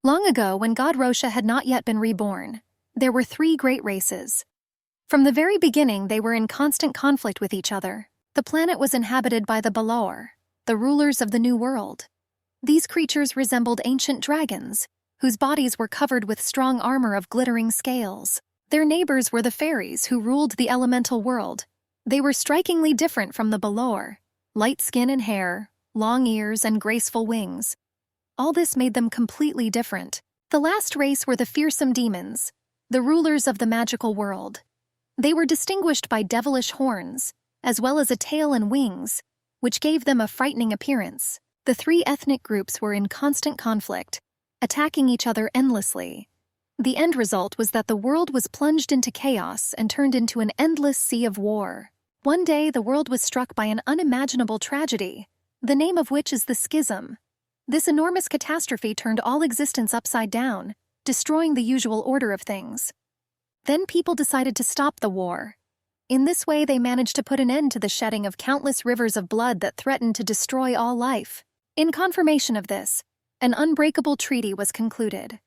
Long ago, when God Rosha had not yet been reborn, there were three great races. From the very beginning, they were in constant conflict with each other. The planet was inhabited by the Balor, the rulers of the New World. These creatures resembled ancient dragons, whose bodies were covered with strong armor of glittering scales. Their neighbors were the fairies, who ruled the elemental world. They were strikingly different from the Balor: light skin and hair, long ears, and graceful wings. All this made them completely different. The last race were the fearsome demons, the rulers of the magical world. They were distinguished by devilish horns, as well as a tail and wings, which gave them a frightening appearance. The three ethnic groups were in constant conflict, attacking each other endlessly. The end result was that the world was plunged into chaos and turned into an endless sea of war. One day, the world was struck by an unimaginable tragedy, the name of which is the Schism. This enormous catastrophe turned all existence upside down, destroying the usual order of things. Then people decided to stop the war. In this way, they managed to put an end to the shedding of countless rivers of blood that threatened to destroy all life. In confirmation of this, an unbreakable treaty was concluded.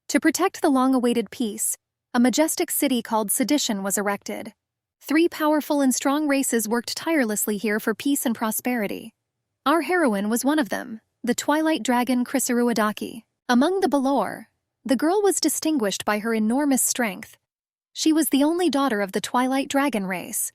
To protect the long-awaited peace, a majestic city called Sedition was erected. Three powerful and strong races worked tirelessly here for peace and prosperity. Our heroine was one of them, the Twilight Dragon Chrysaruadaki. Among the Balor, the girl was distinguished by her enormous strength. She was the only daughter of the Twilight Dragon race.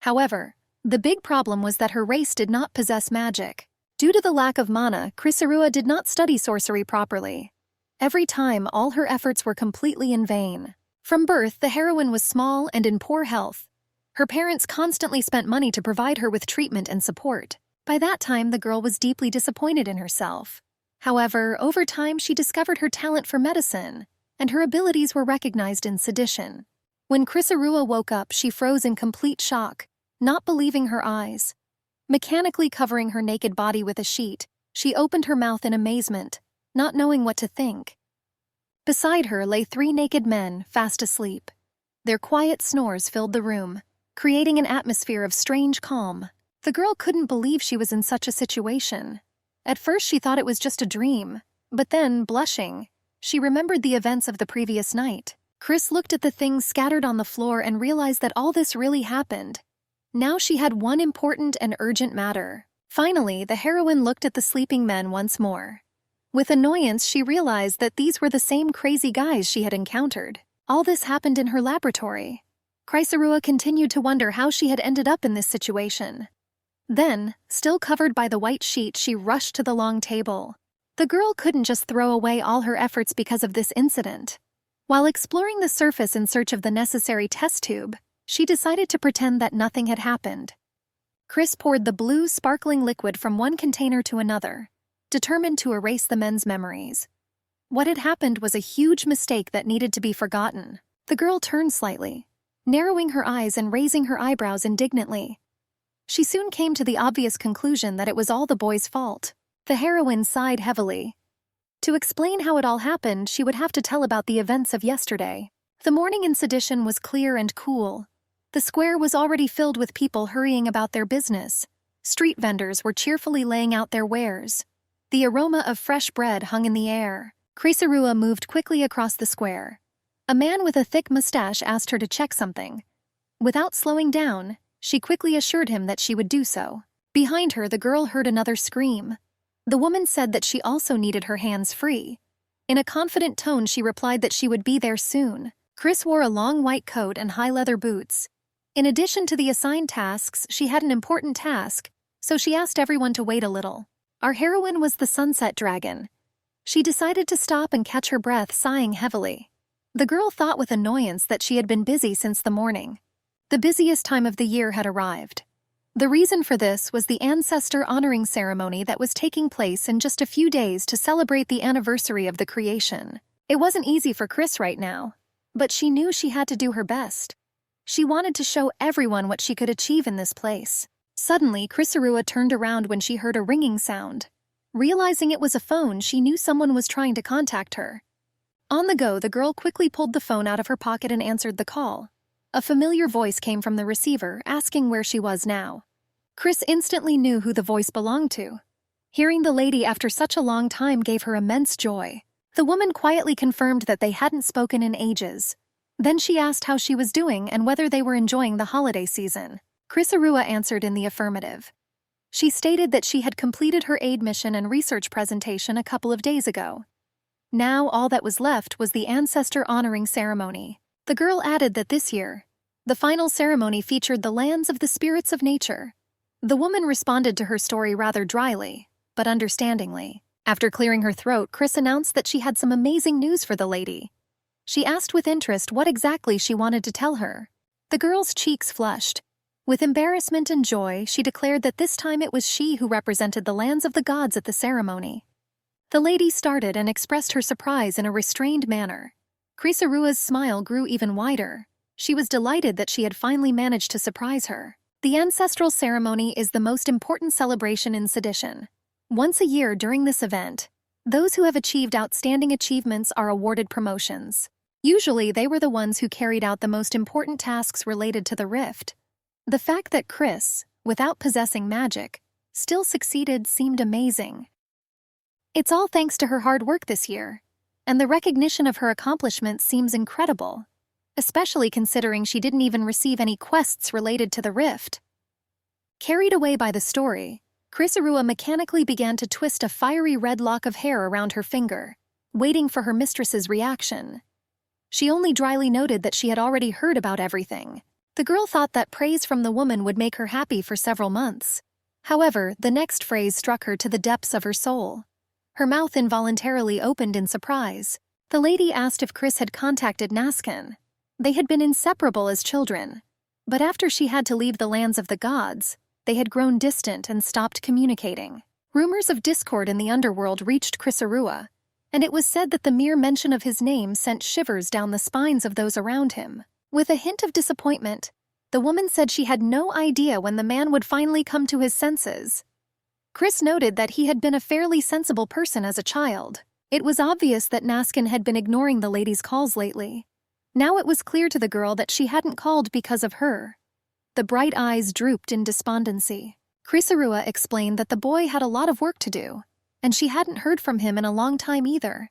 However, the big problem was that her race did not possess magic. Due to the lack of mana, Chrysaorua did not study sorcery properly. Every time, all her efforts were completely in vain. From birth, the heroine was small and in poor health. Her parents constantly spent money to provide her with treatment and support. By that time, the girl was deeply disappointed in herself. However, over time, she discovered her talent for medicine, and her abilities were recognized in Sedition. When Chrysaorua woke up, she froze in complete shock, not believing her eyes. Mechanically covering her naked body with a sheet, she opened her mouth in amazement, not knowing what to think. Beside her lay three naked men, fast asleep. Their quiet snores filled the room, creating an atmosphere of strange calm. The girl couldn't believe she was in such a situation. At first she thought it was just a dream, but then, blushing, she remembered the events of the previous night. Chris looked at the things scattered on the floor and realized that all this really happened. Now she had one important and urgent matter. Finally, the heroine looked at the sleeping men once more. With annoyance, she realized that these were the same crazy guys she had encountered. All this happened in her laboratory. Chrysaorua continued to wonder how she had ended up in this situation. Then, still covered by the white sheet, she rushed to the long table. The girl couldn't just throw away all her efforts because of this incident. While exploring the surface in search of the necessary test tube, she decided to pretend that nothing had happened. Chris poured the blue, sparkling liquid from one container to another, determined to erase the men's memories. What had happened was a huge mistake that needed to be forgotten. The girl turned slightly, narrowing her eyes and raising her eyebrows indignantly. She soon came to the obvious conclusion that it was all the boys' fault. The heroine sighed heavily. To explain how it all happened, she would have to tell about the events of yesterday. The morning in Sedition was clear and cool. The square was already filled with people hurrying about their business. Street vendors were cheerfully laying out their wares. The aroma of fresh bread hung in the air. Chrysaorua moved quickly across the square. A man with a thick mustache asked her to check something. Without slowing down, she quickly assured him that she would do so. Behind her, the girl heard another scream. The woman said that she also needed her hands free. In a confident tone, she replied that she would be there soon. Chris wore a long white coat and high leather boots. In addition to the assigned tasks, she had an important task, so she asked everyone to wait a little. Our heroine was the Sunset Dragon. She decided to stop and catch her breath, sighing heavily. The girl thought with annoyance that she had been busy since the morning. The busiest time of the year had arrived. The reason for this was the ancestor honoring ceremony that was taking place in just a few days to celebrate the anniversary of the creation. It wasn't easy for Chris right now, but she knew she had to do her best. She wanted to show everyone what she could achieve in this place. Suddenly, Chrysaorua turned around when she heard a ringing sound. Realizing it was a phone, she knew someone was trying to contact her. On the go, the girl quickly pulled the phone out of her pocket and answered the call. A familiar voice came from the receiver, asking where she was now. Chris instantly knew who the voice belonged to. Hearing the lady after such a long time gave her immense joy. The woman quietly confirmed that they hadn't spoken in ages. Then she asked how she was doing and whether they were enjoying the holiday season. Crisarua answered in the affirmative. She stated that she had completed her aid mission and research presentation a couple of days ago. Now all that was left was the ancestor honoring ceremony. The girl added that this year, the final ceremony featured the lands of the spirits of nature. The woman responded to her story rather dryly, but understandingly. After clearing her throat, Chris announced that she had some amazing news for the lady. She asked with interest what exactly she wanted to tell her. The girl's cheeks flushed. With embarrassment and joy, she declared that this time it was she who represented the lands of the gods at the ceremony. The lady started and expressed her surprise in a restrained manner. Crisarua's smile grew even wider. She was delighted that she had finally managed to surprise her. The ancestral ceremony is the most important celebration in sedition. Once a year during this event, those who have achieved outstanding achievements are awarded promotions. Usually, they were the ones who carried out the most important tasks related to the rift. The fact that Chris, without possessing magic, still succeeded seemed amazing. It's all thanks to her hard work this year, and the recognition of her accomplishments seems incredible, especially considering she didn't even receive any quests related to the rift. Carried away by the story, Crisarua mechanically began to twist a fiery red lock of hair around her finger, waiting for her mistress's reaction. She only dryly noted that she had already heard about everything. The girl thought that praise from the woman would make her happy for several months. However, the next phrase struck her to the depths of her soul. Her mouth involuntarily opened in surprise. The lady asked if Chris had contacted Naskin. They had been inseparable as children, but after she had to leave the lands of the gods, they had grown distant and stopped communicating. Rumors of discord in the underworld reached Crisarua, and it was said that the mere mention of his name sent shivers down the spines of those around him. With a hint of disappointment, the woman said she had no idea when the man would finally come to his senses. Chris noted that he had been a fairly sensible person as a child. It was obvious that Naskin had been ignoring the lady's calls lately. Now it was clear to the girl that she hadn't called because of her. The bright eyes drooped in despondency. Crisarua explained that the boy had a lot of work to do, and she hadn't heard from him in a long time either.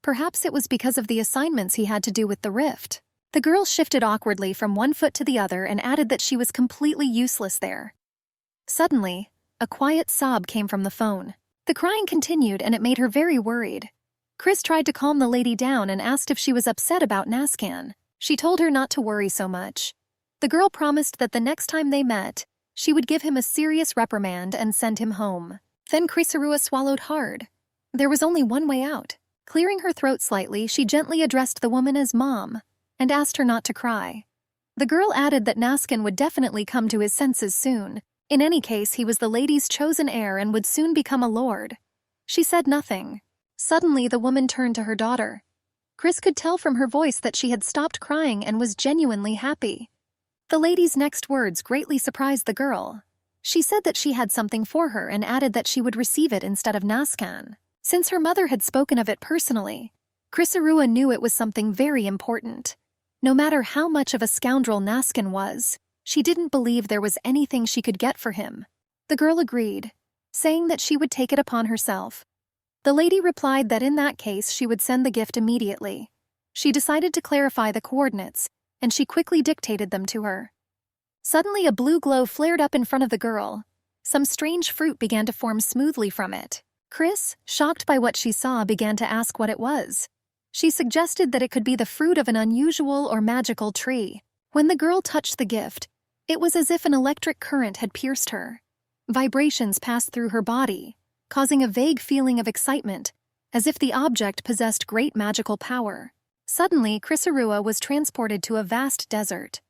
Perhaps it was because of the assignments he had to do with the rift. The girl shifted awkwardly from one foot to the other and added that she was completely useless there. Suddenly, a quiet sob came from the phone. The crying continued and it made her very worried. Chris tried to calm the lady down and asked if she was upset about Nascan. She told her not to worry so much. The girl promised that the next time they met, she would give him a serious reprimand and send him home. Then Crisarua swallowed hard. There was only one way out. Clearing her throat slightly, she gently addressed the woman as Mom and asked her not to cry. The girl added that Nascan would definitely come to his senses soon. In any case, he was the lady's chosen heir and would soon become a lord. She said nothing. Suddenly, the woman turned to her daughter. Chris could tell from her voice that she had stopped crying and was genuinely happy. The lady's next words greatly surprised the girl. She said that she had something for her and added that she would receive it instead of Nascan. Since her mother had spoken of it personally, Crisarua knew it was something very important. No matter how much of a scoundrel Nascan was, she didn't believe there was anything she could get for him. The girl agreed, saying that she would take it upon herself. The lady replied that in that case she would send the gift immediately. She decided to clarify the coordinates, and she quickly dictated them to her. Suddenly a blue glow flared up in front of the girl. Some strange fruit began to form smoothly from it. Chris, shocked by what she saw, began to ask what it was. She suggested that it could be the fruit of an unusual or magical tree. When the girl touched the gift, it was as if an electric current had pierced her. Vibrations passed through her body, causing a vague feeling of excitement, as if the object possessed great magical power. Suddenly, Crisarua was transported to a vast desert.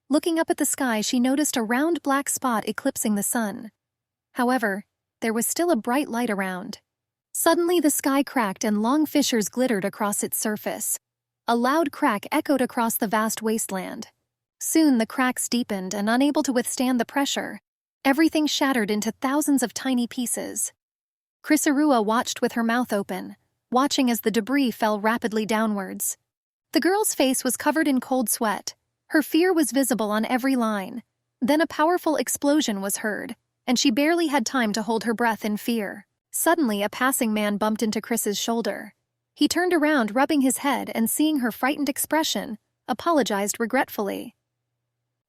Looking up at the sky, she noticed a round black spot eclipsing the sun. However, there was still a bright light around. Suddenly, the sky cracked and long fissures glittered across its surface. A loud crack echoed across the vast wasteland. Soon, the cracks deepened, and unable to withstand the pressure, everything shattered into thousands of tiny pieces. Crisarua watched with her mouth open, watching as the debris fell rapidly downwards. The girl's face was covered in cold sweat. Her fear was visible on every line. Then a powerful explosion was heard, and she barely had time to hold her breath in fear. Suddenly, a passing man bumped into Chris's shoulder. He turned around, rubbing his head, and seeing her frightened expression, apologized regretfully.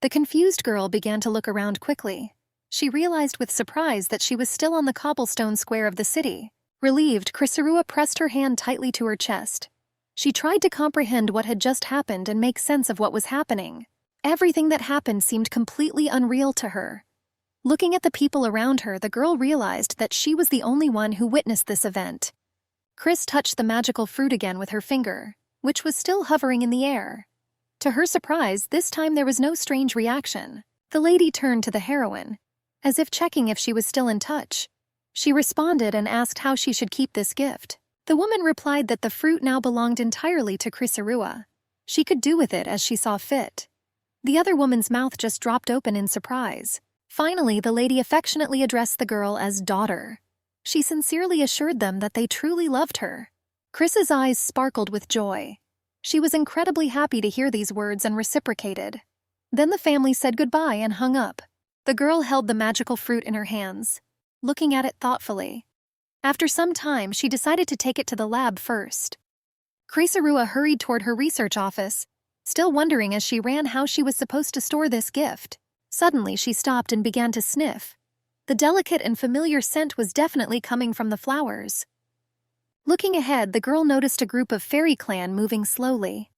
The confused girl began to look around quickly. She realized with surprise that she was still on the cobblestone square of the city. Relieved, Krisarua pressed her hand tightly to her chest. She tried to comprehend what had just happened and make sense of what was happening. Everything that happened seemed completely unreal to her. Looking at the people around her, the girl realized that she was the only one who witnessed this event. Kris touched the magical fruit again with her finger, which was still hovering in the air. To her surprise, this time there was no strange reaction. The lady turned to the heroine, as if checking if she was still in touch. She responded and asked how she should keep this gift. The woman replied that the fruit now belonged entirely to Krisarua. She could do with it as she saw fit. The other woman's mouth just dropped open in surprise. Finally, the lady affectionately addressed the girl as daughter. She sincerely assured them that they truly loved her. Chris's eyes sparkled with joy. She was incredibly happy to hear these words and reciprocated. Then the family said goodbye and hung up. The girl held the magical fruit in her hands, looking at it thoughtfully. After some time, she decided to take it to the lab first. Krisarua hurried toward her research office, still wondering as she ran how she was supposed to store this gift. Suddenly, she stopped and began to sniff. The delicate and familiar scent was definitely coming from the flowers. Looking ahead, the girl noticed a group of fairy clan moving slowly.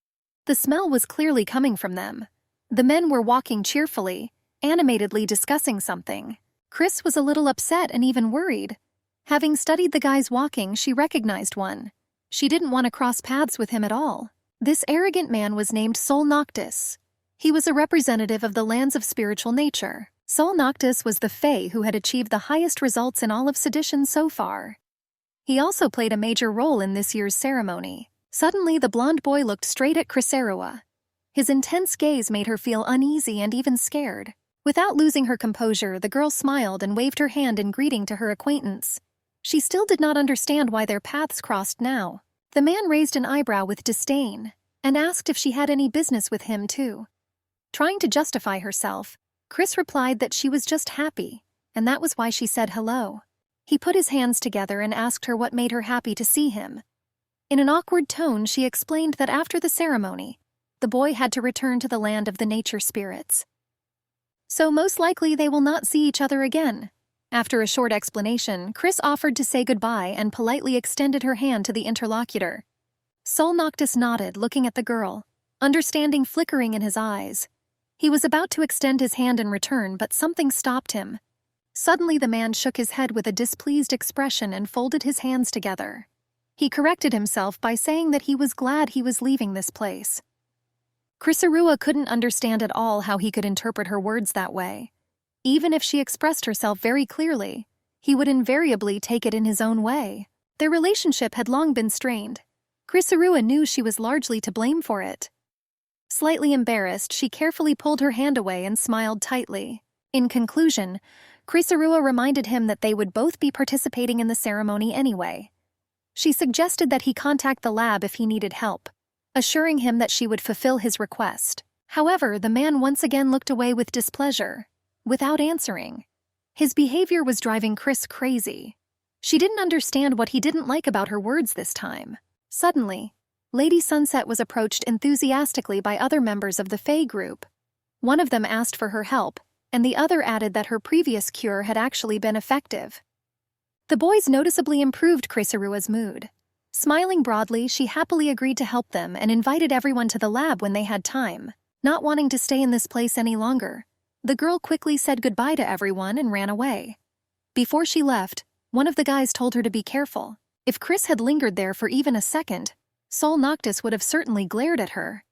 The smell was clearly coming from them. The men were walking cheerfully, animatedly discussing something. Kris was a little upset and even worried. Having studied the guys walking, she recognized one. She didn't want to cross paths with him at all. This arrogant man was named Sol Noctis. He was a representative of the lands of spiritual nature. Sol Noctis was the Fae who had achieved the highest results in all of sedition so far. He also played a major role in this year's ceremony. Suddenly, the blonde boy looked straight at Krisarua. His intense gaze made her feel uneasy and even scared. Without losing her composure, the girl smiled and waved her hand in greeting to her acquaintance. She still did not understand why their paths crossed now. The man raised an eyebrow with disdain and asked if she had any business with him too. Trying to justify herself, Kris replied that she was just happy, and that was why she said hello. He put his hands together and asked her what made her happy to see him. In an awkward tone, she explained that after the ceremony, the boy had to return to the land of the nature spirits. So most likely they will not see each other again. After a short explanation, Kris offered to say goodbye and politely extended her hand to the interlocutor. Sol Noctis nodded, looking at the girl, understanding flickering in his eyes. He was about to extend his hand in return, but something stopped him. Suddenly the man shook his head with a displeased expression and folded his hands together. He corrected himself by saying that he was glad he was leaving this place. Krisarua couldn't understand at all how he could interpret her words that way. Even if she expressed herself very clearly, he would invariably take it in his own way. Their relationship had long been strained. Krisarua knew she was largely to blame for it. Slightly embarrassed, she carefully pulled her hand away and smiled tightly. In conclusion, Krisarua reminded him that they would both be participating in the ceremony anyway. She suggested that he contact the lab if he needed help, assuring him that she would fulfill his request. However, the man once again looked away with displeasure, without answering. His behavior was driving Kris crazy. She didn't understand what he didn't like about her words this time. Suddenly, Lady Sunset was approached enthusiastically by other members of the Fae group. One of them asked for her help, and the other added that her previous cure had actually been effective. The boys noticeably improved Krisarua's mood. Smiling broadly, she happily agreed to help them and invited everyone to the lab when they had time. Not wanting to stay in this place any longer, the girl quickly said goodbye to everyone and ran away. Before she left, one of the guys told her to be careful. If Kris had lingered there for even a second, Sol Noctis would have certainly glared at her.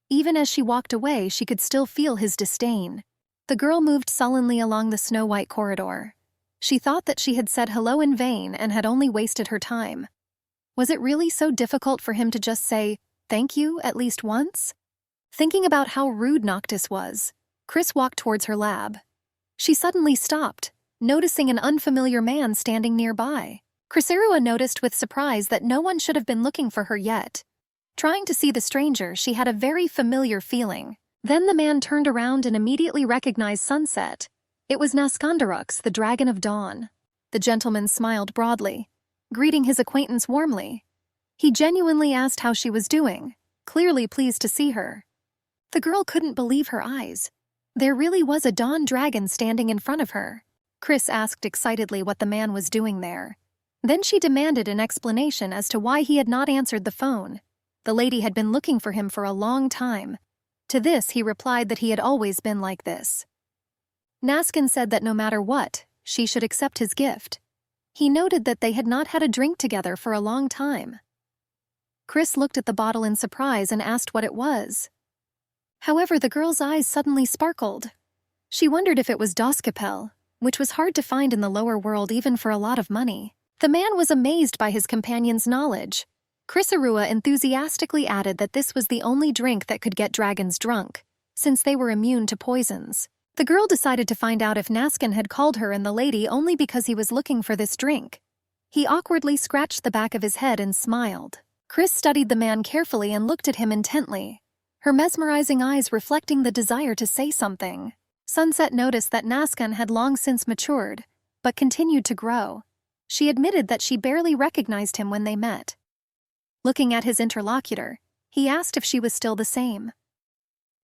Even as she walked away, she could still feel his disdain. The girl moved sullenly along the snow-white corridor. She thought that she had said hello in vain and had only wasted her time. Was it really so difficult for him to just say, "Thank you," at least once? Thinking about how rude Noctis was, Kris walked towards her lab. She suddenly stopped, noticing an unfamiliar man standing nearby. Krisarua noticed with surprise that no one should have been looking for her yet. Trying to see the stranger, she had a very familiar feeling. Then the man turned around and immediately recognized Sunset. It was Naskandarux, the Dragon of Dawn. The gentleman smiled broadly, greeting his acquaintance warmly. He genuinely asked how she was doing, clearly pleased to see her. The girl couldn't believe her eyes. There really was a dawn dragon standing in front of her. Chris asked excitedly what the man was doing there. Then she demanded an explanation as to why he had not answered the phone. The lady had been looking for him for a long time. To this, he replied that he had always been like this. Naskin said that no matter what, she should accept his gift. He noted that they had not had a drink together for a long time. Chris looked at the bottle in surprise and asked what it was. However, the girl's eyes suddenly sparkled. She wondered if it was Doskapel, which was hard to find in the lower world even for a lot of money. The man was amazed by his companion's knowledge. Chris enthusiastically added that this was the only drink that could get dragons drunk, since they were immune to poisons. The girl decided to find out if Naskin had called her and the lady only because he was looking for this drink. He awkwardly scratched the back of his head and smiled. Chris studied the man carefully and looked at him intently, her mesmerizing eyes reflecting the desire to say something. Sunset noticed that Naskin had long since matured, but continued to grow. She admitted that she barely recognized him when they met. Looking at his interlocutor, he asked if she was still the same.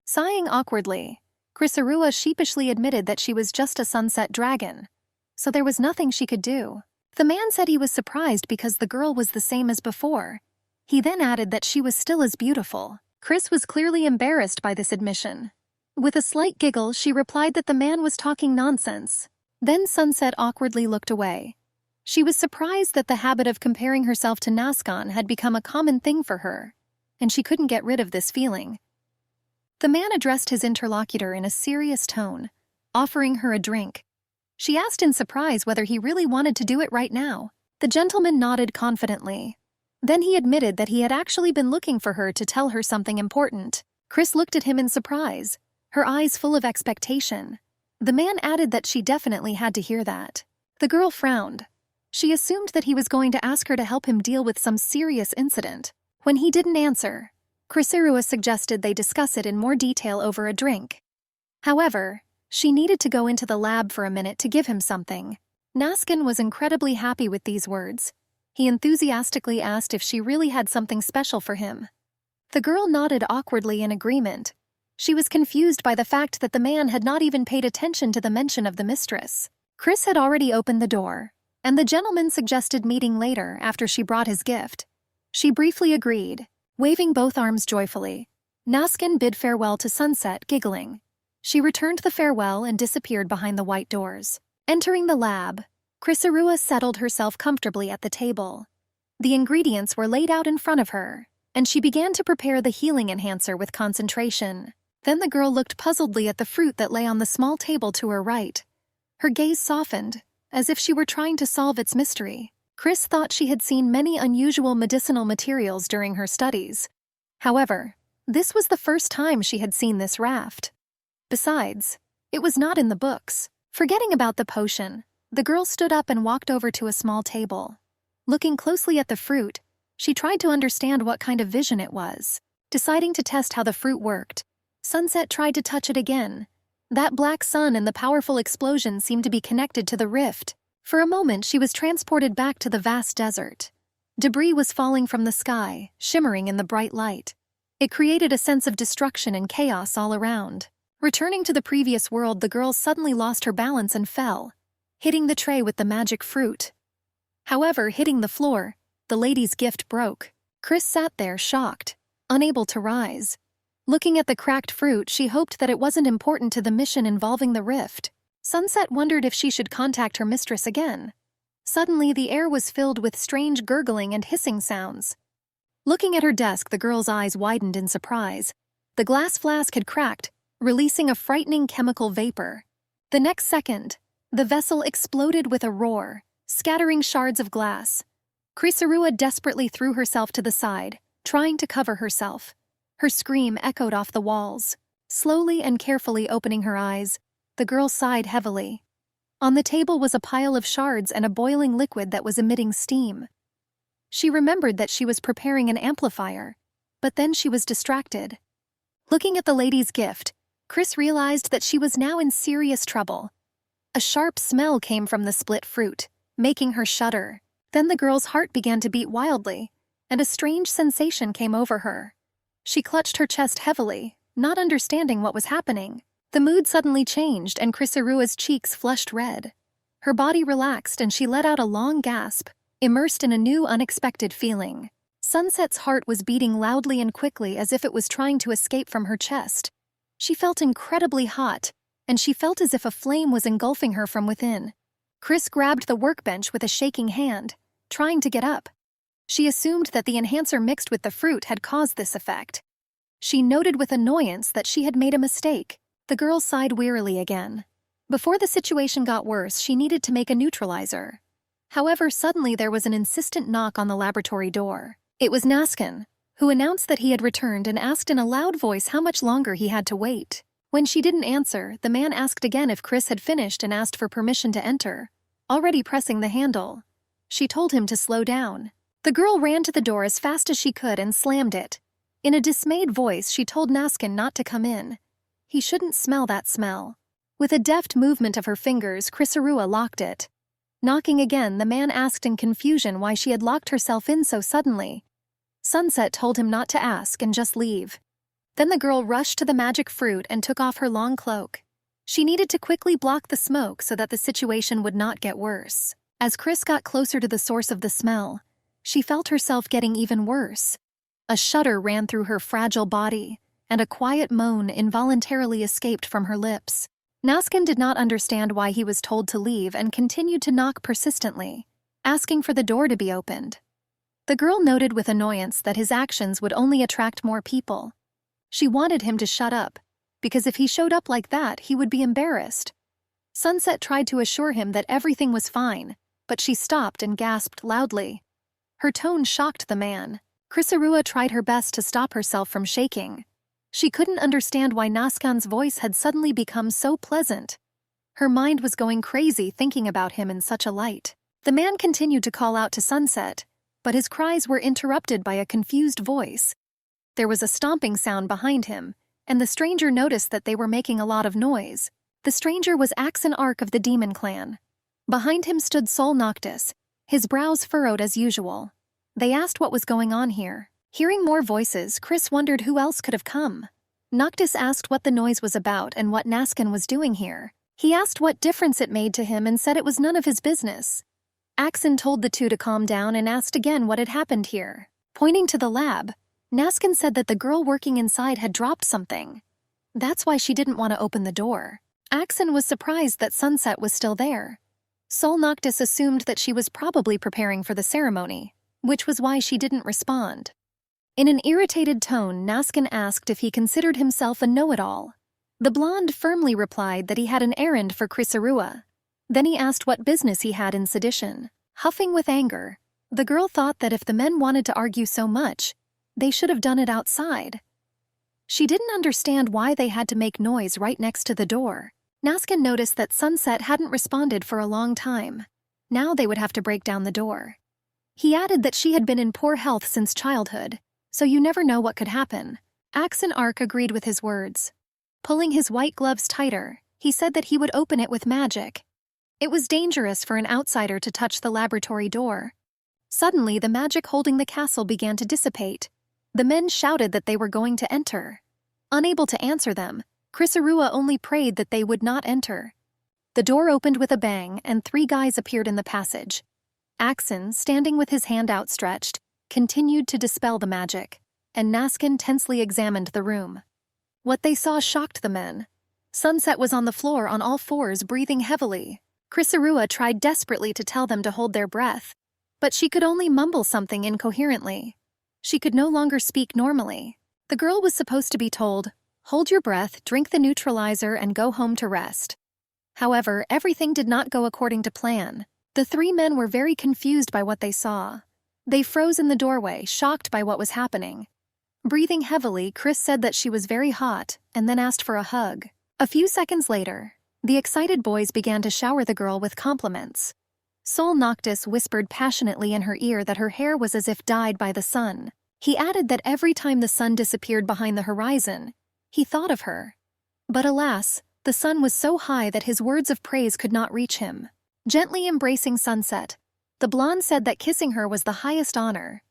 Sighing awkwardly, Crisarua sheepishly admitted that she was just a sunset dragon, so there was nothing she could do. The man said he was surprised because the girl was the same as before. He then added that she was still as beautiful. Chris was clearly embarrassed by this admission. With a slight giggle, she replied that the man was talking nonsense. Then Sunset awkwardly looked away. She was surprised that the habit of comparing herself to Naskin had become a common thing for her, and she couldn't get rid of this feeling. The man addressed his interlocutor in a serious tone, offering her a drink. She asked in surprise whether he really wanted to do it right now. The gentleman nodded confidently. Then he admitted that he had actually been looking for her to tell her something important. Chris looked at him in surprise, her eyes full of expectation. The man added that she definitely had to hear that. The girl frowned. She assumed that he was going to ask her to help him deal with some serious incident. When he didn't answer, Crisarua suggested they discuss it in more detail over a drink. However, she needed to go into the lab for a minute to give him something. Naskin was incredibly happy with these words. He enthusiastically asked if she really had something special for him. The girl nodded awkwardly in agreement. She was confused by the fact that the man had not even paid attention to the mention of the mistress. Chris had already opened the door, and the gentleman suggested meeting later after she brought his gift. She briefly agreed, waving both arms joyfully. Naskin bid farewell to Sunset, giggling. She returned the farewell and disappeared behind the white doors. Entering the lab, Crisarua settled herself comfortably at the table. The ingredients were laid out in front of her, and she began to prepare the healing enhancer with concentration. Then the girl looked puzzledly at the fruit that lay on the small table to her right. Her gaze softened, as if she were trying to solve its mystery. Chris thought she had seen many unusual medicinal materials during her studies. However, this was the first time she had seen this raft. Besides, it was not in the books. Forgetting about the potion, the girl stood up and walked over to a small table. Looking closely at the fruit, she tried to understand what kind of vision it was. Deciding to test how the fruit worked, Sunset tried to touch it again. That black sun and the powerful explosion seemed to be connected to the rift. For a moment, she was transported back to the vast desert. Debris was falling from the sky, shimmering in the bright light. It created a sense of destruction and chaos all around. Returning to the previous world, the girl suddenly lost her balance and fell, hitting the tray with the magic fruit. However, hitting the floor, the lady's gift broke. Chris sat there, shocked, unable to rise. Looking at the cracked fruit, she hoped that it wasn't important to the mission involving the rift. Sunset wondered if she should contact her mistress again. Suddenly, the air was filled with strange gurgling and hissing sounds. Looking at her desk, the girl's eyes widened in surprise. The glass flask had cracked, releasing a frightening chemical vapor. The next second, the vessel exploded with a roar, scattering shards of glass. Crisarua desperately threw herself to the side, trying to cover herself. Her scream echoed off the walls. Slowly and carefully opening her eyes, the girl sighed heavily. On the table was a pile of shards and a boiling liquid that was emitting steam. She remembered that she was preparing an amplifier, but then she was distracted. Looking at the lady's gift, Chris realized that she was now in serious trouble. A sharp smell came from the split fruit, making her shudder. Then the girl's heart began to beat wildly, and a strange sensation came over her. She clutched her chest heavily, not understanding what was happening. The mood suddenly changed and Chrysarua's cheeks flushed red. Her body relaxed and she let out a long gasp, immersed in a new unexpected feeling. Sunset's heart was beating loudly and quickly as if it was trying to escape from her chest. She felt incredibly hot, and she felt as if a flame was engulfing her from within. Chris grabbed the workbench with a shaking hand, trying to get up. She assumed that the enhancer mixed with the fruit had caused this effect. She noted with annoyance that she had made a mistake. The girl sighed wearily again. Before the situation got worse, she needed to make a neutralizer. However, suddenly there was an insistent knock on the laboratory door. It was Naskin, who announced that he had returned and asked in a loud voice how much longer he had to wait. When she didn't answer, the man asked again if Chris had finished and asked for permission to enter, already pressing the handle. She told him to slow down. The girl ran to the door as fast as she could and slammed it. In a dismayed voice, she told Naskin not to come in. He shouldn't smell that smell. With a deft movement of her fingers, Chrysaorua locked it. Knocking again, the man asked in confusion why she had locked herself in so suddenly. Sunset told him not to ask and just leave. Then the girl rushed to the magic fruit and took off her long cloak. She needed to quickly block the smoke so that the situation would not get worse. As Chris got closer to the source of the smell, she felt herself getting even worse. A shudder ran through her fragile body, and a quiet moan involuntarily escaped from her lips. Naskin did not understand why he was told to leave and continued to knock persistently, asking for the door to be opened. The girl noted with annoyance that his actions would only attract more people. She wanted him to shut up, because if he showed up like that, he would be embarrassed. Sunset tried to assure him that everything was fine, but she stopped and gasped loudly. Her tone shocked the man. Chrysaorua tried her best to stop herself from shaking. She couldn't understand why Naskin's voice had suddenly become so pleasant. Her mind was going crazy thinking about him in such a light. The man continued to call out to Sunset, but his cries were interrupted by a confused voice. There was a stomping sound behind him, and the stranger noticed that they were making a lot of noise. The stranger was Axon Ark of the Demon Clan. Behind him stood Sol Noctis, his brows furrowed as usual. They asked what was going on here. Hearing more voices, Chris wondered who else could have come. Noctis asked what the noise was about and what Naskin was doing here. He asked what difference it made to him and said it was none of his business. Axon told the two to calm down and asked again what had happened here. Pointing to the lab, Naskin said that the girl working inside had dropped something. That's why she didn't want to open the door. Axon was surprised that Sunset was still there. Sol Noctis assumed that she was probably preparing for the ceremony, which was why she didn't respond. In an irritated tone, Naskin asked if he considered himself a know-it-all. The blonde firmly replied that he had an errand for Chrysaorua. Then he asked what business he had in sedition. Huffing with anger, the girl thought that if the men wanted to argue so much, they should have done it outside. She didn't understand why they had to make noise right next to the door. Naskin noticed that Sunset hadn't responded for a long time. Now they would have to break down the door. He added that she had been in poor health since childhood, so you never know what could happen. Axon Ark agreed with his words. Pulling his white gloves tighter, he said that he would open it with magic. It was dangerous for an outsider to touch the laboratory door. Suddenly, the magic holding the castle began to dissipate. The men shouted that they were going to enter. Unable to answer them, Chrysaorua only prayed that they would not enter. The door opened with a bang and 3 guys appeared in the passage. Axon, standing with his hand outstretched, continued to dispel the magic, and Naskin tensely examined the room. What they saw shocked the men. Sunset was on the floor on all fours, breathing heavily. Chrysaorua tried desperately to tell them to hold their breath, but she could only mumble something incoherently. She could no longer speak normally. The girl was supposed to be told, "Hold your breath, drink the neutralizer, and go home to rest." However, everything did not go according to plan. The 3 men were very confused by what they saw. They froze in the doorway, shocked by what was happening. Breathing heavily, Chris said that she was very hot, and then asked for a hug. A few seconds later, the excited boys began to shower the girl with compliments. Sol Noctis whispered passionately in her ear that her hair was as if dyed by the sun. He added that every time the sun disappeared behind the horizon, he thought of her. But alas, the sun was so high that his words of praise could not reach him. Gently embracing Sunset, the blonde said that kissing her was the highest honor.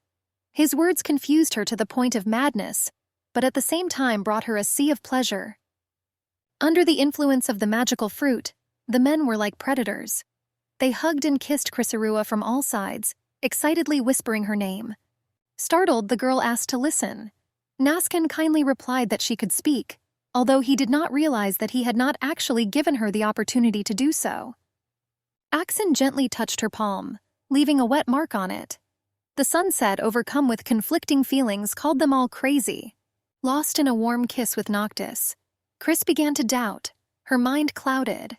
His words confused her to the point of madness, but at the same time brought her a sea of pleasure. Under the influence of the magical fruit, the men were like predators. They hugged and kissed Chrysaorua from all sides, excitedly whispering her name. Startled, the girl asked to listen. Naskin kindly replied that she could speak, although he did not realize that he had not actually given her the opportunity to do so. Axon gently touched her palm, leaving a wet mark on it. The sunset, overcome with conflicting feelings, called them all crazy. Lost in a warm kiss with Noctis, Chris began to doubt, her mind clouded,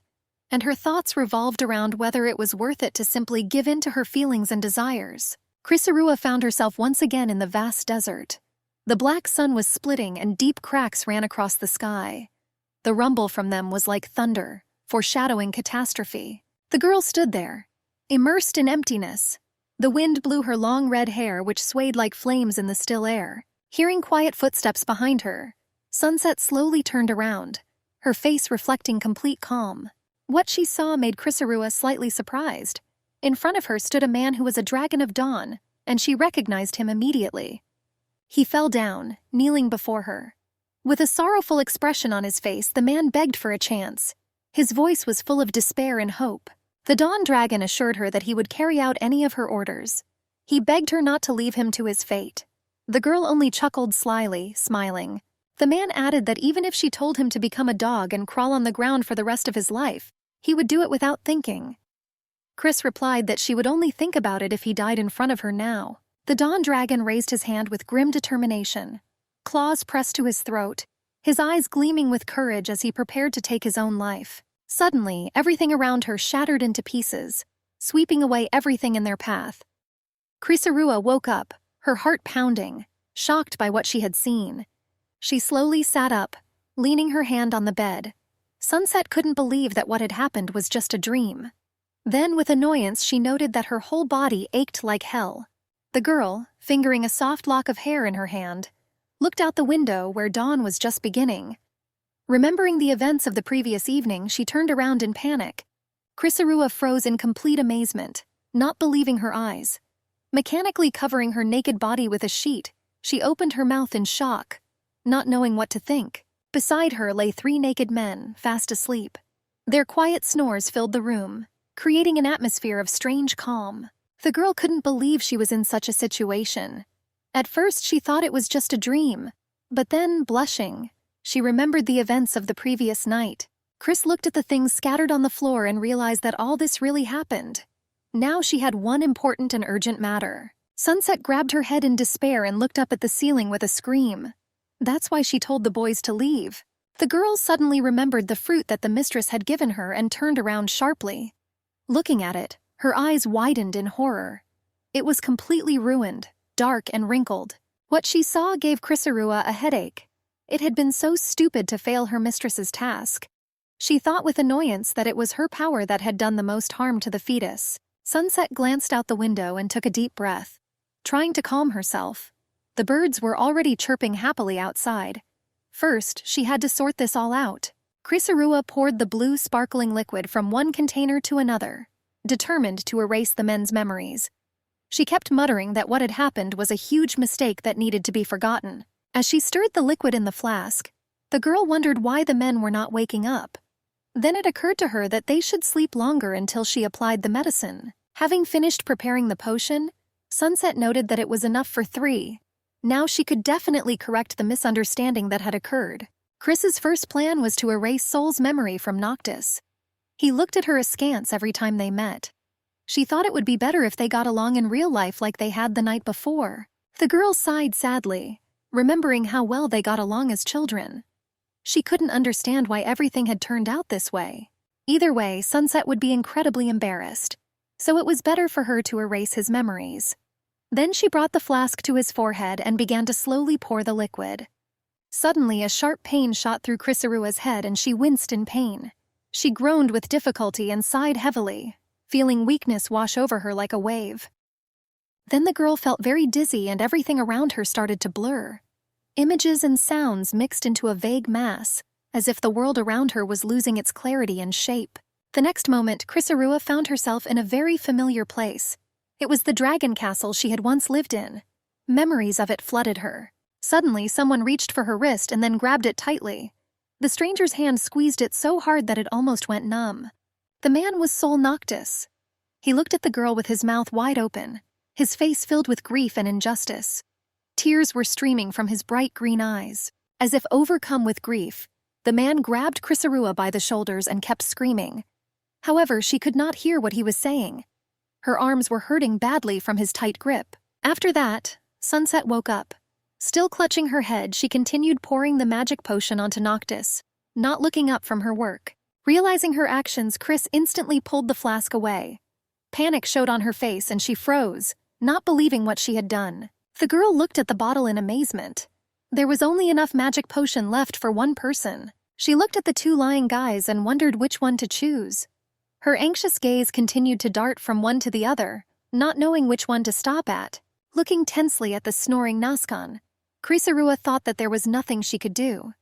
and her thoughts revolved around whether it was worth it to simply give in to her feelings and desires. Chrysaorua found herself once again in the vast desert. The black sun was splitting and deep cracks ran across the sky. The rumble from them was like thunder, foreshadowing catastrophe. The girl stood there, immersed in emptiness. The wind blew her long red hair, which swayed like flames in the still air. Hearing quiet footsteps behind her, Sunset slowly turned around, her face reflecting complete calm. What she saw made Chrysaorua slightly surprised. In front of her stood a man who was a dragon of dawn, and she recognized him immediately. He fell down, kneeling before her. With a sorrowful expression on his face, the man begged for a chance. His voice was full of despair and hope. The Dawn Dragon assured her that he would carry out any of her orders. He begged her not to leave him to his fate. The girl only chuckled slyly, smiling. The man added that even if she told him to become a dog and crawl on the ground for the rest of his life, he would do it without thinking. Chris replied that she would only think about it if he died in front of her now. The Dawn Dragon raised his hand with grim determination. Claws pressed to his throat, his eyes gleaming with courage as he prepared to take his own life. Suddenly, everything around her shattered into pieces, sweeping away everything in their path. Chrysaorua woke up, her heart pounding, shocked by what she had seen. She slowly sat up, leaning her hand on the bed. Sunset couldn't believe that what had happened was just a dream. Then, with annoyance, she noted that her whole body ached like hell. The girl, fingering a soft lock of hair in her hand, looked out the window where dawn was just beginning. Remembering the events of the previous evening, she turned around in panic. Chrysaorua froze in complete amazement, not believing her eyes. Mechanically covering her naked body with a sheet, she opened her mouth in shock, not knowing what to think. Beside her lay 3 naked men, fast asleep. Their quiet snores filled the room, creating an atmosphere of strange calm. The girl couldn't believe she was in such a situation. At first she thought it was just a dream, but then, blushing, she remembered the events of the previous night. Chris looked at the things scattered on the floor and realized that all this really happened. Now she had one important and urgent matter. Sunset grabbed her head in despair and looked up at the ceiling with a scream. That's why she told the boys to leave. The girl suddenly remembered the fruit that the mistress had given her and turned around sharply. Looking at it, her eyes widened in horror. It was completely ruined, dark and wrinkled. What she saw gave Chrysaorua a headache. It had been so stupid to fail her mistress's task. She thought with annoyance that it was her power that had done the most harm to the fetus. Sunset glanced out the window and took a deep breath, trying to calm herself. The birds were already chirping happily outside. First, she had to sort this all out. Chrysaorua poured the blue sparkling liquid from one container to another, determined to erase the men's memories. She kept muttering that what had happened was a huge mistake that needed to be forgotten. As she stirred the liquid in the flask, the girl wondered why the men were not waking up. Then it occurred to her that they should sleep longer until she applied the medicine. Having finished preparing the potion, Sunset noted that it was enough for 3. Now she could definitely correct the misunderstanding that had occurred. Chris's first plan was to erase Soul's memory from Noctis. He looked at her askance every time they met. She thought it would be better if they got along in real life like they had the night before. The girl sighed sadly, remembering how well they got along as children. She couldn't understand why everything had turned out this way. Either way, Sunset would be incredibly embarrassed, so it was better for her to erase his memories. Then she brought the flask to his forehead and began to slowly pour the liquid. Suddenly, a sharp pain shot through Chrysaorua's head and she winced in pain. She groaned with difficulty and sighed heavily, feeling weakness wash over her like a wave. Then the girl felt very dizzy and everything around her started to blur. Images and sounds mixed into a vague mass, as if the world around her was losing its clarity and shape. The next moment, Chrysaorua found herself in a very familiar place. It was the dragon castle she had once lived in. Memories of it flooded her. Suddenly, someone reached for her wrist and then grabbed it tightly. The stranger's hand squeezed it so hard that it almost went numb. The man was Sol Noctis. He looked at the girl with his mouth wide open, his face filled with grief and injustice. Tears were streaming from his bright green eyes. As if overcome with grief, the man grabbed Chrysaorua by the shoulders and kept screaming. However, she could not hear what he was saying. Her arms were hurting badly from his tight grip. After that, Sunset woke up. Still clutching her head, she continued pouring the magic potion onto Noctis, not looking up from her work. Realizing her actions, Chris instantly pulled the flask away. Panic showed on her face and she froze, not believing what she had done. The girl looked at the bottle in amazement. There was only enough magic potion left for one person. She looked at the two lying guys and wondered which one to choose. Her anxious gaze continued to dart from one to the other, not knowing which one to stop at. Looking tensely at the snoring Naskan, Chrysaorua thought that there was nothing she could do.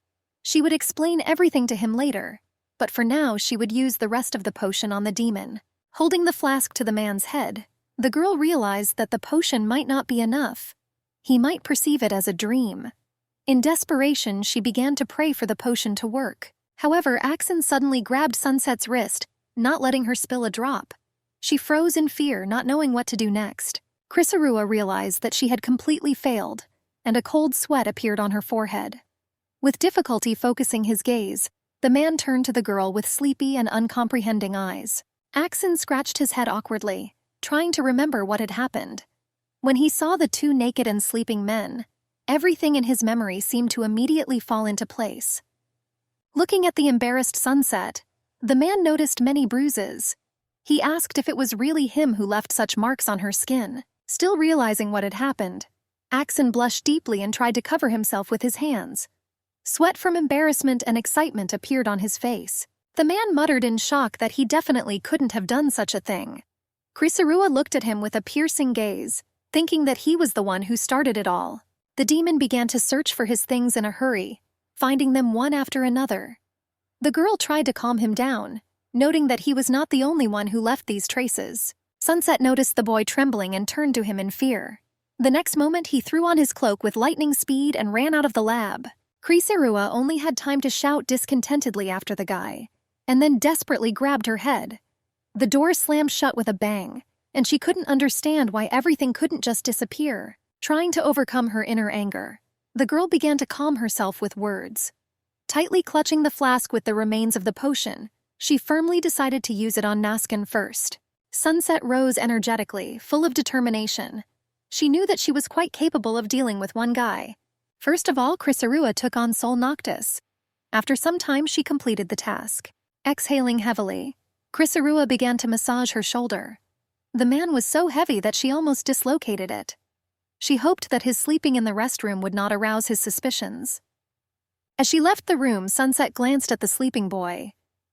She would explain everything to him later, but for now she would use the rest of the potion on the demon. Holding the flask to the man's head, the girl realized that the potion might not be enough. He might perceive it as a dream. In desperation, she began to pray for the potion to work. However, Axon suddenly grabbed Sunset's wrist, not letting her spill a drop. She froze in fear, not knowing what to do next. Chrysaorua realized that she had completely failed, and a cold sweat appeared on her forehead. With difficulty focusing his gaze, the man turned to the girl with sleepy and uncomprehending eyes. Axon scratched his head awkwardly, trying to remember what had happened. When he saw the two naked and sleeping men, everything in his memory seemed to immediately fall into place. Looking at the embarrassed Sunset, the man noticed many bruises. He asked if it was really him who left such marks on her skin. Still realizing what had happened, Axon blushed deeply and tried to cover himself with his hands. Sweat from embarrassment and excitement appeared on his face. The man muttered in shock that he definitely couldn't have done such a thing. Chrysaorua looked at him with a piercing gaze, thinking that he was the one who started it all. The demon began to search for his things in a hurry, finding them one after another. The girl tried to calm him down, noting that he was not the only one who left these traces. Sunset noticed the boy trembling and turned to him in fear. The next moment he threw on his cloak with lightning speed and ran out of the lab. Chrysaorua only had time to shout discontentedly after the guy, and then desperately grabbed her head. The door slammed shut with a bang, and she couldn't understand why everything couldn't just disappear. Trying to overcome her inner anger, the girl began to calm herself with words. Tightly clutching the flask with the remains of the potion, she firmly decided to use it on Naskin first. Sunset rose energetically, full of determination. She knew that she was quite capable of dealing with one guy. First of all, Chrysaorua took on Sol Noctis. After some time, she completed the task. Exhaling heavily, Chrysaorua began to massage her shoulder. The man was so heavy that she almost dislocated it. She hoped that his sleeping in the restroom would not arouse his suspicions. As she left the room, Sunset glanced at the sleeping boy.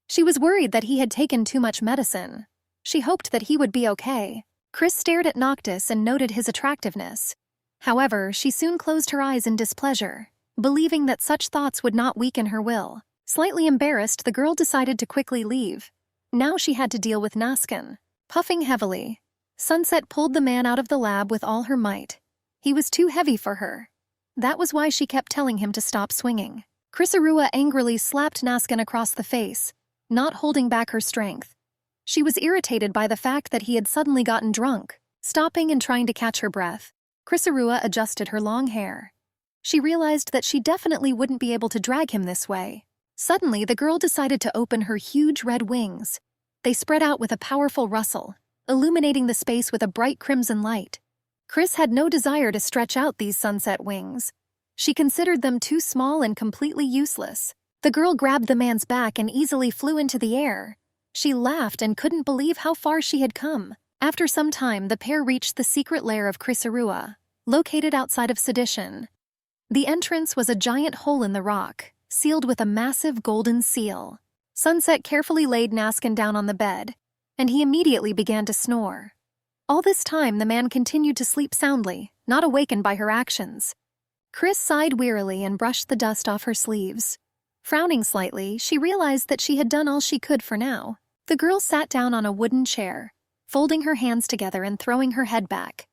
She was worried that he had taken too much medicine. She hoped that he would be okay. Chris stared at Noctis and noted his attractiveness. However, she soon closed her eyes in displeasure, believing that such thoughts would not weaken her will. Slightly embarrassed, the girl decided to quickly leave. Now she had to deal with Naskin. Puffing heavily, Sunset pulled the man out of the lab with all her might. He was too heavy for her. That was why she kept telling him to stop swinging. Chrysaorua angrily slapped Naskin across the face, not holding back her strength. She was irritated by the fact that he had suddenly gotten drunk. Stopping and trying to catch her breath, Chrysaorua adjusted her long hair. She realized that she definitely wouldn't be able to drag him this way. Suddenly, the girl decided to open her huge red wings. They spread out with a powerful rustle, illuminating the space with a bright crimson light. Chris had no desire to stretch out these sunset wings. She considered them too small and completely useless. The girl grabbed the man's back and easily flew into the air. She laughed and couldn't believe how far she had come. After some time, the pair reached the secret lair of Chrysaorua, located outside of Sedition. The entrance was a giant hole in the rock, sealed with a massive golden seal. Sunset carefully laid Naskin down on the bed, and he immediately began to snore. All this time, the man continued to sleep soundly, not awakened by her actions. Chris sighed wearily and brushed the dust off her sleeves. Frowning slightly, she realized that she had done all she could for now. The girl sat down on a wooden chair, folding her hands together and throwing her head back.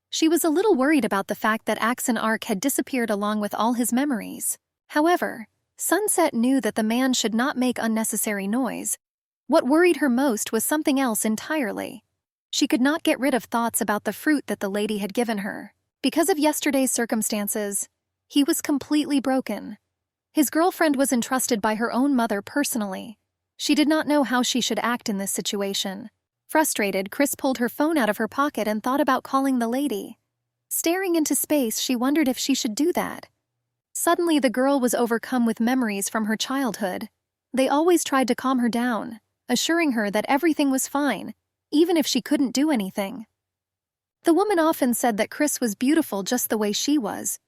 She was a little worried about the fact that Axon Arc had disappeared along with all his memories. However, Sunset knew that the man should not make unnecessary noise. What worried her most was something else entirely. She could not get rid of thoughts about the fruit that the lady had given her. Because of yesterday's circumstances, he was completely broken. His girlfriend was entrusted by her own mother personally. She did not know how she should act in this situation. Frustrated, Chris pulled her phone out of her pocket and thought about calling the lady. Staring into space, she wondered if she should do that. Suddenly, the girl was overcome with memories from her childhood. They always tried to calm her down, assuring her that everything was fine, even if she couldn't do anything. The woman often said that Chris was beautiful just the way she was.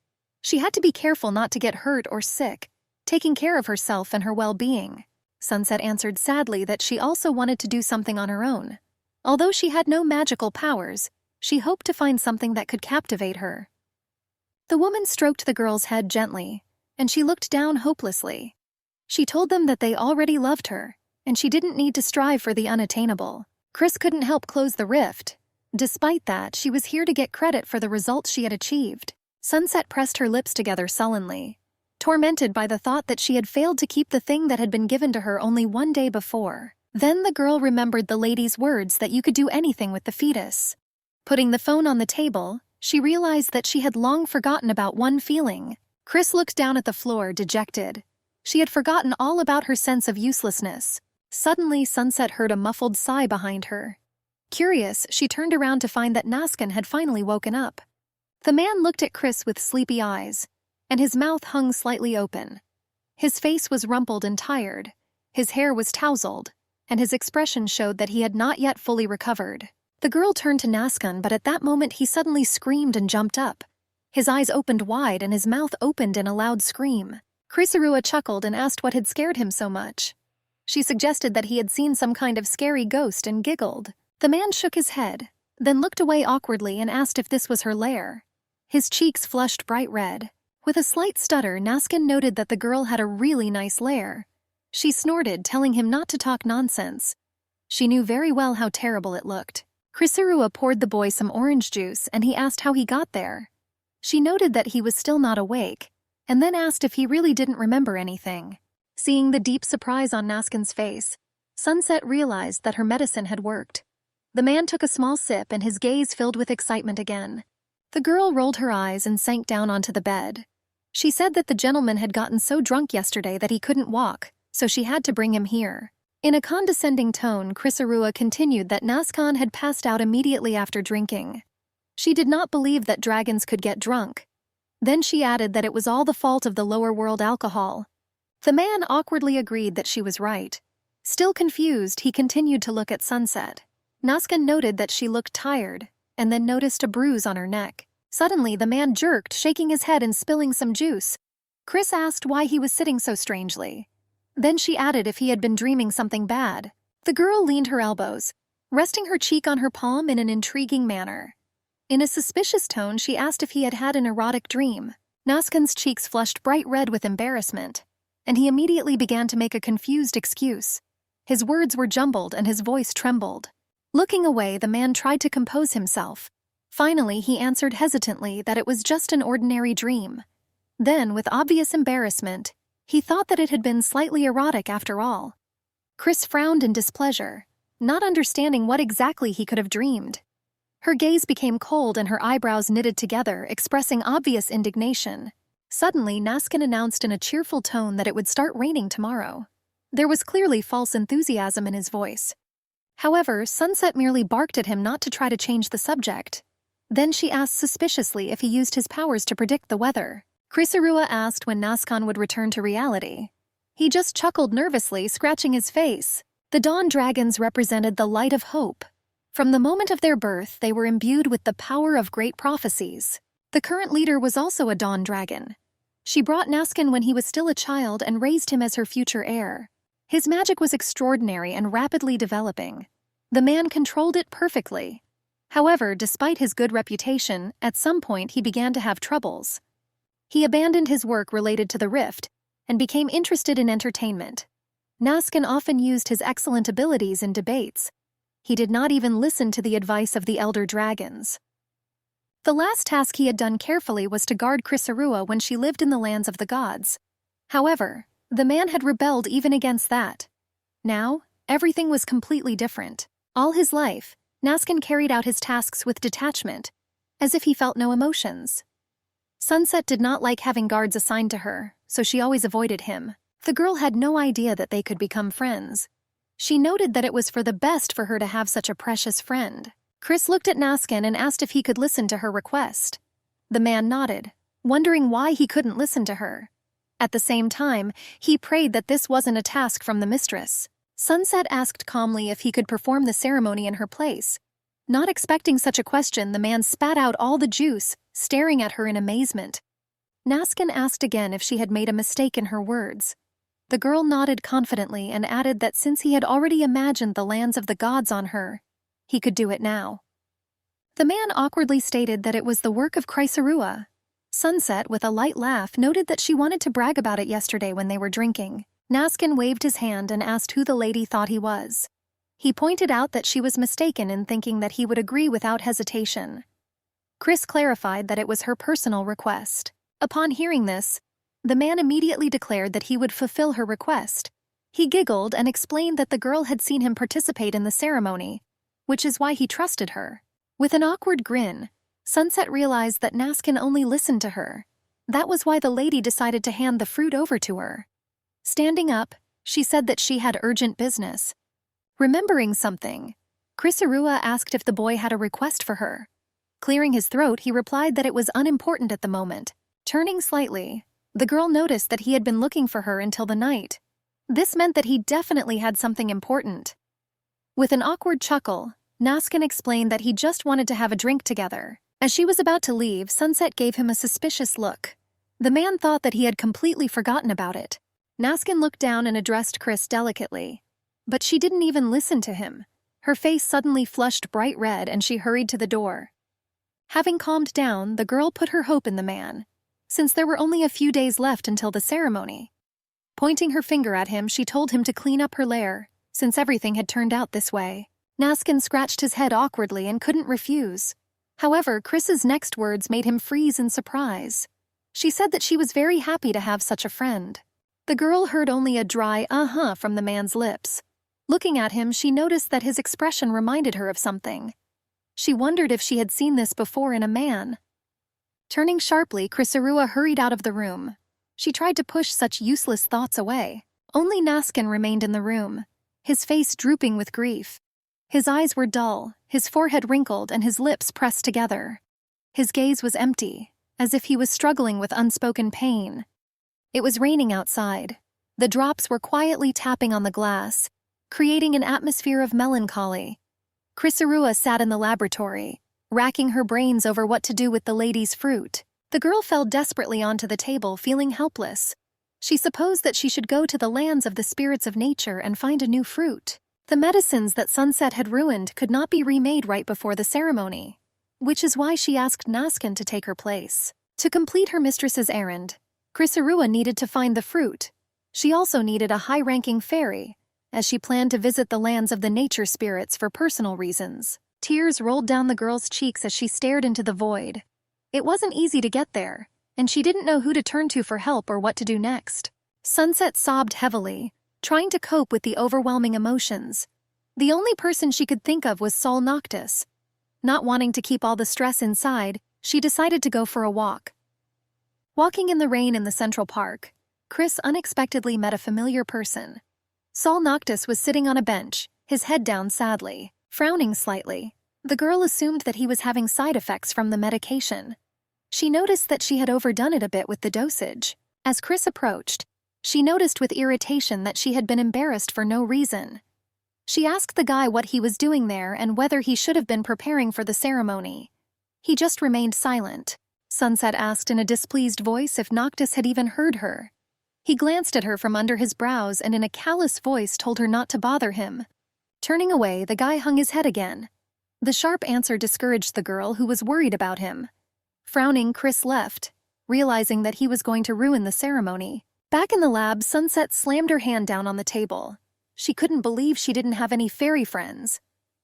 She had to be careful not to get hurt or sick, taking care of herself and her well-being. Sunset answered sadly that she also wanted to do something on her own. Although she had no magical powers, she hoped to find something that could captivate her. The woman stroked the girl's head gently, and she looked down hopelessly. She told them that they already loved her, and she didn't need to strive for the unattainable. Chris couldn't help close the rift. Despite that, she was here to get credit for the results she had achieved. Sunset pressed her lips together sullenly, tormented by the thought that she had failed to keep the thing that had been given to her only one day before. Then the girl remembered the lady's words that you could do anything with the fetus. Putting the phone on the table, she realized that she had long forgotten about one feeling. Chris looked down at the floor, dejected. She had forgotten all about her sense of uselessness. Suddenly, Sunset heard a muffled sigh behind her. Curious, she turned around to find that Naskin had finally woken up. The man looked at Chris with sleepy eyes, and his mouth hung slightly open. His face was rumpled and tired, his hair was tousled, and his expression showed that he had not yet fully recovered. The girl turned to Naskin, but at that moment he suddenly screamed and jumped up. His eyes opened wide and his mouth opened in a loud scream. Krisarua chuckled and asked what had scared him so much. She suggested that he had seen some kind of scary ghost and giggled. The man shook his head, then looked away awkwardly and asked if this was her lair. His cheeks flushed bright red. With a slight stutter, Naskin noted that the girl had a really nice lair. She snorted, telling him not to talk nonsense. She knew very well how terrible it looked. Krisarua poured the boy some orange juice and he asked how he got there. She noted that he was still not awake, and then asked if he really didn't remember anything. Seeing the deep surprise on Naskin's face, Sunset realized that her medicine had worked. The man took a small sip and his gaze filled with excitement again. The girl rolled her eyes and sank down onto the bed. She said that the gentleman had gotten so drunk yesterday that he couldn't walk, so she had to bring him here. In a condescending tone, Krisarua continued that Naskin had passed out immediately after drinking. She did not believe that dragons could get drunk. Then she added that it was all the fault of the lower world alcohol. The man awkwardly agreed that she was right. Still confused, he continued to look at Sunset. Naskin noted that she looked tired, and then noticed a bruise on her neck. Suddenly, the man jerked, shaking his head and spilling some juice. Chris asked why he was sitting so strangely. Then she added if he had been dreaming something bad. The girl leaned her elbows, resting her cheek on her palm in an intriguing manner. In a suspicious tone, she asked if he had had an erotic dream. Naskin's cheeks flushed bright red with embarrassment, and he immediately began to make a confused excuse. His words were jumbled and his voice trembled. Looking away, the man tried to compose himself. Finally, he answered hesitantly that it was just an ordinary dream. Then, with obvious embarrassment, he thought that it had been slightly erotic after all. Chris frowned in displeasure, not understanding what exactly he could have dreamed. Her gaze became cold and her eyebrows knitted together, expressing obvious indignation. Suddenly, Naskin announced in a cheerful tone that it would start raining tomorrow. There was clearly false enthusiasm in his voice. However, Sunset merely barked at him not to try to change the subject. Then she asked suspiciously if he used his powers to predict the weather. Krisarua asked when Naskin would return to reality. He just chuckled nervously, scratching his face. The dawn dragons represented the light of hope. From the moment of their birth, they were imbued with the power of great prophecies. The current leader was also a dawn dragon. She brought Naskin when he was still a child and raised him as her future heir. His magic was extraordinary and rapidly developing. The man controlled it perfectly. However, despite his good reputation, at some point he began to have troubles. He abandoned his work related to the rift and became interested in entertainment. Naskin often used his excellent abilities in debates. He did not even listen to the advice of the elder dragons. The last task he had done carefully was to guard Chrysaorua when she lived in the lands of the gods. However, the man had rebelled even against that. Now, everything was completely different. All his life, Naskin carried out his tasks with detachment, as if he felt no emotions. Sunset did not like having guards assigned to her, so she always avoided him. The girl had no idea that they could become friends. She noted that it was for the best for her to have such a precious friend. Chris looked at Naskin and asked if he could listen to her request. The man nodded, wondering why he couldn't listen to her. At the same time, he prayed that this wasn't a task from the mistress. Sunset asked calmly if he could perform the ceremony in her place. Not expecting such a question, the man spat out all the juice, staring at her in amazement. Naskin asked again if she had made a mistake in her words. The girl nodded confidently and added that since he had already imagined the lands of the gods on her, he could do it now. The man awkwardly stated that it was the work of Chrysaorua. Sunset, with a light laugh, noted that she wanted to brag about it yesterday when they were drinking. Naskin waved his hand and asked who the lady thought he was. He pointed out that she was mistaken in thinking that he would agree without hesitation. Chris clarified that it was her personal request. Upon hearing this, the man immediately declared that he would fulfill her request. He giggled and explained that the girl had seen him participate in the ceremony, which is why he trusted her. With an awkward grin, Sunset realized that Naskin only listened to her. That was why the lady decided to hand the fruit over to her. Standing up, she said that she had urgent business. Remembering something, Chrysaorua asked if the boy had a request for her. Clearing his throat, he replied that it was unimportant at the moment. Turning slightly, the girl noticed that he had been looking for her until the night. This meant that he definitely had something important. With an awkward chuckle, Naskin explained that he just wanted to have a drink together. As she was about to leave, Sunset gave him a suspicious look. The man thought that he had completely forgotten about it. Naskin looked down and addressed Chris delicately. But she didn't even listen to him. Her face suddenly flushed bright red and she hurried to the door. Having calmed down, the girl put her hope in the man, since there were only a few days left until the ceremony. Pointing her finger at him, she told him to clean up her lair, since everything had turned out this way. Naskin scratched his head awkwardly and couldn't refuse. However, Chris's next words made him freeze in surprise. She said that she was very happy to have such a friend. The girl heard only a dry uh-huh from the man's lips. Looking at him, she noticed that his expression reminded her of something. She wondered if she had seen this before in a man. Turning sharply, Chrysaorua hurried out of the room. She tried to push such useless thoughts away. Only Naskin remained in the room, his face drooping with grief. His eyes were dull, his forehead wrinkled, and his lips pressed together. His gaze was empty, as if he was struggling with unspoken pain. It was raining outside. The drops were quietly tapping on the glass, creating an atmosphere of melancholy. Chrysaorua sat in the laboratory, racking her brains over what to do with the lady's fruit. The girl fell desperately onto the table, feeling helpless. She supposed that she should go to the lands of the spirits of nature and find a new fruit. The medicines that Sunset had ruined could not be remade right before the ceremony, which is why she asked Naskin to take her place. To complete her mistress's errand, Chrysaorua needed to find the fruit. She also needed a high-ranking fairy, as she planned to visit the lands of the nature spirits for personal reasons. Tears rolled down the girl's cheeks as she stared into the void. It wasn't easy to get there, and she didn't know who to turn to for help or what to do next. Sunset sobbed heavily, trying to cope with the overwhelming emotions. The only person she could think of was Sol Noctis. Not wanting to keep all the stress inside, she decided to go for a walk. Walking in the rain in the Central Park, Chris unexpectedly met a familiar person. Sol Noctis was sitting on a bench, his head down sadly, frowning slightly. The girl assumed that he was having side effects from the medication. She noticed that she had overdone it a bit with the dosage. As Chris approached, she noticed with irritation that she had been embarrassed for no reason. She asked the guy what he was doing there and whether he should have been preparing for the ceremony. He just remained silent. Sunset asked in a displeased voice if Noctis had even heard her. He glanced at her from under his brows and in a callous voice told her not to bother him. Turning away, the guy hung his head again. The sharp answer discouraged the girl, who was worried about him. Frowning, Chris left, realizing that he was going to ruin the ceremony. Back in the lab, Sunset slammed her hand down on the table. She couldn't believe she didn't have any fairy friends.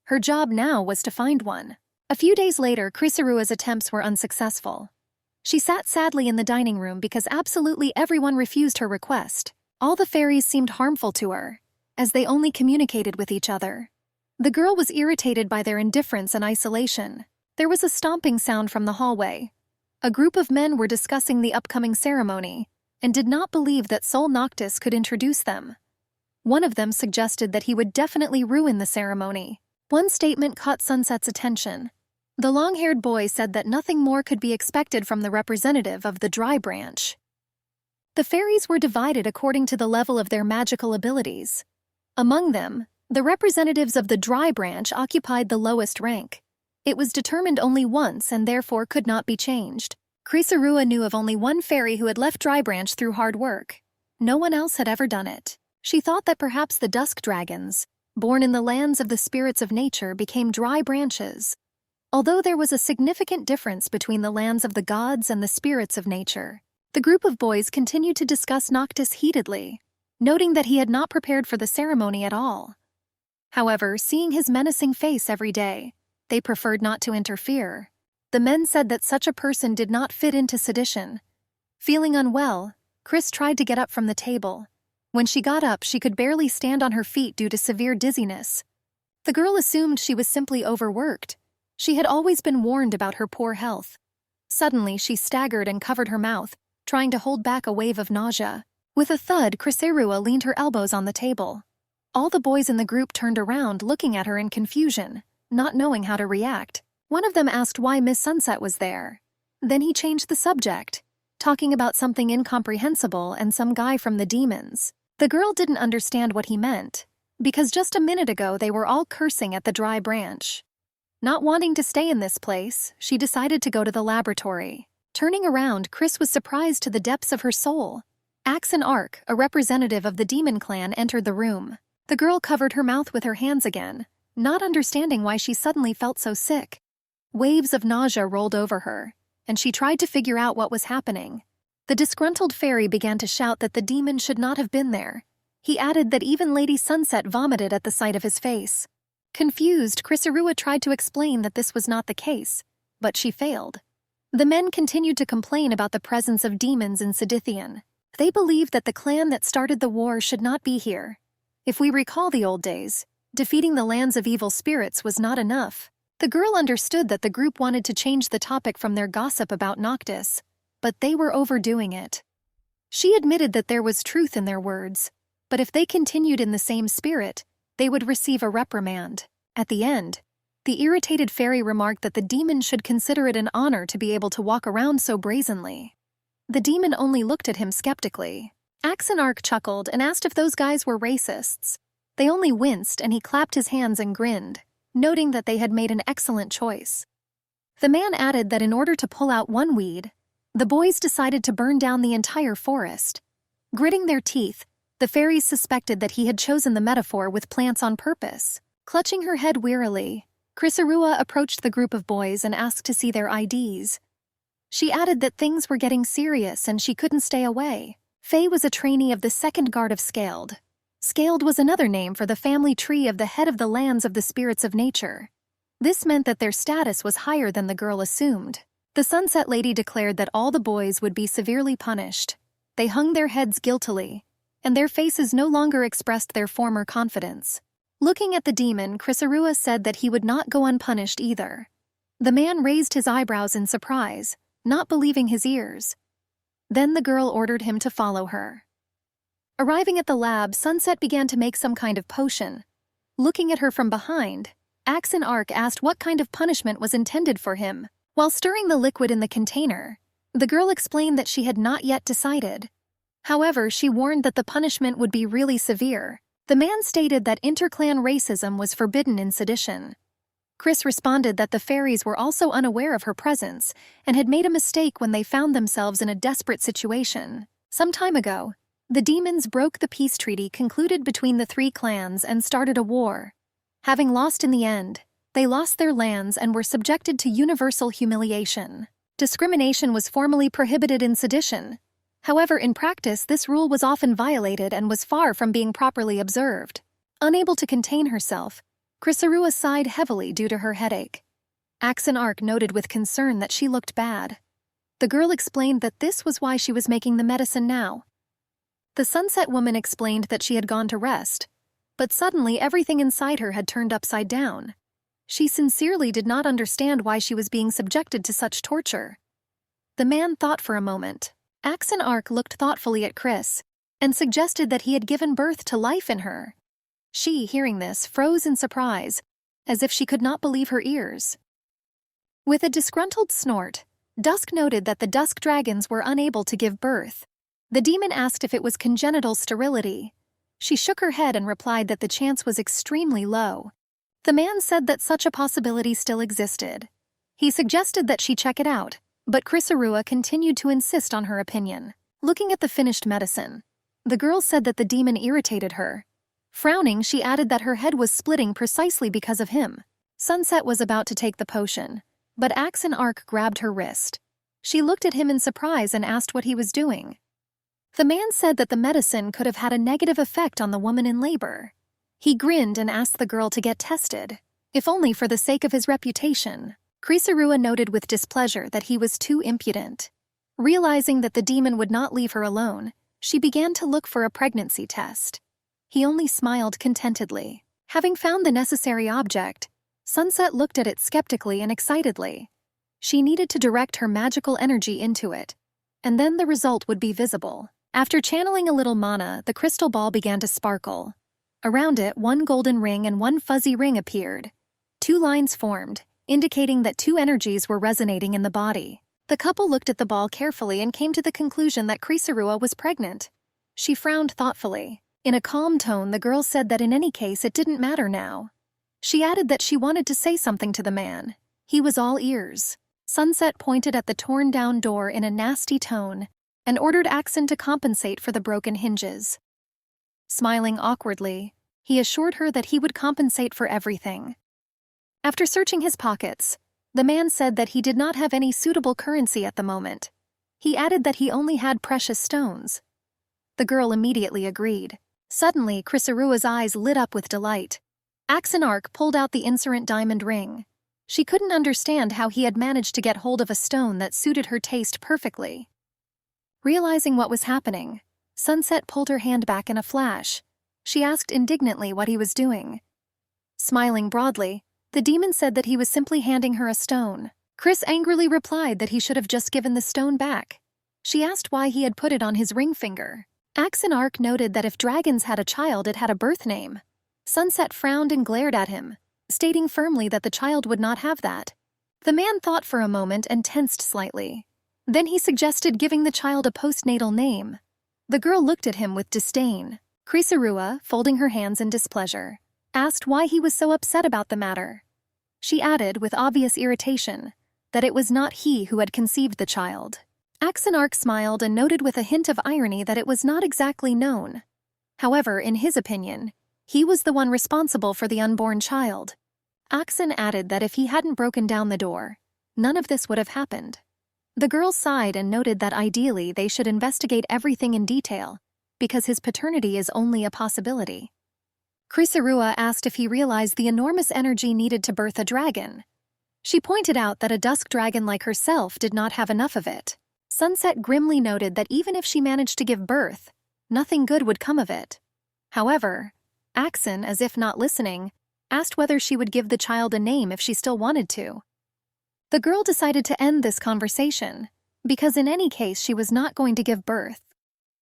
Her job now was to find one. A few days later, Chrysarua's attempts were unsuccessful. She sat sadly in the dining room because absolutely everyone refused her request. All the fairies seemed harmful to her, as they only communicated with each other. The girl was irritated by their indifference and isolation. There was a stomping sound from the hallway. A group of men were discussing the upcoming ceremony and did not believe that Sol Noctis could introduce them. One of them suggested that he would definitely ruin the ceremony. One statement caught Sunset's attention. The long-haired boy said that nothing more could be expected from the representative of the Dry Branch. The fairies were divided according to the level of their magical abilities. Among them, the representatives of the Dry Branch occupied the lowest rank. It was determined only once and therefore could not be changed. Chrysaorua knew of only one fairy who had left Dry Branch through hard work. No one else had ever done it. She thought that perhaps the Dusk Dragons, born in the lands of the spirits of nature, became Dry Branches. Although there was a significant difference between the lands of the gods and the spirits of nature, the group of boys continued to discuss Noctis heatedly, noting that he had not prepared for the ceremony at all. However, seeing his menacing face every day, they preferred not to interfere. The men said that such a person did not fit into sedition. Feeling unwell, Chris tried to get up from the table. When she got up, she could barely stand on her feet due to severe dizziness. The girl assumed she was simply overworked. She had always been warned about her poor health. Suddenly, she staggered and covered her mouth, trying to hold back a wave of nausea. With a thud, Chrysaorua leaned her elbows on the table. All the boys in the group turned around, looking at her in confusion, not knowing how to react. One of them asked why Miss Sunset was there. Then he changed the subject, talking about something incomprehensible and some guy from the demons. The girl didn't understand what he meant, because just a minute ago they were all cursing at the Dry Branch. Not wanting to stay in this place, she decided to go to the laboratory. Turning around, Chris was surprised to the depths of her soul. Axon Arc, a representative of the demon clan, entered the room. The girl covered her mouth with her hands again, not understanding why she suddenly felt so sick. Waves of nausea rolled over her, and she tried to figure out what was happening. The disgruntled fairy began to shout that the demon should not have been there. He added that even Lady Sunset vomited at the sight of his face. Confused, Chrysaorua tried to explain that this was not the case, but she failed. The men continued to complain about the presence of demons in Sedithian. They believed that the clan that started the war should not be here. If we recall the old days, defeating the lands of evil spirits was not enough. The girl understood that the group wanted to change the topic from their gossip about Noctis, but they were overdoing it. She admitted that there was truth in their words, but if they continued in the same spirit, they would receive a reprimand. At the end, the irritated fairy remarked that the demon should consider it an honor to be able to walk around so brazenly. The demon only looked at him skeptically. Axon Arc chuckled and asked if those guys were racists. They only winced, and he clapped his hands and grinned, noting that they had made an excellent choice. The man added that in order to pull out one weed, the boys decided to burn down the entire forest. Gritting their teeth, the fairies suspected that he had chosen the metaphor with plants on purpose. Clutching her head wearily, Chrysaorua approached the group of boys and asked to see their IDs. She added that things were getting serious and she couldn't stay away. Faye was a trainee of the Second Guard of Scaled. Scaled was another name for the family tree of the head of the lands of the spirits of nature. This meant that their status was higher than the girl assumed. The Sunset Lady declared that all the boys would be severely punished. They hung their heads guiltily, and their faces no longer expressed their former confidence. Looking at the demon, Chrysaorua said that he would not go unpunished either. The man raised his eyebrows in surprise, not believing his ears. Then the girl ordered him to follow her. Arriving at the lab, Sunset began to make some kind of potion. Looking at her from behind, Axon Arc asked what kind of punishment was intended for him. While stirring the liquid in the container, the girl explained that she had not yet decided. However, she warned that the punishment would be really severe. The man stated that interclan racism was forbidden in Sedition. Chris responded that the fairies were also unaware of her presence and had made a mistake when they found themselves in a desperate situation. Some time ago, the demons broke the peace treaty concluded between the three clans and started a war. Having lost in the end, they lost their lands and were subjected to universal humiliation. Discrimination was formally prohibited in Sedition. However, in practice, this rule was often violated and was far from being properly observed. Unable to contain herself, Chrysaorua sighed heavily due to her headache. Axon Ark noted with concern that she looked bad. The girl explained that this was why she was making the medicine now. The Sunset Woman explained that she had gone to rest, but suddenly everything inside her had turned upside down. She sincerely did not understand why she was being subjected to such torture. The man thought for a moment. Axon Ark looked thoughtfully at Chris and suggested that he had given birth to life in her. She, hearing this, froze in surprise, as if she could not believe her ears. With a disgruntled snort, Dusk noted that the Dusk Dragons were unable to give birth. The demon asked if it was congenital sterility. She shook her head and replied that the chance was extremely low. The man said that such a possibility still existed. He suggested that she check it out, but Chrysarua continued to insist on her opinion. Looking at the finished medicine, the girl said that the demon irritated her. Frowning, she added that her head was splitting precisely because of him. Sunset was about to take the potion, but Axon Ark grabbed her wrist. She looked at him in surprise and asked what he was doing. The man said that the medicine could have had a negative effect on the woman in labor. He grinned and asked the girl to get tested, if only for the sake of his reputation. Chrysarua noted with displeasure that he was too impudent. Realizing that the demon would not leave her alone, she began to look for a pregnancy test. He only smiled contentedly. Having found the necessary object, Sunset looked at it skeptically and excitedly. She needed to direct her magical energy into it, and then the result would be visible. After channeling a little mana, the crystal ball began to sparkle. Around it, one golden ring and one fuzzy ring appeared. Two lines formed, indicating that two energies were resonating in the body. The couple looked at the ball carefully and came to the conclusion that Chrysarua was pregnant. She frowned thoughtfully. In a calm tone, the girl said that in any case it didn't matter now. She added that she wanted to say something to the man. He was all ears. Sunset pointed at the torn-down door in a nasty tone and ordered Axon to compensate for the broken hinges. Smiling awkwardly, he assured her that he would compensate for everything. After searching his pockets, the man said that he did not have any suitable currency at the moment. He added that he only had precious stones. The girl immediately agreed. Suddenly, Chrysarua's eyes lit up with delight. Axon Ark pulled out the inserent diamond ring. She couldn't understand how he had managed to get hold of a stone that suited her taste perfectly. Realizing what was happening, Sunset pulled her hand back in a flash. She asked indignantly what he was doing. Smiling broadly, the demon said that he was simply handing her a stone. Chris angrily replied that he should have just given the stone back. She asked why he had put it on his ring finger. Axon Ark noted that if dragons had a child, it had a birth name. Sunset frowned and glared at him, stating firmly that the child would not have that. The man thought for a moment and tensed slightly. Then he suggested giving the child a postnatal name. The girl looked at him with disdain. Chrysarua, folding her hands in displeasure, asked why he was so upset about the matter. She added, with obvious irritation, that it was not he who had conceived the child. Axon Ark smiled and noted with a hint of irony that it was not exactly known. However, in his opinion, he was the one responsible for the unborn child. Axon added that if he hadn't broken down the door, none of this would have happened. The girl sighed and noted that ideally they should investigate everything in detail, because his paternity is only a possibility. Chrysarua asked if he realized the enormous energy needed to birth a dragon. She pointed out that a dusk dragon like herself did not have enough of it. Sunset grimly noted that even if she managed to give birth, nothing good would come of it. However, Axon, as if not listening, asked whether she would give the child a name if she still wanted to. The girl decided to end this conversation, because in any case she was not going to give birth.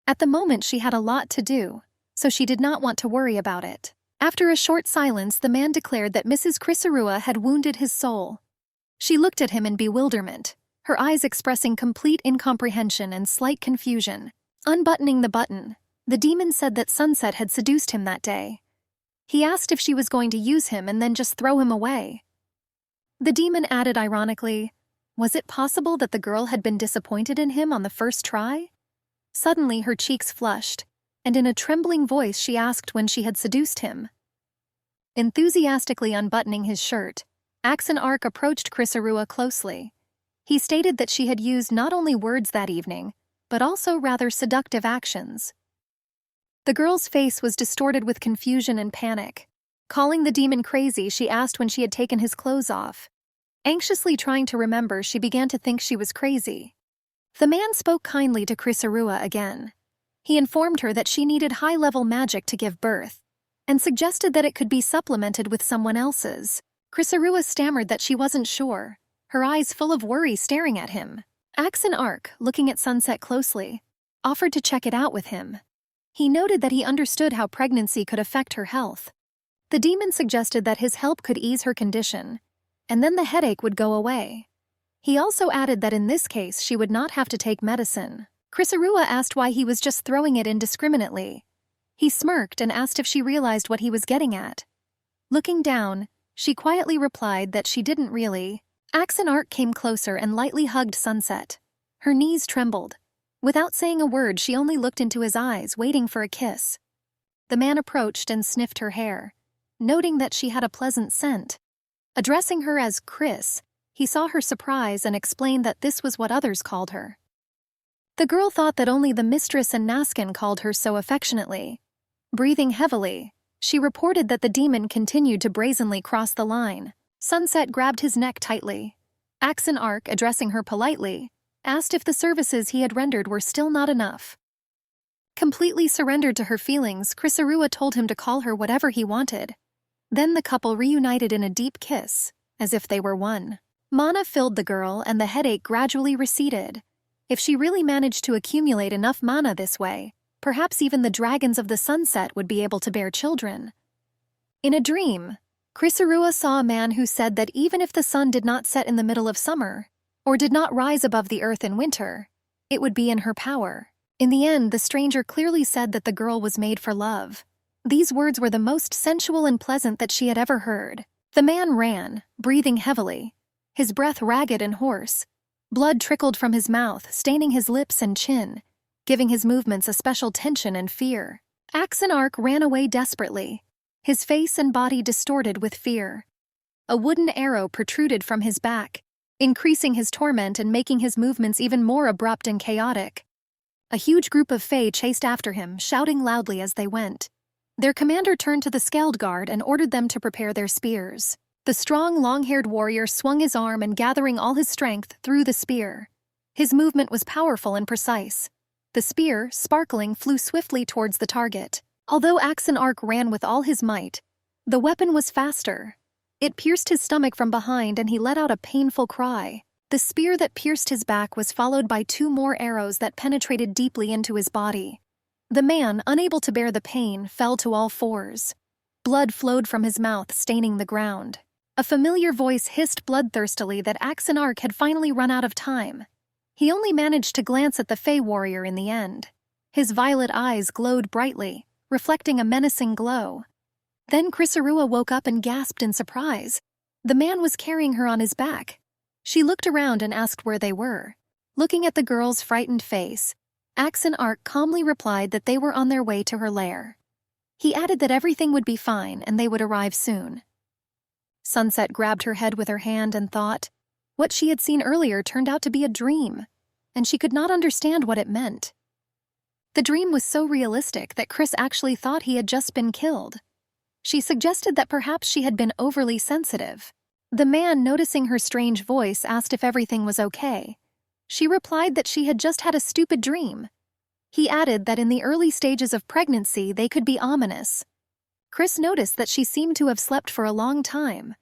At the moment she had a lot to do, so she did not want to worry about it. After a short silence, the man declared that Mrs. Chrysarua had wounded his soul. She looked at him in bewilderment, her eyes expressing complete incomprehension and slight confusion. Unbuttoning the button, the demon said that Sunset had seduced him that day. He asked if she was going to use him and then just throw him away. The demon added ironically, was it possible that the girl had been disappointed in him on the first try? Suddenly her cheeks flushed, and in a trembling voice she asked when she had seduced him. Enthusiastically unbuttoning his shirt, Axon Ark approached Chrysarua closely. He stated that she had used not only words that evening, but also rather seductive actions. The girl's face was distorted with confusion and panic. Calling the demon crazy, she asked when she had taken his clothes off. Anxiously trying to remember, she began to think she was crazy. The man spoke kindly to Chrysaorua again. He informed her that she needed high-level magic to give birth, and suggested that it could be supplemented with someone else's. Chrysaorua stammered that she wasn't sure, her eyes full of worry staring at him. Axon Ark, looking at Sunset closely, offered to check it out with him. He noted that he understood how pregnancy could affect her health. The demon suggested that his help could ease her condition, and then the headache would go away. He also added that in this case she would not have to take medicine. Chrysaorua asked why he was just throwing it indiscriminately. He smirked and asked if she realized what he was getting at. Looking down, she quietly replied that she didn't really. Axon Ark came closer and lightly hugged Sunset. Her knees trembled. Without saying a word, she only looked into his eyes, waiting for a kiss. The man approached and sniffed her hair, noting that she had a pleasant scent. Addressing her as Chris, he saw her surprise and explained that this was what others called her. The girl thought that only the mistress and Naskin called her so affectionately. Breathing heavily, she reported that the demon continued to brazenly cross the line. Sunset grabbed his neck tightly. Axon Ark, addressing her politely, asked if the services he had rendered were still not enough. Completely surrendered to her feelings, Chrysaorua told him to call her whatever he wanted. Then the couple reunited in a deep kiss, as if they were one. Mana filled the girl and the headache gradually receded. If she really managed to accumulate enough mana this way, perhaps even the dragons of the sunset would be able to bear children. In a dream, Chrysaorua saw a man who said that even if the sun did not set in the middle of summer, or did not rise above the earth in winter, it would be in her power. In the end, the stranger clearly said that the girl was made for love. These words were the most sensual and pleasant that she had ever heard. The man ran, breathing heavily, his breath ragged and hoarse. Blood trickled from his mouth, staining his lips and chin, giving his movements a special tension and fear. Axon Ark ran away desperately, his face and body distorted with fear. A wooden arrow protruded from his back, increasing his torment and making his movements even more abrupt and chaotic. A huge group of Fae chased after him, shouting loudly as they went. Their commander turned to the Skeld Guard and ordered them to prepare their spears. The strong, long-haired warrior swung his arm and, gathering all his strength, threw the spear. His movement was powerful and precise. The spear, sparkling, flew swiftly towards the target. Although Axon Ark ran with all his might, the weapon was faster. It pierced his stomach from behind and he let out a painful cry. The spear that pierced his back was followed by 2 more arrows that penetrated deeply into his body. The man, unable to bear the pain, fell to all fours. Blood flowed from his mouth, staining the ground. A familiar voice hissed bloodthirstily that Axon Ark had finally run out of time. He only managed to glance at the Fey warrior in the end. His violet eyes glowed brightly, reflecting a menacing glow. Then Chrysaorua woke up and gasped in surprise. The man was carrying her on his back. She looked around and asked where they were. Looking at the girl's frightened face, Axon Ark calmly replied that they were on their way to her lair. He added that everything would be fine and they would arrive soon. Sunset grabbed her head with her hand and thought. What she had seen earlier turned out to be a dream, and she could not understand what it meant. The dream was so realistic that Chris actually thought he had just been killed. She suggested that perhaps she had been overly sensitive. The man, noticing her strange voice, asked if everything was okay. She replied that she had just had a stupid dream. He added that in the early stages of pregnancy they could be ominous. Chris noticed that she seemed to have slept for a long time.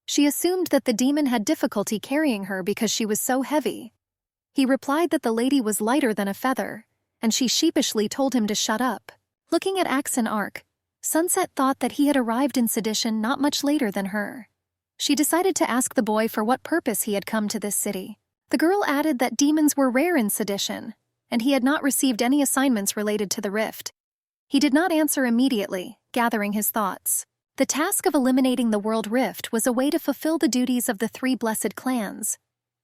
She assumed that the demon had difficulty carrying her because she was so heavy. He replied that the lady was lighter than a feather, and she sheepishly told him to shut up. Looking at Axon Ark, Sunset thought that he had arrived in Sedition not much later than her. She decided to ask the boy for what purpose he had come to this city. The girl added that demons were rare in Sedition, and he had not received any assignments related to the rift. He did not answer immediately, gathering his thoughts. The task of eliminating the world rift was a way to fulfill the duties of the 3 blessed clans.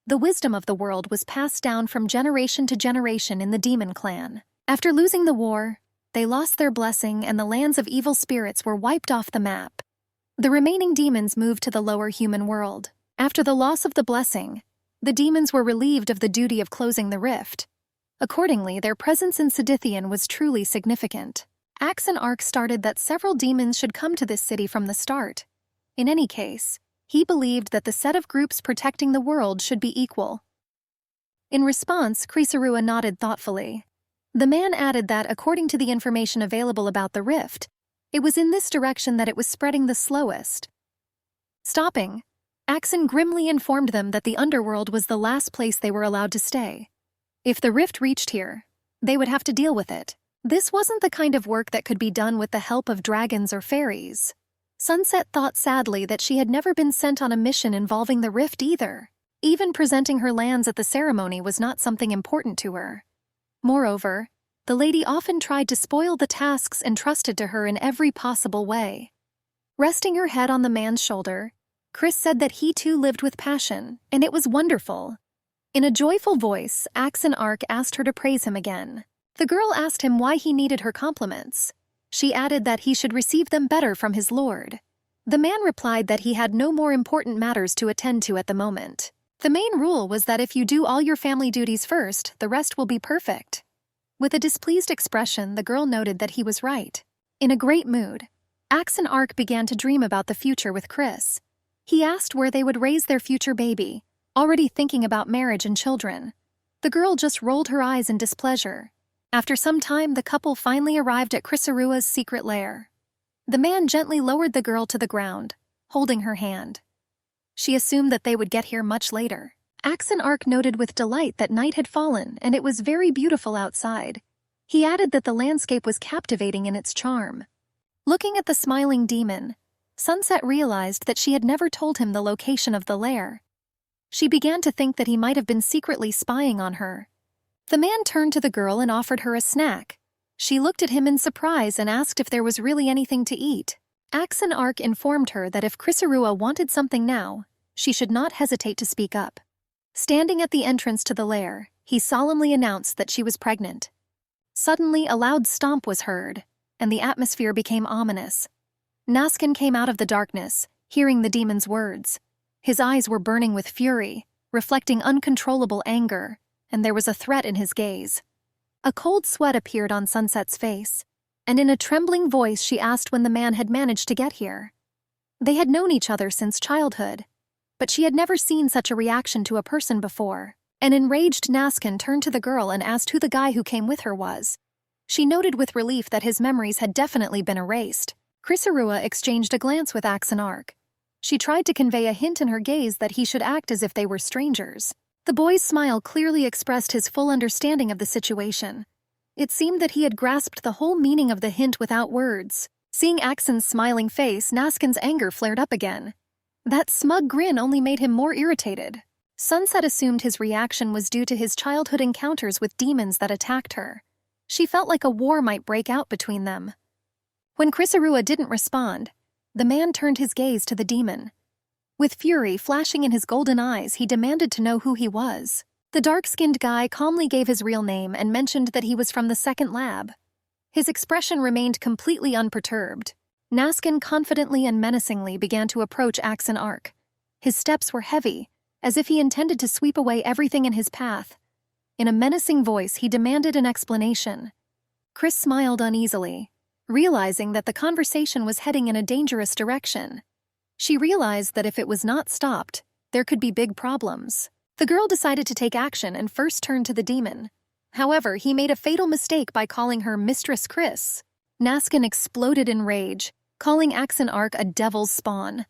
The wisdom of the world was passed down from generation to generation in the demon clan. After losing the war, they lost their blessing and the lands of evil spirits were wiped off the map. The remaining demons moved to the lower human world. After the loss of the blessing, the demons were relieved of the duty of closing the rift. Accordingly, their presence in Sedithian was truly significant. Axon Ark started that several demons should come to this city from the start. In any case, He believed that the set of groups protecting the world should be equal. In response, Krisarua nodded thoughtfully. The man added that, according to the information available about the rift, it was in this direction that it was spreading the slowest. Stopping, Axon grimly informed them that the underworld was the last place they were allowed to stay. If the rift reached here, they would have to deal with it. This wasn't the kind of work that could be done with the help of dragons or fairies. Sunset thought sadly that she had never been sent on a mission involving the rift either. Even presenting her lands at the ceremony was not something important to her. Moreover, the lady often tried to spoil the tasks entrusted to her in every possible way. Resting her head on the man's shoulder, Chris said that he too lived with passion, and it was wonderful. In a joyful voice, Axon Ark asked her to praise him again. The girl asked him why he needed her compliments. She added that he should receive them better from his lord. The man replied that he had no more important matters to attend to at the moment. The main rule was that if you do all your family duties first, the rest will be perfect. With a displeased expression, the girl noted that he was right. In a great mood, Axon Ark began to dream about the future with Chris. He asked where they would raise their future baby, already thinking about marriage and children. The girl just rolled her eyes in displeasure. After some time, the couple finally arrived at Krisarua's secret lair. The man gently lowered the girl to the ground, holding her hand. She assumed that they would get here much later. Axon Ark noted with delight that night had fallen and it was very beautiful outside. He added that the landscape was captivating in its charm. Looking at the smiling demon, Sunset realized that she had never told him the location of the lair. She began to think that he might have been secretly spying on her. The man turned to the girl and offered her a snack. She looked at him in surprise and asked if there was really anything to eat. Axon Ark informed her that if Krisarua wanted something now, she should not hesitate to speak up. Standing at the entrance to the lair, he solemnly announced that she was pregnant. Suddenly, a loud stomp was heard, and the atmosphere became ominous. Naskin came out of the darkness, hearing the demon's words. His eyes were burning with fury, reflecting uncontrollable anger, and there was a threat in his gaze. A cold sweat appeared on Sunset's face, and in a trembling voice she asked when the man had managed to get here. They had known each other since childhood, but she had never seen such a reaction to a person before. An enraged Naskin turned to the girl and asked who the guy who came with her was. She noted with relief that his memories had definitely been erased. Krisarua exchanged a glance with Axon Ark. She tried to convey a hint in her gaze that he should act as if they were strangers. The boy's smile clearly expressed his full understanding of the situation. It seemed that he had grasped the whole meaning of the hint without words. Seeing Axon's smiling face, Naskin's anger flared up again. That smug grin only made him more irritated. Sunset assumed his reaction was due to his childhood encounters with demons that attacked her. She felt like a war might break out between them. When Krisarua didn't respond, the man turned his gaze to the demon. With fury flashing in his golden eyes, he demanded to know who he was. The dark-skinned guy calmly gave his real name and mentioned that he was from the second lab. His expression remained completely unperturbed. Naskin confidently and menacingly began to approach Axon Ark. His steps were heavy, as if he intended to sweep away everything in his path. In a menacing voice, he demanded an explanation. Chris smiled uneasily, realizing that the conversation was heading in a dangerous direction. She realized that if it was not stopped, there could be big problems. The girl decided to take action and first turned to the demon. However, he made a fatal mistake by calling her Mistress Chris. Naskin exploded in rage, calling Axon Ark a devil's spawn.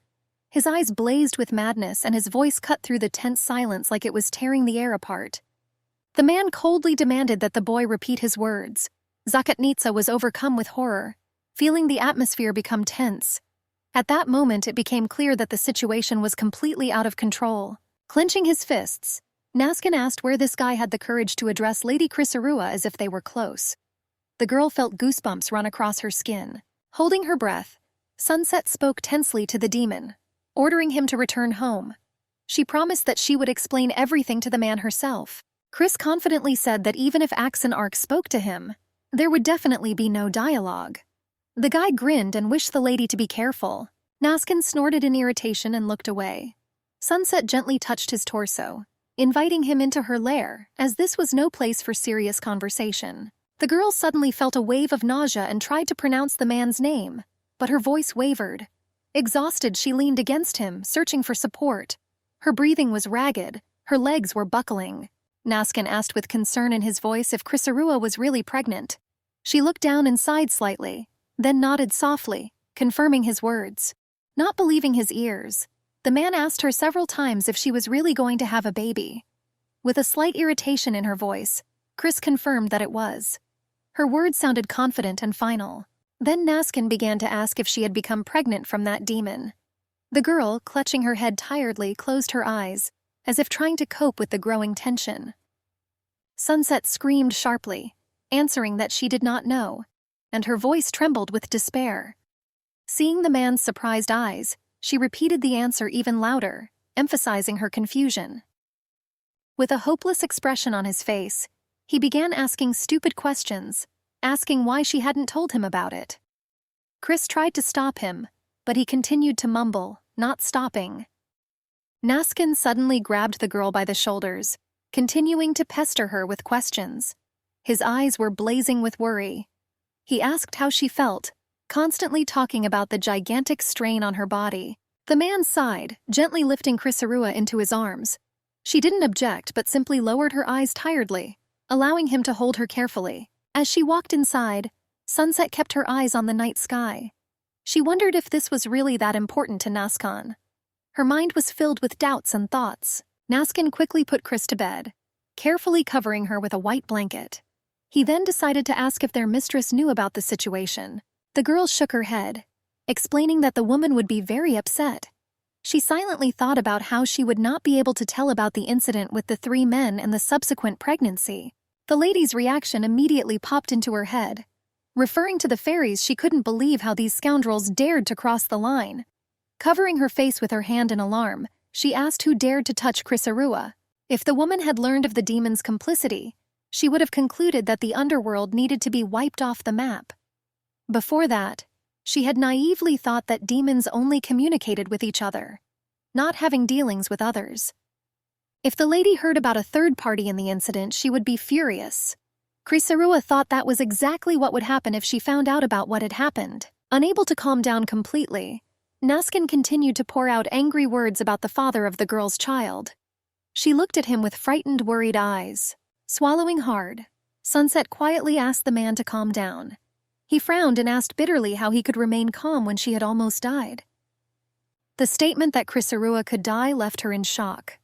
His eyes blazed with madness and his voice cut through the tense silence like it was tearing the air apart. The man coldly demanded that the boy repeat his words. Zakatnitsa was overcome with horror, feeling the atmosphere become tense. At that moment, it became clear that the situation was completely out of control. Clenching his fists, Naskin asked where this guy had the courage to address Lady Krisarua as if they were close. The girl felt goosebumps run across her skin. Holding her breath, Sunset spoke tensely to the demon, ordering him to return home. She promised that she would explain everything to the man herself. Chris confidently said that even if Axon Ark spoke to him, there would definitely be no dialogue. The guy grinned and wished the lady to be careful. Naskin snorted in irritation and looked away. Sunset gently touched his torso, inviting him into her lair, as this was no place for serious conversation. The girl suddenly felt a wave of nausea and tried to pronounce the man's name, but her voice wavered. Exhausted, she leaned against him, searching for support. Her breathing was ragged, her legs were buckling. Naskin asked with concern in his voice if Chrysarua was really pregnant. She looked down and sighed slightly, then nodded softly, confirming his words. Not believing his ears, the man asked her several times if she was really going to have a baby. With a slight irritation in her voice, Chris confirmed that it was. Her words sounded confident and final. Then Naskin began to ask if she had become pregnant from that demon. The girl, clutching her head tiredly, closed her eyes, as if trying to cope with the growing tension. Sunset screamed sharply, answering that she did not know, and her voice trembled with despair. Seeing the man's surprised eyes, she repeated the answer even louder, emphasizing her confusion. With a hopeless expression on his face, he began asking stupid questions, asking why she hadn't told him about it. Chris tried to stop him, but he continued to mumble, not stopping. Naskin suddenly grabbed the girl by the shoulders, continuing to pester her with questions. His eyes were blazing with worry. He asked how she felt, constantly talking about the gigantic strain on her body. The man sighed, gently lifting Chrysarua into his arms. She didn't object but simply lowered her eyes tiredly, allowing him to hold her carefully. As she walked inside, Sunset kept her eyes on the night sky. She wondered if this was really that important to Naskin. Her mind was filled with doubts and thoughts. Naskin quickly put Chris to bed, carefully covering her with a white blanket. He then decided to ask if their mistress knew about the situation. The girl shook her head, explaining that the woman would be very upset. She silently thought about how she would not be able to tell about the incident with the 3 men and the subsequent pregnancy. The lady's reaction immediately popped into her head. Referring to the fairies, she couldn't believe how these scoundrels dared to cross the line. Covering her face with her hand in alarm, she asked who dared to touch Chrysarua. If the woman had learned of the demon's complicity, she would have concluded that the underworld needed to be wiped off the map. Before that, she had naively thought that demons only communicated with each other, not having dealings with others. If the lady heard about a third party in the incident, she would be furious. Chrysarua thought that was exactly what would happen if she found out about what had happened. Unable to calm down completely, Naskin continued to pour out angry words about the father of the girl's child. She looked at him with frightened, worried eyes. Swallowing hard, Sunset quietly asked the man to calm down. He frowned and asked bitterly how he could remain calm when she had almost died. The statement that Chrysarua could die left her in shock.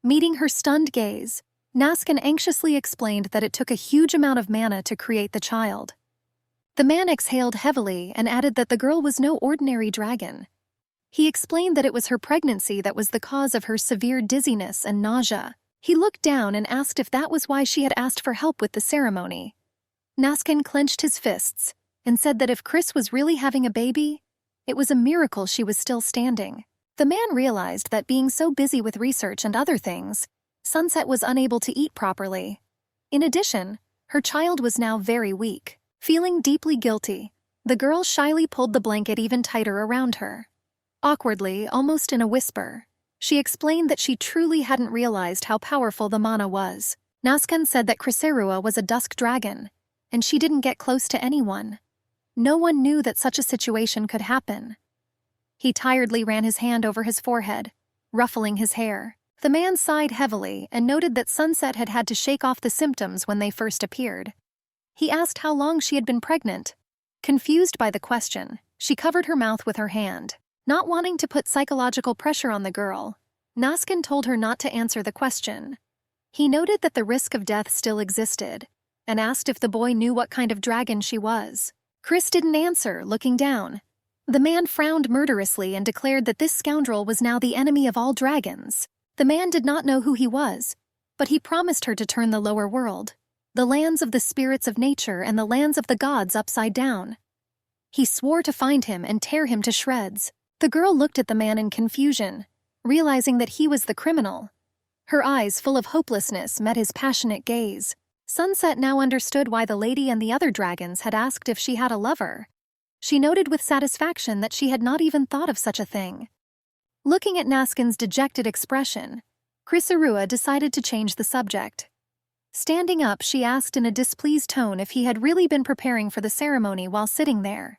Meeting her stunned gaze, Naskin anxiously explained that it took a huge amount of mana to create the child. The man exhaled heavily and added that the girl was no ordinary dragon. He explained that it was her pregnancy that was the cause of her severe dizziness and nausea. He looked down and asked if that was why she had asked for help with the ceremony. Naskin clenched his fists and said that if Chris was really having a baby, it was a miracle she was still standing. The man realized that being so busy with research and other things, Sunset was unable to eat properly. In addition, her child was now very weak. Feeling deeply guilty, the girl shyly pulled the blanket even tighter around her. Awkwardly, almost in a whisper, she explained that she truly hadn't realized how powerful the mana was. Naskin said that Chrysarua was a dusk dragon, and she didn't get close to anyone. No one knew that such a situation could happen. He tiredly ran his hand over his forehead, ruffling his hair. The man sighed heavily and noted that Sunset had had to shake off the symptoms when they first appeared. He asked how long she had been pregnant. Confused by the question, she covered her mouth with her hand. Not wanting to put psychological pressure on the girl, Naskin told her not to answer the question. He noted that the risk of death still existed, and asked if the boy knew what kind of dragon she was. Chris didn't answer, looking down. The man frowned murderously and declared that this scoundrel was now the enemy of all dragons. The man did not know who he was, but he promised her to turn the lower world, the lands of the spirits of nature and the lands of the gods, upside down. He swore to find him and tear him to shreds. The girl looked at the man in confusion, realizing that he was the criminal. Her eyes, full of hopelessness, met his passionate gaze. Sunset now understood why the lady and the other dragons had asked if she had a lover. She noted with satisfaction that she had not even thought of such a thing. Looking at Naskin's dejected expression, Chrysarua decided to change the subject. Standing up, she asked in a displeased tone if he had really been preparing for the ceremony while sitting there.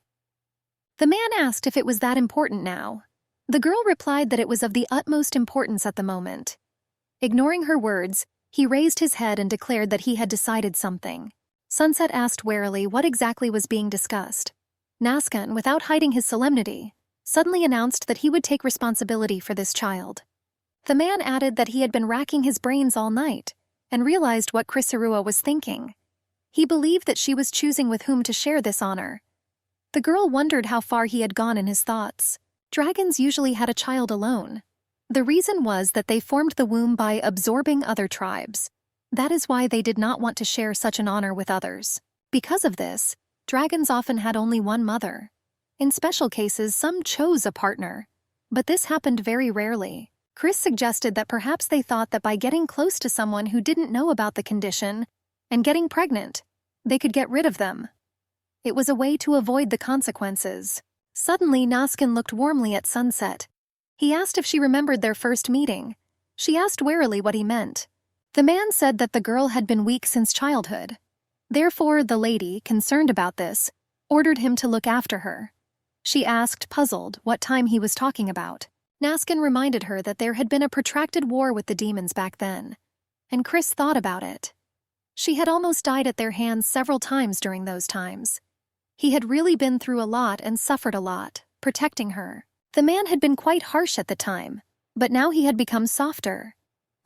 The man asked if it was that important now. The girl replied that it was of the utmost importance at the moment. Ignoring her words, he raised his head and declared that he had decided something. Sunset asked warily what exactly was being discussed. Naskin, without hiding his solemnity, suddenly announced that he would take responsibility for this child. The man added that he had been racking his brains all night and realized what Krisarua was thinking. He believed that she was choosing with whom to share this honor. The girl wondered how far he had gone in his thoughts. Dragons usually had a child alone. The reason was that they formed the womb by absorbing other tribes. That is why they did not want to share such an honor with others. Because of this, dragons often had only one mother. In special cases, some chose a partner. But this happened very rarely. Chris suggested that perhaps they thought that by getting close to someone who didn't know about the condition and getting pregnant, they could get rid of them. It was a way to avoid the consequences. Suddenly, Naskin looked warmly at Sunset. He asked if she remembered their first meeting. She asked warily what he meant. The man said that the girl had been weak since childhood. Therefore, the lady, concerned about this, ordered him to look after her. She asked, puzzled, what time he was talking about. Naskin reminded her that there had been a protracted war with the demons back then. And Chris thought about it. She had almost died at their hands several times during those times. He had really been through a lot and suffered a lot, protecting her. The man had been quite harsh at the time, but now he had become softer.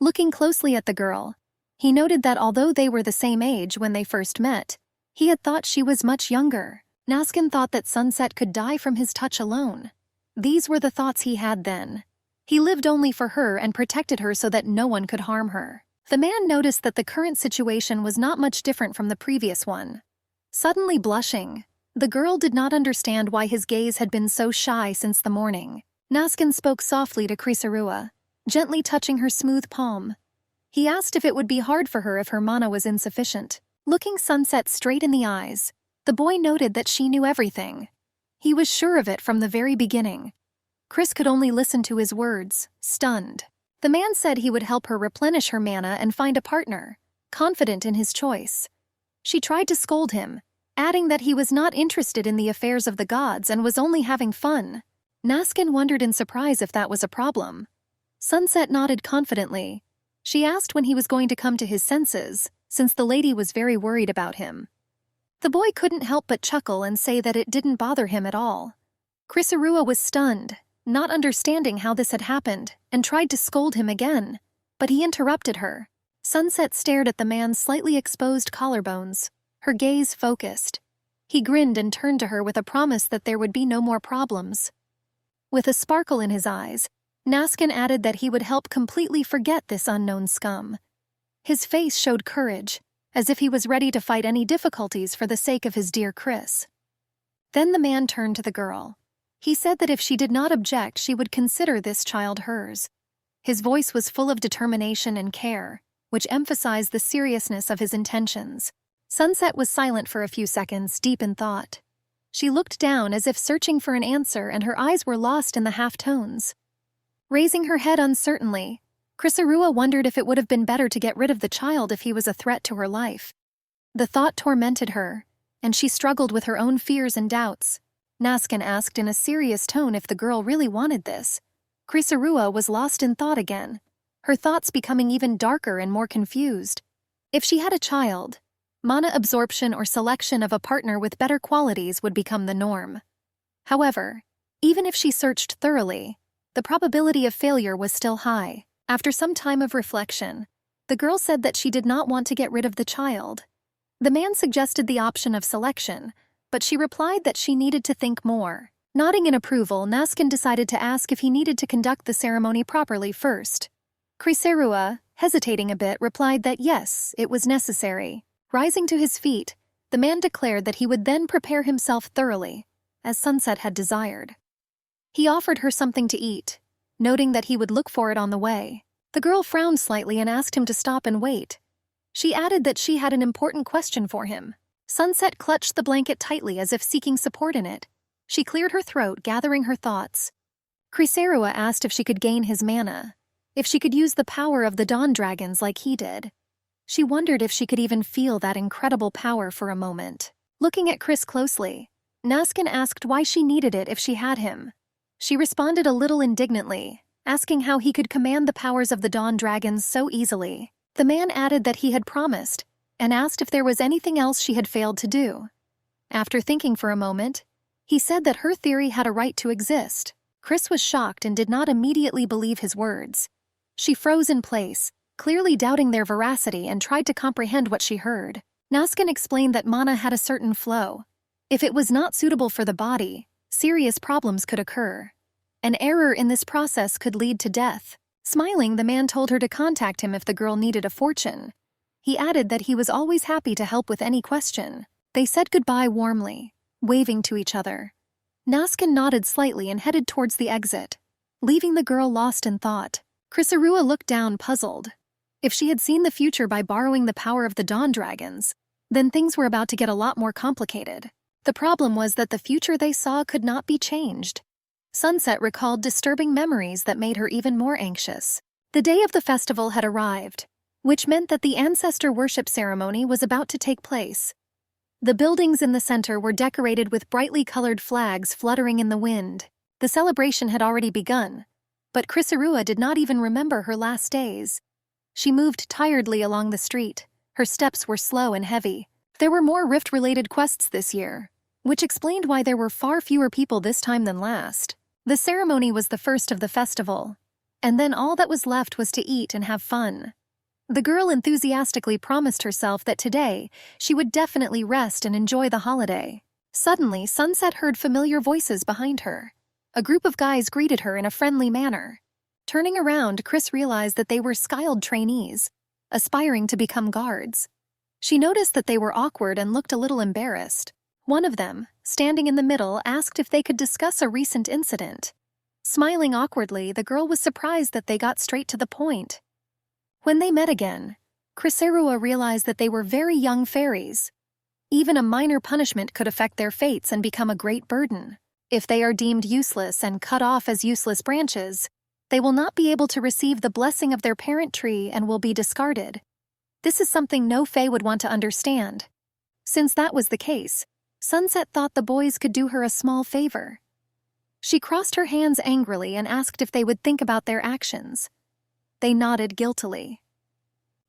Looking closely at the girl, he noted that although they were the same age when they first met, he had thought she was much younger. Naskin thought that Sunset could die from his touch alone. These were the thoughts he had then. He lived only for her and protected her so that no one could harm her. The man noticed that the current situation was not much different from the previous one. Suddenly blushing, the girl did not understand why his gaze had been so shy since the morning. Naskin spoke softly to Krisarua, gently touching her smooth palm. He asked if it would be hard for her if her mana was insufficient. Looking Sunset straight in the eyes, the boy noted that she knew everything. He was sure of it from the very beginning. Chris could only listen to his words, stunned. The man said he would help her replenish her mana and find a partner, confident in his choice. She tried to scold him, adding that he was not interested in the affairs of the gods and was only having fun. Naskin wondered in surprise if that was a problem. Sunset nodded confidently. She asked when he was going to come to his senses, since the lady was very worried about him. The boy couldn't help but chuckle and say that it didn't bother him at all. Krisarua was stunned, not understanding how this had happened, and tried to scold him again, but he interrupted her. Sunset stared at the man's slightly exposed collarbones, her gaze focused. He grinned and turned to her with a promise that there would be no more problems. With a sparkle in his eyes, Naskin added that he would help completely forget this unknown scum. His face showed courage, as if he was ready to fight any difficulties for the sake of his dear Chris. Then the man turned to the girl. He said that if she did not object, she would consider this child hers. His voice was full of determination and care, which emphasized the seriousness of his intentions. Sunset was silent for a few seconds, deep in thought. She looked down as if searching for an answer, and her eyes were lost in the half-tones. Raising her head uncertainly, Krisarua wondered if it would have been better to get rid of the child if he was a threat to her life. The thought tormented her, and she struggled with her own fears and doubts. Naskin asked in a serious tone if the girl really wanted this. Krisarua was lost in thought again, her thoughts becoming even darker and more confused. If she had a child, mana absorption or selection of a partner with better qualities would become the norm. However, even if she searched thoroughly, the probability of failure was still high. After some time of reflection, the girl said that she did not want to get rid of the child. The man suggested the option of selection, but she replied that she needed to think more. Nodding in approval, Naskin decided to ask if he needed to conduct the ceremony properly first. Krisarua, hesitating a bit, replied that yes, it was necessary. Rising to his feet, the man declared that he would then prepare himself thoroughly, as Sunset had desired. He offered her something to eat, noting that he would look for it on the way. The girl frowned slightly and asked him to stop and wait. She added that she had an important question for him. Sunset clutched the blanket tightly as if seeking support in it. She cleared her throat, gathering her thoughts. Krisarua asked if she could gain his mana, if she could use the power of the dawn dragons like he did. She wondered if she could even feel that incredible power for a moment. Looking at Chris closely, Naskin asked why she needed it if she had him. She responded a little indignantly, asking how he could command the powers of the Dawn Dragons so easily. The man added that he had promised, and asked if there was anything else she had failed to do. After thinking for a moment, he said that her theory had a right to exist. Chris was shocked and did not immediately believe his words. She froze in place, clearly doubting their veracity, and tried to comprehend what she heard. Naskin explained that mana had a certain flow. If it was not suitable for the body, serious problems could occur. An error in this process could lead to death. Smiling, the man told her to contact him if the girl needed a fortune. He added that he was always happy to help with any question. They said goodbye warmly, waving to each other. Naskin nodded slightly and headed towards the exit, leaving the girl lost in thought. Chrysarua looked down, puzzled. If she had seen the future by borrowing the power of the Dawn Dragons, then things were about to get a lot more complicated. The problem was that the future they saw could not be changed. Sunset recalled disturbing memories that made her even more anxious. The day of the festival had arrived, which meant that the ancestor worship ceremony was about to take place. The buildings in the center were decorated with brightly colored flags fluttering in the wind. The celebration had already begun, but Chrysarua did not even remember her last days. She moved tiredly along the street. Her steps were slow and heavy. There were more rift-related quests this year, which explained why there were far fewer people this time than last. The ceremony was the first of the festival, and then all that was left was to eat and have fun. The girl enthusiastically promised herself that today she would definitely rest and enjoy the holiday. Suddenly, Sunset heard familiar voices behind her. A group of guys greeted her in a friendly manner. Turning around, Chris realized that they were skilled trainees, aspiring to become guards. She noticed that they were awkward and looked a little embarrassed. One of them, standing in the middle, asked if they could discuss a recent incident. Smiling awkwardly, the girl was surprised that they got straight to the point. When they met again, Chrysarua realized that they were very young fairies. Even a minor punishment could affect their fates and become a great burden. If they are deemed useless and cut off as useless branches, they will not be able to receive the blessing of their parent tree and will be discarded. This is something no fae would want to understand. Since that was the case, Sunset thought the boys could do her a small favor. She crossed her hands angrily and asked if they would think about their actions. They nodded guiltily.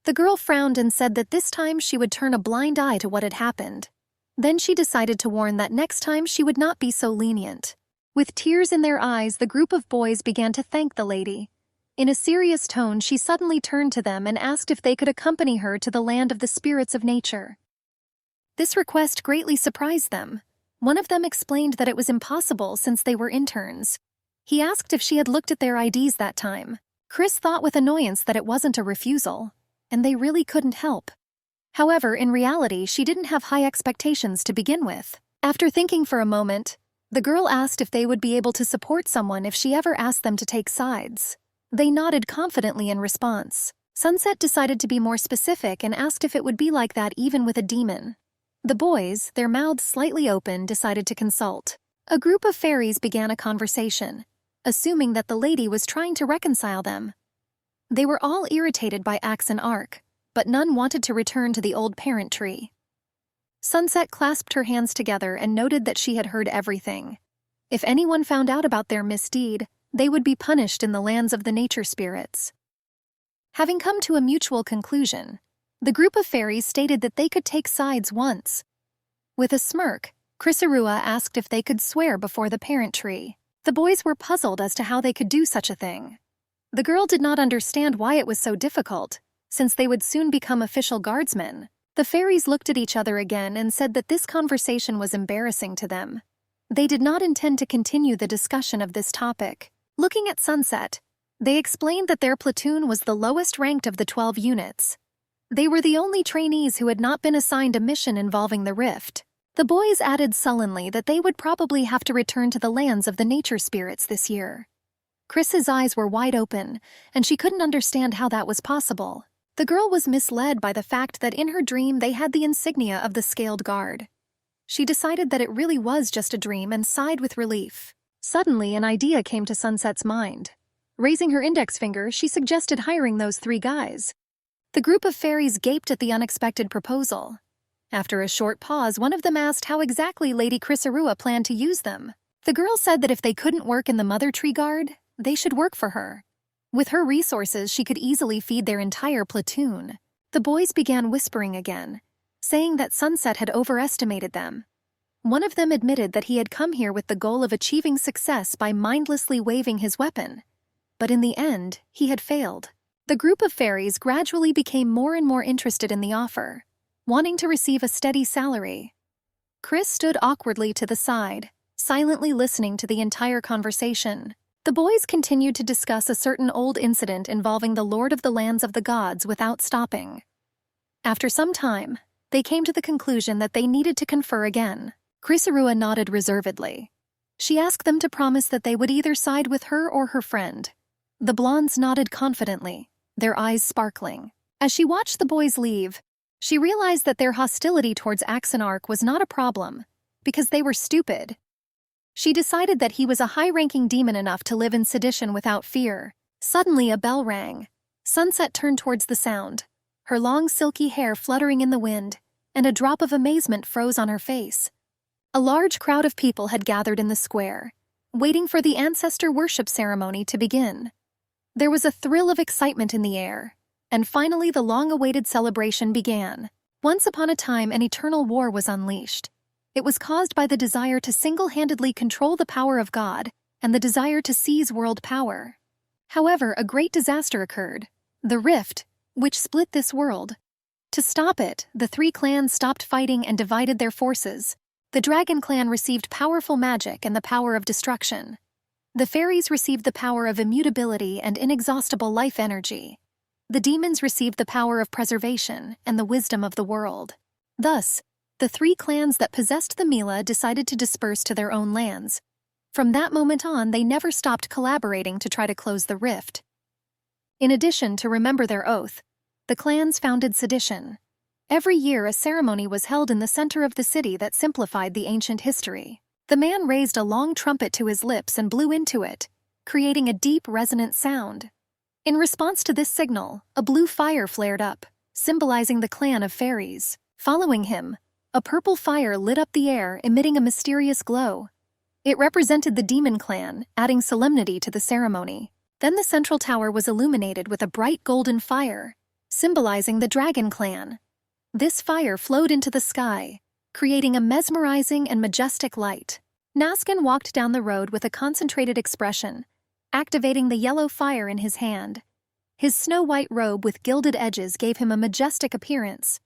The girl frowned and said that this time she would turn a blind eye to what had happened. Then she decided to warn that next time she would not be so lenient. With tears in their eyes, the group of boys began to thank the lady. In a serious tone, she suddenly turned to them and asked if they could accompany her to the land of the spirits of nature. This request greatly surprised them. One of them explained that it was impossible since they were interns. He asked if she had looked at their IDs that time. Chris thought with annoyance that it wasn't a refusal, and they really couldn't help. However, in reality, she didn't have high expectations to begin with. After thinking for a moment, the girl asked if they would be able to support someone if she ever asked them to take sides. They nodded confidently in response. Sunset decided to be more specific and asked if it would be like that even with a demon. The boys, their mouths slightly open, decided to consult. A group of fairies began a conversation, assuming that the lady was trying to reconcile them. They were all irritated by Axe and Arc, but none wanted to return to the old parent tree. Sunset clasped her hands together and noted that she had heard everything. If anyone found out about their misdeed, they would be punished in the lands of the nature spirits. Having come to a mutual conclusion, the group of fairies stated that they could take sides once. With a smirk, Chrysarua asked if they could swear before the parent tree. The boys were puzzled as to how they could do such a thing. The girl did not understand why it was so difficult, since they would soon become official guardsmen. The fairies looked at each other again and said that this conversation was embarrassing to them. They did not intend to continue the discussion of this topic. Looking at Sunset, they explained that their platoon was the lowest ranked of the 12 units. They were the only trainees who had not been assigned a mission involving the rift. The boys added sullenly that they would probably have to return to the lands of the nature spirits this year. Chris's eyes were wide open, and she couldn't understand how that was possible. The girl was misled by the fact that in her dream they had the insignia of the Scaled Guard. She decided that it really was just a dream and sighed with relief. Suddenly, an idea came to Sunset's mind. Raising her index finger, she suggested hiring those 3 guys. The group of fairies gaped at the unexpected proposal. After a short pause, one of them asked how exactly Lady Chrysarua planned to use them. The girl said that if they couldn't work in the Mother Tree Guard, they should work for her. With her resources, she could easily feed their entire platoon. The boys began whispering again, saying that Sunset had overestimated them. One of them admitted that he had come here with the goal of achieving success by mindlessly waving his weapon. But in the end, he had failed. The group of fairies gradually became more and more interested in the offer, wanting to receive a steady salary. Chris stood awkwardly to the side, silently listening to the entire conversation. The boys continued to discuss a certain old incident involving the Lord of the Lands of the Gods without stopping. After some time, they came to the conclusion that they needed to confer again. Chrysarua nodded reservedly. She asked them to promise that they would either side with her or her friend. The blondes nodded confidently, their eyes sparkling. As she watched the boys leave, she realized that their hostility towards Axonarch was not a problem, because they were stupid. She decided that he was a high-ranking demon enough to live in sedition without fear. Suddenly a bell rang. Sunset turned towards the sound, her long silky hair fluttering in the wind, and a drop of amazement froze on her face. A large crowd of people had gathered in the square, waiting for the ancestor worship ceremony to begin. There was a thrill of excitement in the air, and finally the long-awaited celebration began. Once upon a time, an eternal war was unleashed. It was caused by the desire to single-handedly control the power of God and the desire to seize world power. However, a great disaster occurred, the rift, which split this world. To stop it, the three clans stopped fighting and divided their forces. The Dragon Clan received powerful magic and the power of destruction. The fairies received the power of immutability and inexhaustible life energy. The demons received the power of preservation and the wisdom of the world. Thus, the three clans that possessed the Mila decided to disperse to their own lands. From that moment on, they never stopped collaborating to try to close the rift. In addition to remember their oath, the clans founded sedition. Every year, a ceremony was held in the center of the city that simplified the ancient history. The man raised a long trumpet to his lips and blew into it, creating a deep, resonant sound. In response to this signal, a blue fire flared up, symbolizing the clan of fairies. Following him, a purple fire lit up the air, emitting a mysterious glow. It represented the demon clan, adding solemnity to the ceremony. Then the central tower was illuminated with a bright golden fire, symbolizing the dragon clan. This fire flowed into the sky, creating a mesmerizing and majestic light. Naskin walked down the road with a concentrated expression, activating the yellow fire in his hand. His snow-white robe with gilded edges gave him a majestic appearance.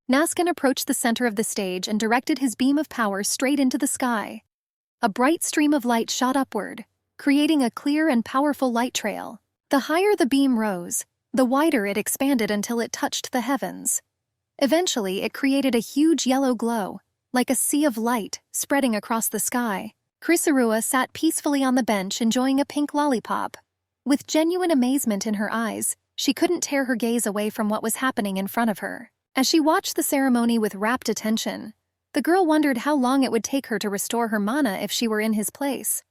Naskin approached the center of the stage and directed his beam of power straight into the sky. A bright stream of light shot upward, creating a clear and powerful light trail. The higher the beam rose, the wider it expanded until it touched the heavens. Eventually, it created a huge yellow glow, like a sea of light, spreading across the sky. Chrysarua sat peacefully on the bench enjoying a pink lollipop. With genuine amazement in her eyes, she couldn't tear her gaze away from what was happening in front of her. As she watched the ceremony with rapt attention, the girl wondered how long it would take her to restore her mana if she were in his place.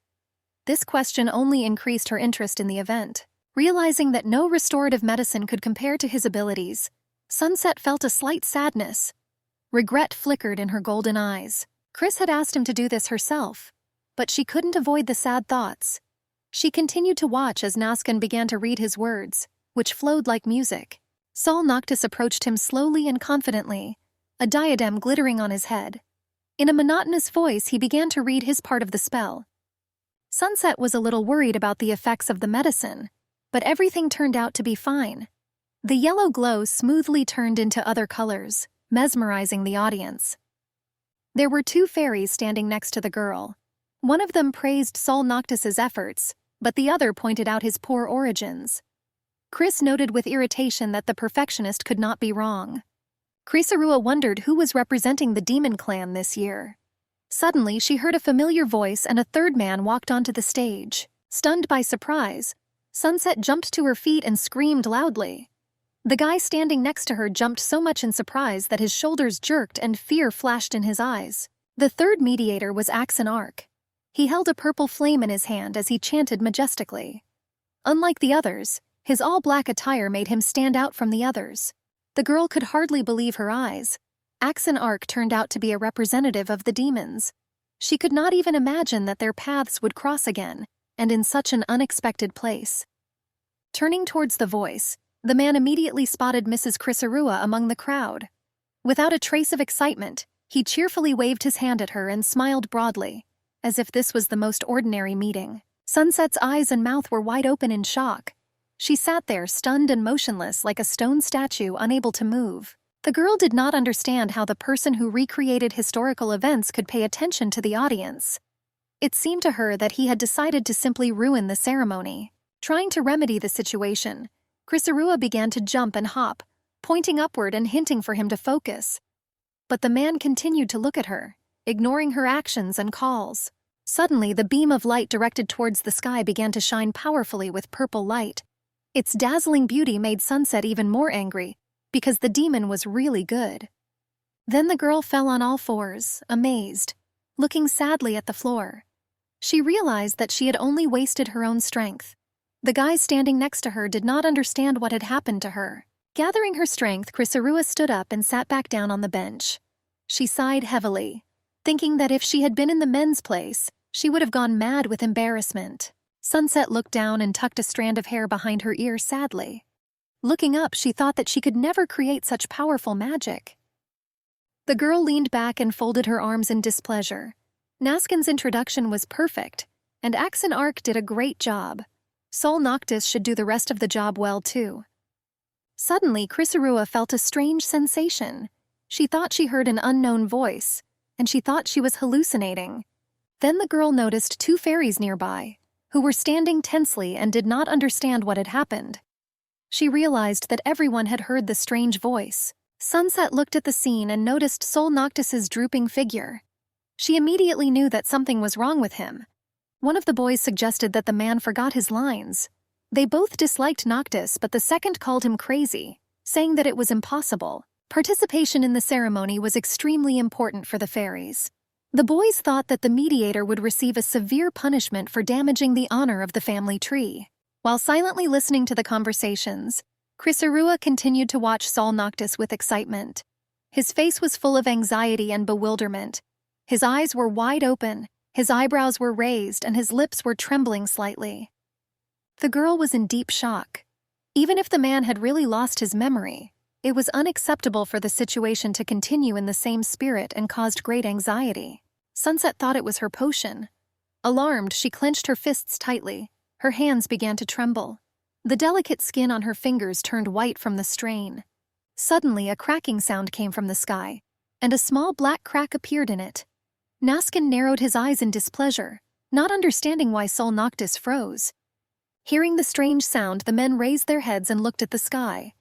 This question only increased her interest in the event. Realizing that no restorative medicine could compare to his abilities, Sunset felt a slight sadness. Regret flickered in her golden eyes. Chris had asked him to do this herself, but she couldn't avoid the sad thoughts. She continued to watch as Naskin began to read his words, which flowed like music. Sol Noctis approached him slowly and confidently, a diadem glittering on his head. In a monotonous voice, he began to read his part of the spell. Sunset was a little worried about the effects of the medicine, but everything turned out to be fine. The yellow glow smoothly turned into other colors, mesmerizing the audience. There were two fairies standing next to the girl. One of them praised Sol Noctis's efforts, but the other pointed out his poor origins. Chris noted with irritation that the perfectionist could not be wrong. Chrysarua wondered who was representing the demon clan this year. Suddenly, she heard a familiar voice and a third man walked onto the stage. Stunned by surprise, Sunset jumped to her feet and screamed loudly. The guy standing next to her jumped so much in surprise that his shoulders jerked and fear flashed in his eyes. The third mediator was Axonarch. He held a purple flame in his hand as he chanted majestically. Unlike the others, his all-black attire made him stand out from the others. The girl could hardly believe her eyes. Axe and Arc turned out to be a representative of the demons. She could not even imagine that their paths would cross again, and in such an unexpected place. Turning towards the voice, the man immediately spotted Mrs. Crisarua among the crowd. Without a trace of excitement, he cheerfully waved his hand at her and smiled broadly, as if this was the most ordinary meeting. Sunset's eyes and mouth were wide open in shock. She sat there stunned and motionless like a stone statue unable to move. The girl did not understand how the person who recreated historical events could pay attention to the audience. It seemed to her that he had decided to simply ruin the ceremony. Trying to remedy the situation, Crisarua began to jump and hop, pointing upward and hinting for him to focus. But the man continued to look at her, ignoring her actions and calls. Suddenly, the beam of light directed towards the sky began to shine powerfully with purple light. Its dazzling beauty made Sunset even more angry, because the demon was really good. Then the girl fell on all fours, amazed, looking sadly at the floor. She realized that she had only wasted her own strength. The guy standing next to her did not understand what had happened to her. Gathering her strength, Crisarua stood up and sat back down on the bench. She sighed heavily, thinking that if she had been in the men's place, she would have gone mad with embarrassment. Sunset looked down and tucked a strand of hair behind her ear sadly. Looking up, she thought that she could never create such powerful magic. The girl leaned back and folded her arms in displeasure. Naskin's introduction was perfect, and Axe and Arc did a great job. Sol Noctis should do the rest of the job well too. Suddenly, Crisarua felt a strange sensation. She thought she heard an unknown voice, and she thought she was hallucinating. Then the girl noticed two fairies nearby, who were standing tensely and did not understand what had happened. She realized that everyone had heard the strange voice. Sunset looked at the scene and noticed Sol Noctis's drooping figure. She immediately knew that something was wrong with him. One of the boys suggested that the man forgot his lines. They both disliked Noctis, but the second called him crazy, saying that it was impossible. Participation in the ceremony was extremely important for the fairies. The boys thought that the mediator would receive a severe punishment for damaging the honor of the family tree. While silently listening to the conversations, Crisarua continued to watch Sol Noctis with excitement. His face was full of anxiety and bewilderment. His eyes were wide open, his eyebrows were raised, and his lips were trembling slightly. The girl was in deep shock. Even if the man had really lost his memory, it was unacceptable for the situation to continue in the same spirit and caused great anxiety. Sunset thought it was her potion. Alarmed, she clenched her fists tightly. Her hands began to tremble. The delicate skin on her fingers turned white from the strain. Suddenly, a cracking sound came from the sky, and a small black crack appeared in it. Naskin narrowed his eyes in displeasure, not understanding why Sol Noctis froze. Hearing the strange sound, the men raised their heads and looked at the sky.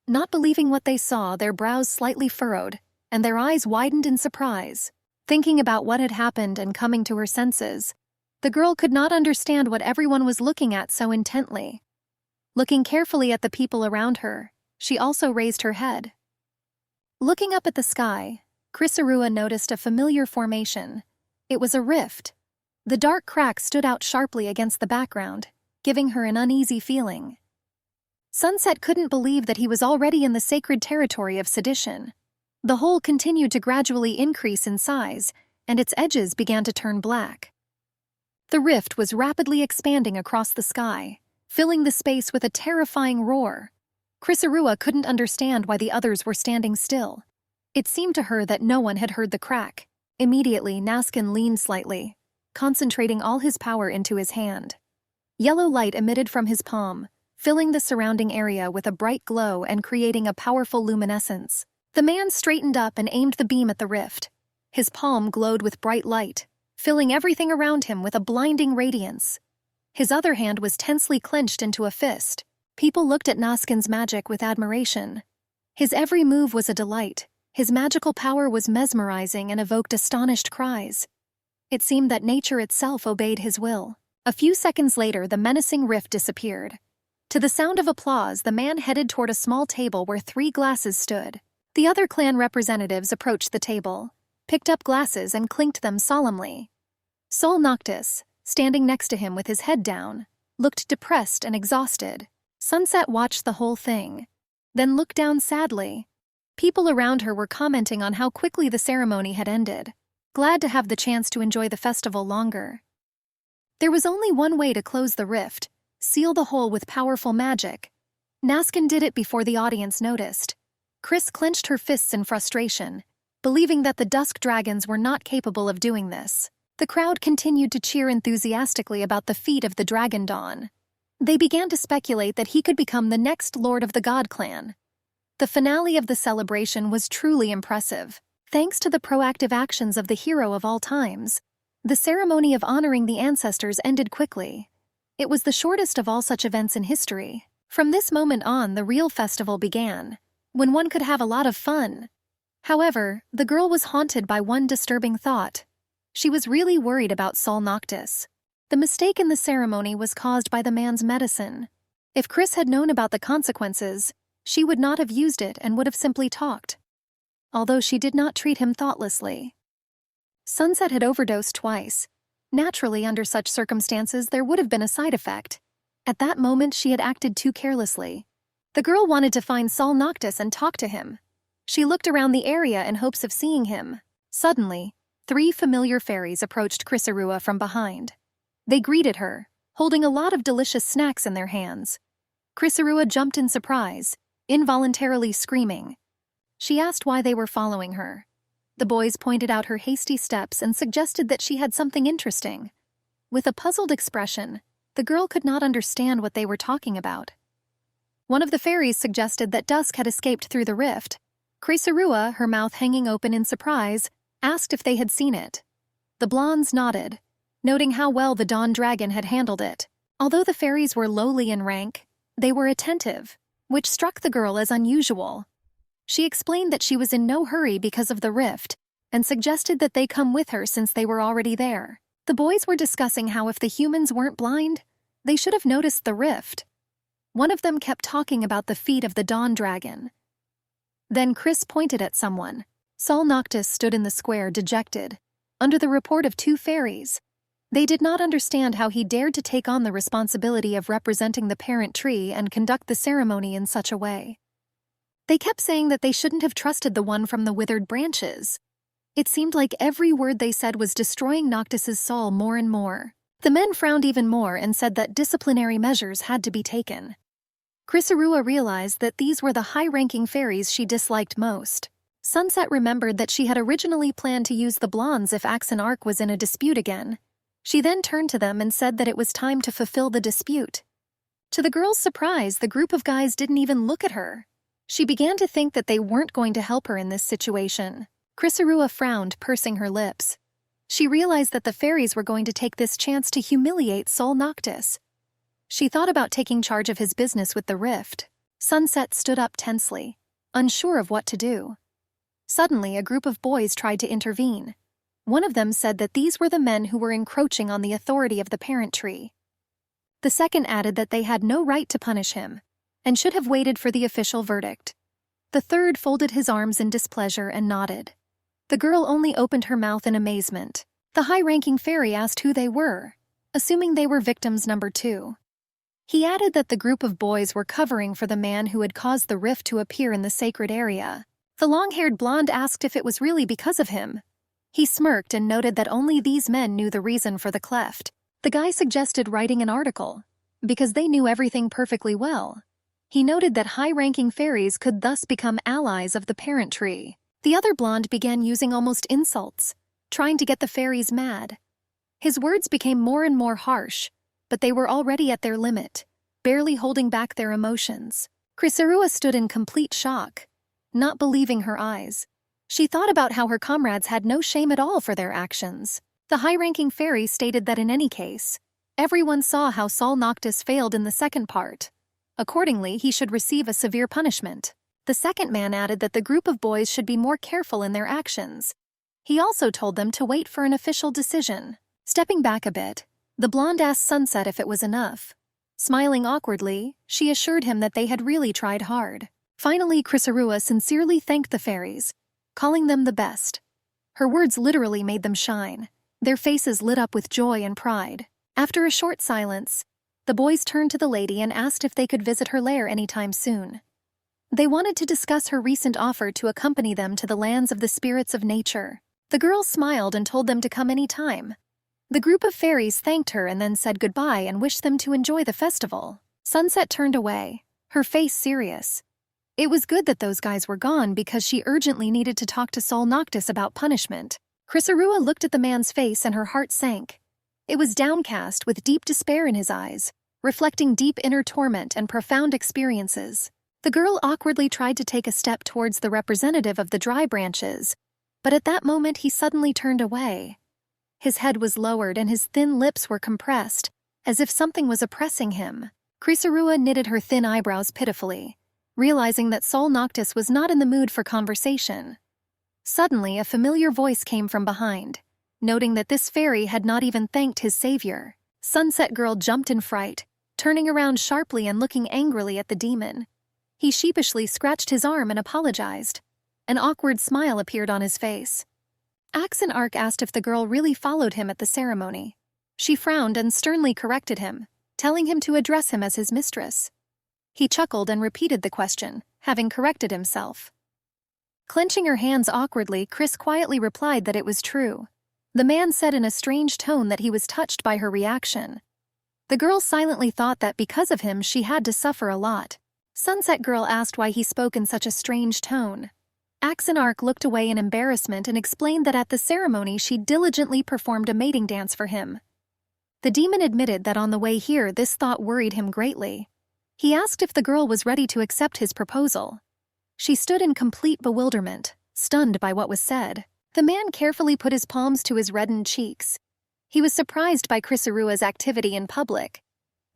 Not believing what they saw, their brows slightly furrowed, and their eyes widened in surprise. Thinking about what had happened and coming to her senses, the girl could not understand what everyone was looking at so intently. Looking carefully at the people around her, she also raised her head. Looking up at the sky, Crisarua noticed a familiar formation. It was a rift. The dark crack stood out sharply against the background, giving her an uneasy feeling. Sunset couldn't believe that he was already in the sacred territory of sedition. The hole continued to gradually increase in size, and its edges began to turn black. The rift was rapidly expanding across the sky, filling the space with a terrifying roar. Crisarua couldn't understand why the others were standing still. It seemed to her that no one had heard the crack. Immediately, Naskin leaned slightly, concentrating all his power into his hand. Yellow light emitted from his palm, filling the surrounding area with a bright glow and creating a powerful luminescence. The man straightened up and aimed the beam at the rift. His palm glowed with bright light, filling everything around him with a blinding radiance. His other hand was tensely clenched into a fist. People looked at Naskin's magic with admiration. His every move was a delight. His magical power was mesmerizing and evoked astonished cries. It seemed that nature itself obeyed his will. A few seconds later, the menacing rift disappeared. To the sound of applause, the man headed toward a small table where 3 glasses stood. The other clan representatives approached the table, picked up glasses and clinked them solemnly. Sol Noctis, standing next to him with his head down, looked depressed and exhausted. Sunset watched the whole thing, then looked down sadly. People around her were commenting on how quickly the ceremony had ended, glad to have the chance to enjoy the festival longer. There was only one way to close the rift: seal the hole with powerful magic. Naskin did it before the audience noticed. Chris clenched her fists in frustration, believing that the Dusk Dragons were not capable of doing this. The crowd continued to cheer enthusiastically about the feat of the Dragon Dawn. They began to speculate that he could become the next Lord of the God Clan. The finale of the celebration was truly impressive. Thanks to the proactive actions of the hero of all times, the ceremony of honoring the ancestors ended quickly. It was the shortest of all such events in history. From this moment on, the real festival began, when one could have a lot of fun. However, the girl was haunted by one disturbing thought. She was really worried about Sol Noctis. The mistake in the ceremony was caused by the man's medicine. If Chris had known about the consequences, she would not have used it and would have simply talked. Although she did not treat him thoughtlessly. Sunset had overdosed twice. Naturally, under such circumstances, there would have been a side effect. At that moment, she had acted too carelessly. The girl wanted to find Sol Noctis and talk to him. She looked around the area in hopes of seeing him. Suddenly, 3 familiar fairies approached Chrysarua from behind. They greeted her, holding a lot of delicious snacks in their hands. Chrysarua jumped in surprise, involuntarily screaming. She asked why they were following her. The boys pointed out her hasty steps and suggested that she had something interesting. With a puzzled expression, the girl could not understand what they were talking about. One of the fairies suggested that Dusk had escaped through the rift. Chrysarua, her mouth hanging open in surprise, asked if they had seen it. The blondes nodded, noting how well the Dawn Dragon had handled it. Although the fairies were lowly in rank, they were attentive, which struck the girl as unusual. She explained that she was in no hurry because of the rift, and suggested that they come with her since they were already there. The boys were discussing how if the humans weren't blind, they should have noticed the rift. One of them kept talking about the feat of the Dawn Dragon. Then Chris pointed at someone. Sol Noctis stood in the square, dejected, under the report of 2 fairies. They did not understand how he dared to take on the responsibility of representing the parent tree and conduct the ceremony in such a way. They kept saying that they shouldn't have trusted the one from the withered branches. It seemed like every word they said was destroying Noctis's soul more and more. The men frowned even more and said that disciplinary measures had to be taken. Chrysarua realized that these were the high-ranking fairies she disliked most. Sunset remembered that she had originally planned to use the blondes if Axon Arc was in a dispute again. She then turned to them and said that it was time to fulfill the dispute. To the girl's surprise, the group of guys didn't even look at her. She began to think that they weren't going to help her in this situation. Chrysarua frowned, pursing her lips. She realized that the fairies were going to take this chance to humiliate Sol Noctis. She thought about taking charge of his business with the rift. Sunset stood up tensely, unsure of what to do. Suddenly, a group of boys tried to intervene. One of them said that these were the men who were encroaching on the authority of the parent tree. The second added that they had no right to punish him, and should have waited for the official verdict. The third folded his arms in displeasure and nodded. The girl only opened her mouth in amazement. The high-ranking fairy asked who they were, assuming they were victims number 2. He added that the group of boys were covering for the man who had caused the rift to appear in the sacred area. The long-haired blonde asked if it was really because of him. He smirked and noted that only these men knew the reason for the cleft. The guy suggested writing an article, because they knew everything perfectly well. He noted that high-ranking fairies could thus become allies of the parent tree. The other blonde began using almost insults, trying to get the fairies mad. His words became more and more harsh, but they were already at their limit, barely holding back their emotions. Chrysarua stood in complete shock, not believing her eyes. She thought about how her comrades had no shame at all for their actions. The high-ranking fairy stated that in any case, everyone saw how Sol Noctis failed in the second part. Accordingly, he should receive a severe punishment. The second man added that the group of boys should be more careful in their actions. He also told them to wait for an official decision. Stepping back a bit, the blonde asked Sunset if it was enough. Smiling awkwardly, she assured him that they had really tried hard. Finally, Chrysarua sincerely thanked the fairies, calling them the best. Her words literally made them shine. Their faces lit up with joy and pride. After a short silence, the boys turned to the lady and asked if they could visit her lair anytime soon. They wanted to discuss her recent offer to accompany them to the lands of the spirits of nature. The girl smiled and told them to come any time. The group of fairies thanked her and then said goodbye and wished them to enjoy the festival. Sunset turned away, her face serious. It was good that those guys were gone because she urgently needed to talk to Sol Noctis about punishment. Chrysaorua looked at the man's face and her heart sank. It was downcast with deep despair in his eyes, reflecting deep inner torment and profound experiences. The girl awkwardly tried to take a step towards the representative of the dry branches, but at that moment he suddenly turned away. His head was lowered and his thin lips were compressed, as if something was oppressing him. Chrysaorua knitted her thin eyebrows pitifully, realizing that Sol Noctis was not in the mood for conversation. Suddenly, a familiar voice came from behind, noting that this fairy had not even thanked his savior. Sunset Girl jumped in fright, turning around sharply and looking angrily at the demon. He sheepishly scratched his arm and apologized. An awkward smile appeared on his face. Axon Arc asked if the girl really followed him at the ceremony. She frowned and sternly corrected him, telling him to address him as his mistress. He chuckled and repeated the question, having corrected himself. Clenching her hands awkwardly, Chris quietly replied that it was true. The man said in a strange tone that he was touched by her reaction. The girl silently thought that because of him she had to suffer a lot. Sunset Girl asked why he spoke in such a strange tone. Axon Arc looked away in embarrassment and explained that at the ceremony she diligently performed a mating dance for him. The demon admitted that on the way here this thought worried him greatly. He asked if the girl was ready to accept his proposal. She stood in complete bewilderment, stunned by what was said. The man carefully put his palms to his reddened cheeks. He was surprised by Chrysaurua's activity in public.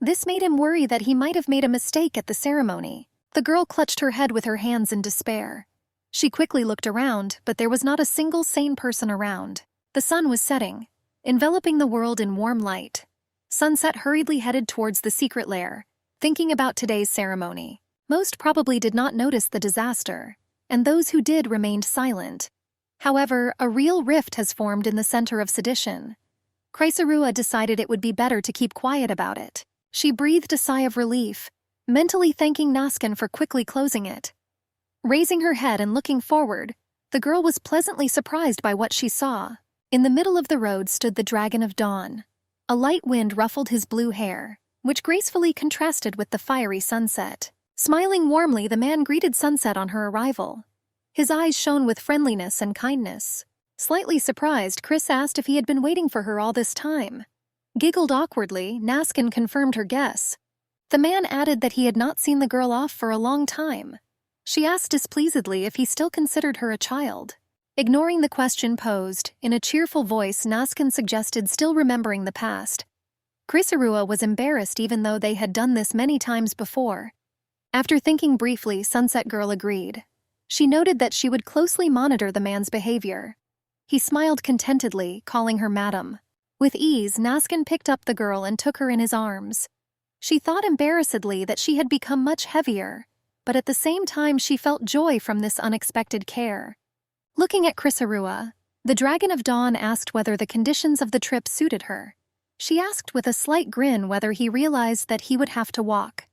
This made him worry that he might have made a mistake at the ceremony. The girl clutched her head with her hands in despair. She quickly looked around, but there was not a single sane person around. The sun was setting, enveloping the world in warm light. Sunset hurriedly headed towards the secret lair, thinking about today's ceremony. Most probably did not notice the disaster, and those who did remained silent. However, a real rift has formed in the center of sedition. Chrysaorua decided it would be better to keep quiet about it. She breathed a sigh of relief, mentally thanking Naskin for quickly closing it. Raising her head and looking forward, the girl was pleasantly surprised by what she saw. In the middle of the road stood the Dragon of Dawn. A light wind ruffled his blue hair, which gracefully contrasted with the fiery sunset. Smiling warmly, the man greeted Sunset on her arrival. His eyes shone with friendliness and kindness. Slightly surprised, Chris asked if he had been waiting for her all this time. Giggled awkwardly, Naskin confirmed her guess. The man added that he had not seen the girl off for a long time. She asked displeasedly if he still considered her a child. Ignoring the question posed, in a cheerful voice Naskin suggested still remembering the past. Chrysaorua was embarrassed even though they had done this many times before. After thinking briefly, Sunset Girl agreed. She noted that she would closely monitor the man's behavior. He smiled contentedly, calling her Madam. With ease, Naskin picked up the girl and took her in his arms. She thought embarrassedly that she had become much heavier, but at the same time she felt joy from this unexpected care. Looking at Chrysaorua, the Dragon of Dawn asked whether the conditions of the trip suited her. She asked with a slight grin whether he realized that he would have to walk.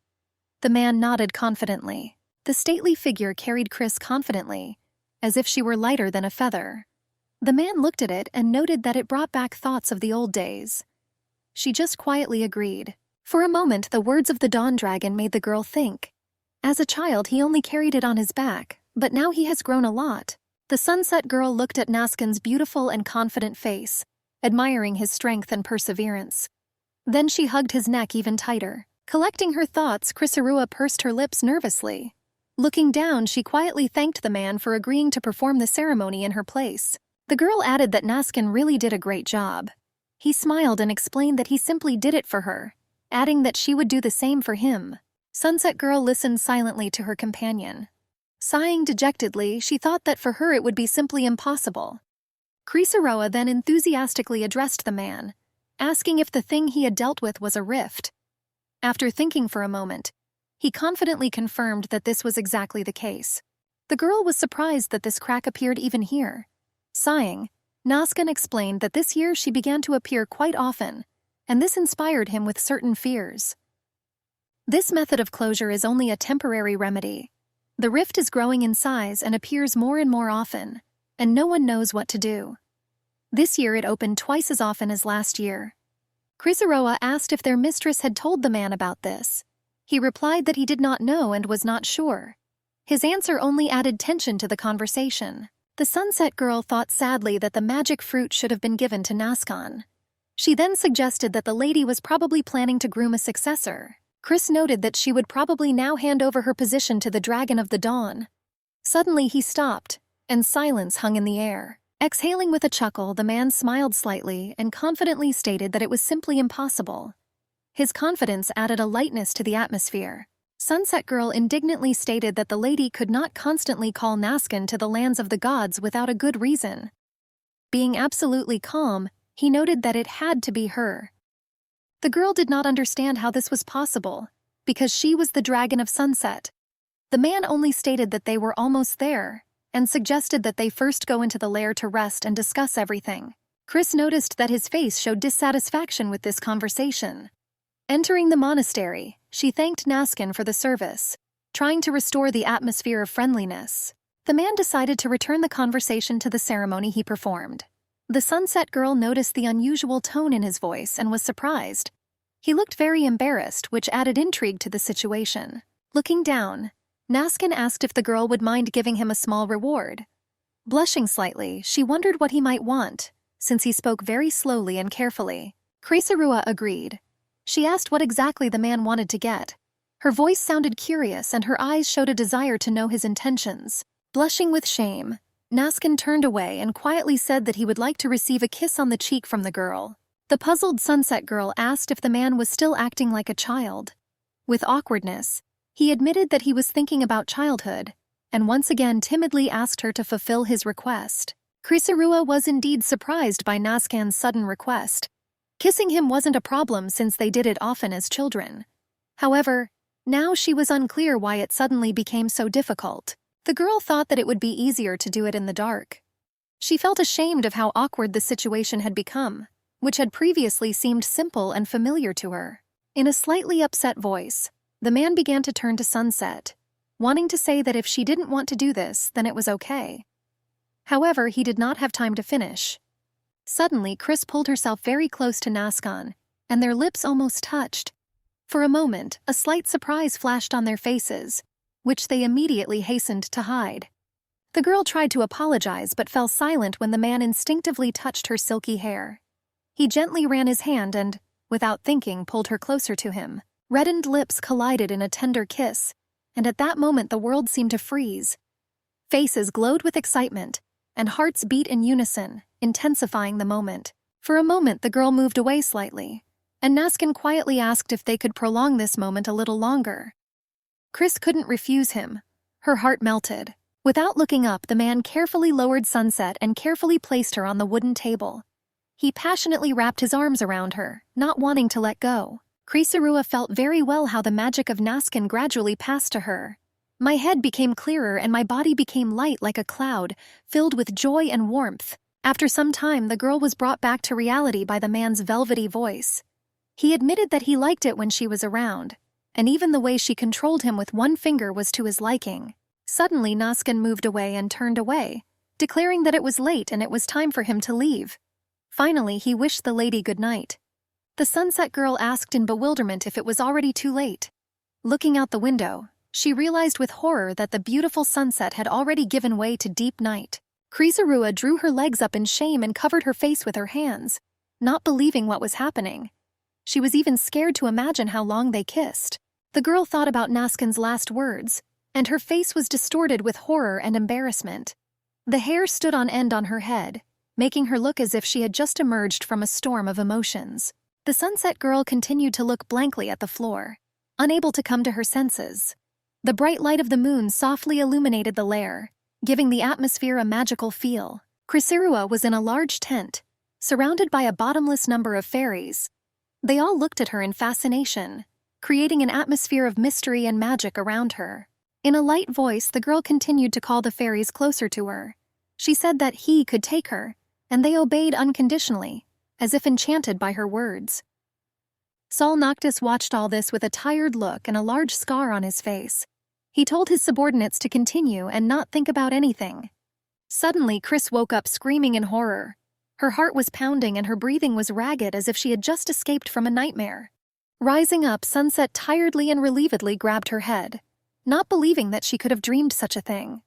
The man nodded confidently. The stately figure carried Chris confidently, as if she were lighter than a feather. The man looked at it and noted that it brought back thoughts of the old days. She just quietly agreed. For a moment, the words of the Dawn Dragon made the girl think. As a child, he only carried it on his back, but now he has grown a lot. The Sunset Girl looked at Naskin's beautiful and confident face, admiring his strength and perseverance. Then she hugged his neck even tighter. Collecting her thoughts, Chrysaorua pursed her lips nervously. Looking down, she quietly thanked the man for agreeing to perform the ceremony in her place. The girl added that Naskin really did a great job. He smiled and explained that he simply did it for her, adding that she would do the same for him. Sunset Girl listened silently to her companion. Sighing dejectedly, she thought that for her it would be simply impossible. Chrysaorua then enthusiastically addressed the man, asking if the thing he had dealt with was a rift. After thinking for a moment, he confidently confirmed that this was exactly the case. The girl was surprised that this crack appeared even here. Sighing, Naskin explained that this year she began to appear quite often, and this inspired him with certain fears. This method of closure is only a temporary remedy. The rift is growing in size and appears more and more often, and no one knows what to do. This year it opened twice as often as last year. Chrysaroa asked if their mistress had told the man about this. He replied that he did not know and was not sure. His answer only added tension to the conversation. The Sunset Girl thought sadly that the magic fruit should have been given to Naskan. She then suggested that the lady was probably planning to groom a successor. Chris noted that she would probably now hand over her position to the Dragon of the Dawn. Suddenly he stopped, and silence hung in the air. Exhaling with a chuckle, the man smiled slightly and confidently stated that it was simply impossible. His confidence added a lightness to the atmosphere. Sunset Girl indignantly stated that the lady could not constantly call Naskan to the lands of the gods without a good reason. Being absolutely calm, he noted that it had to be her. The girl did not understand how this was possible, because she was the Dragon of Sunset. The man only stated that they were almost there, and suggested that they first go into the lair to rest and discuss everything. Chris noticed that his face showed dissatisfaction with this conversation. Entering the monastery, she thanked Naskan for the service, trying to restore the atmosphere of friendliness. The man decided to return the conversation to the ceremony he performed. The Sunset Girl noticed the unusual tone in his voice and was surprised. He looked very embarrassed, which added intrigue to the situation. Looking down, Naskan asked if the girl would mind giving him a small reward. Blushing slightly, she wondered what he might want, since he spoke very slowly and carefully. Chrysaroa agreed. She asked what exactly the man wanted to get. Her voice sounded curious and her eyes showed a desire to know his intentions. Blushing with shame, Naskan turned away and quietly said that he would like to receive a kiss on the cheek from the girl. The puzzled Sunset Girl asked if the man was still acting like a child. With awkwardness, he admitted that he was thinking about childhood, and once again timidly asked her to fulfill his request. Chrysaroa was indeed surprised by Naskan's sudden request. Kissing him wasn't a problem since they did it often as children. However, now she was unclear why it suddenly became so difficult. The girl thought that it would be easier to do it in the dark. She felt ashamed of how awkward the situation had become, which had previously seemed simple and familiar to her. In a slightly upset voice, the man began to turn to Sunset, wanting to say that if she didn't want to do this, then it was okay. However, he did not have time to finish. Suddenly, Chris pulled herself very close to Naskan, and their lips almost touched. For a moment, a slight surprise flashed on their faces, which they immediately hastened to hide. The girl tried to apologize but fell silent when the man instinctively touched her silky hair. He gently ran his hand and, without thinking, pulled her closer to him. Reddened lips collided in a tender kiss, and at that moment the world seemed to freeze. Faces glowed with excitement, and hearts beat in unison, intensifying the moment. For a moment the girl moved away slightly, and Naskan quietly asked if they could prolong this moment a little longer. Chris couldn't refuse him. Her heart melted. Without looking up, the man carefully lowered Sunset and carefully placed her on the wooden table. He passionately wrapped his arms around her, not wanting to let go. Chrysaroa felt very well how the magic of Naskan gradually passed to her. My head became clearer and my body became light like a cloud, filled with joy and warmth. After some time, the girl was brought back to reality by the man's velvety voice. He admitted that he liked it when she was around, and even the way she controlled him with one finger was to his liking. Suddenly, Naskan moved away and turned away, declaring that it was late and it was time for him to leave. Finally, he wished the lady good night. The Sunset Girl asked in bewilderment if it was already too late. Looking out the window, she realized with horror that the beautiful sunset had already given way to deep night. Chrysaroa drew her legs up in shame and covered her face with her hands, not believing what was happening. She was even scared to imagine how long they kissed. The girl thought about Naskan's last words, and her face was distorted with horror and embarrassment. The hair stood on end on her head, making her look as if she had just emerged from a storm of emotions. The Sunset Girl continued to look blankly at the floor, unable to come to her senses. The bright light of the moon softly illuminated the lair, giving the atmosphere a magical feel. Chrysaroa was in a large tent, surrounded by a bottomless number of fairies. They all looked at her in fascination, creating an atmosphere of mystery and magic around her. In a light voice, the girl continued to call the fairies closer to her. She said that he could take her, and they obeyed unconditionally, as if enchanted by her words. Sol Noctis watched all this with a tired look and a large scar on his face. He told his subordinates to continue and not think about anything. Suddenly, Chris woke up screaming in horror. Her heart was pounding and her breathing was ragged as if she had just escaped from a nightmare. Rising up, Sunset tiredly and relievedly grabbed her head, not believing that she could have dreamed such a thing.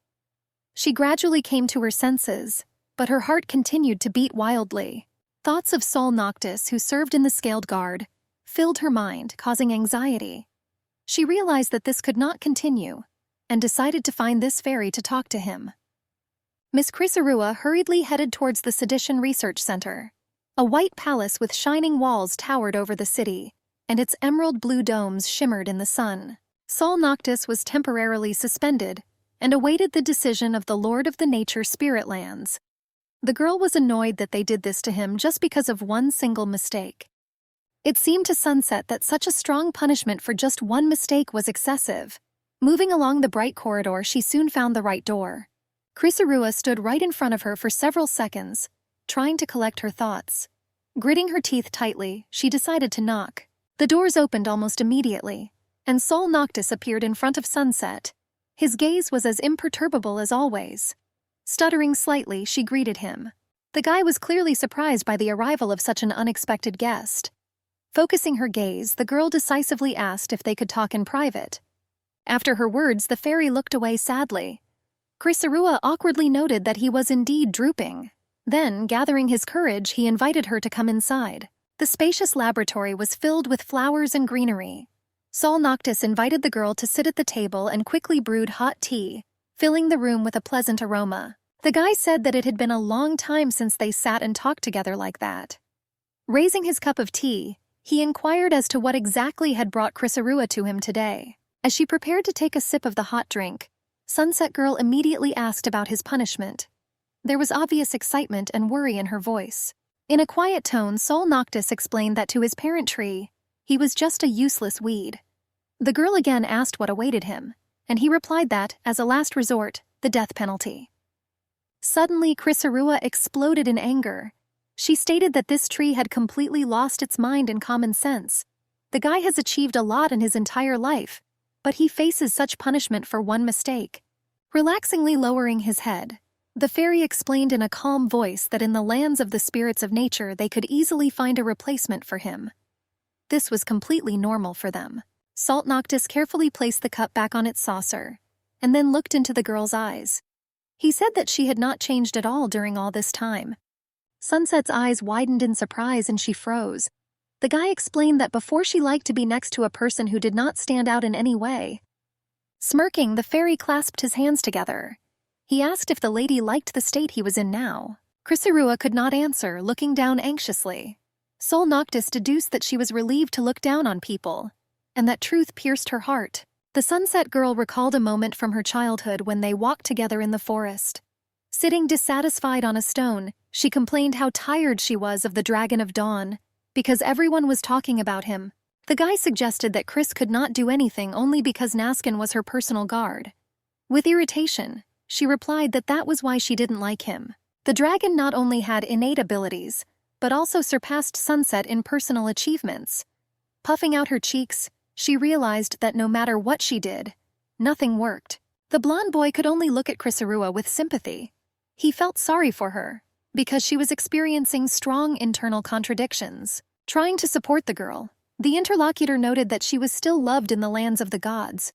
She gradually came to her senses, but her heart continued to beat wildly. Thoughts of Sol Noctis, who served in the Scaled Guard, filled her mind, causing anxiety. She realized that this could not continue, and decided to find this fairy to talk to him. Miss Crisarua hurriedly headed towards the Sedition Research Center. A white palace with shining walls towered over the city, and its emerald blue domes shimmered in the sun. Sol Noctis was temporarily suspended and awaited the decision of the Lord of the Nature Spirit Lands. The girl was annoyed that they did this to him just because of one single mistake. It seemed to Sunset that such a strong punishment for just one mistake was excessive. Moving along the bright corridor, she soon found the right door. Crisarua stood right in front of her for several seconds, trying to collect her thoughts. Gritting her teeth tightly, she decided to knock. The doors opened almost immediately, and Sol Noctis appeared in front of Sunset. His gaze was as imperturbable as always. Stuttering slightly, she greeted him. The guy was clearly surprised by the arrival of such an unexpected guest. Focusing her gaze, the girl decisively asked if they could talk in private. After her words, the fairy looked away sadly. Crisarua awkwardly noted that he was indeed drooping. Then, gathering his courage, he invited her to come inside. The spacious laboratory was filled with flowers and greenery. Sol Noctis invited the girl to sit at the table and quickly brewed hot tea, filling the room with a pleasant aroma. The guy said that it had been a long time since they sat and talked together like that. Raising his cup of tea, he inquired as to what exactly had brought Crisarua to him today. As she prepared to take a sip of the hot drink, Sunset Girl immediately asked about his punishment. There was obvious excitement and worry in her voice. In a quiet tone, Sol Noctis explained that to his parent tree, he was just a useless weed. The girl again asked what awaited him, and he replied that, as a last resort, the death penalty. Suddenly, Crisarua exploded in anger. She stated that this tree had completely lost its mind and common sense. The guy has achieved a lot in his entire life, but he faces such punishment for one mistake. Relaxingly lowering his head, the fairy explained in a calm voice that in the lands of the spirits of nature they could easily find a replacement for him. This was completely normal for them. Sol Noctis carefully placed the cup back on its saucer, and then looked into the girl's eyes. He said that she had not changed at all during all this time. Sunset's eyes widened in surprise and she froze. The guy explained that before she liked to be next to a person who did not stand out in any way. Smirking, the fairy clasped his hands together. He asked if the lady liked the state he was in now. Crisarua could not answer, looking down anxiously. Sol Noctis deduced that she was relieved to look down on people, and that truth pierced her heart. The Sunset Girl recalled a moment from her childhood when they walked together in the forest. Sitting dissatisfied on a stone, she complained how tired she was of the Dragon of Dawn, because everyone was talking about him. The guy suggested that Chris could not do anything only because Naskin was her personal guard. With irritation, she replied that that was why she didn't like him. The dragon not only had innate abilities, but also surpassed Sunset in personal achievements. Puffing out her cheeks, she realized that no matter what she did, nothing worked. The blonde boy could only look at Crisarua with sympathy. He felt sorry for her, because she was experiencing strong internal contradictions. Trying to support the girl, the interlocutor noted that she was still loved in the lands of the gods.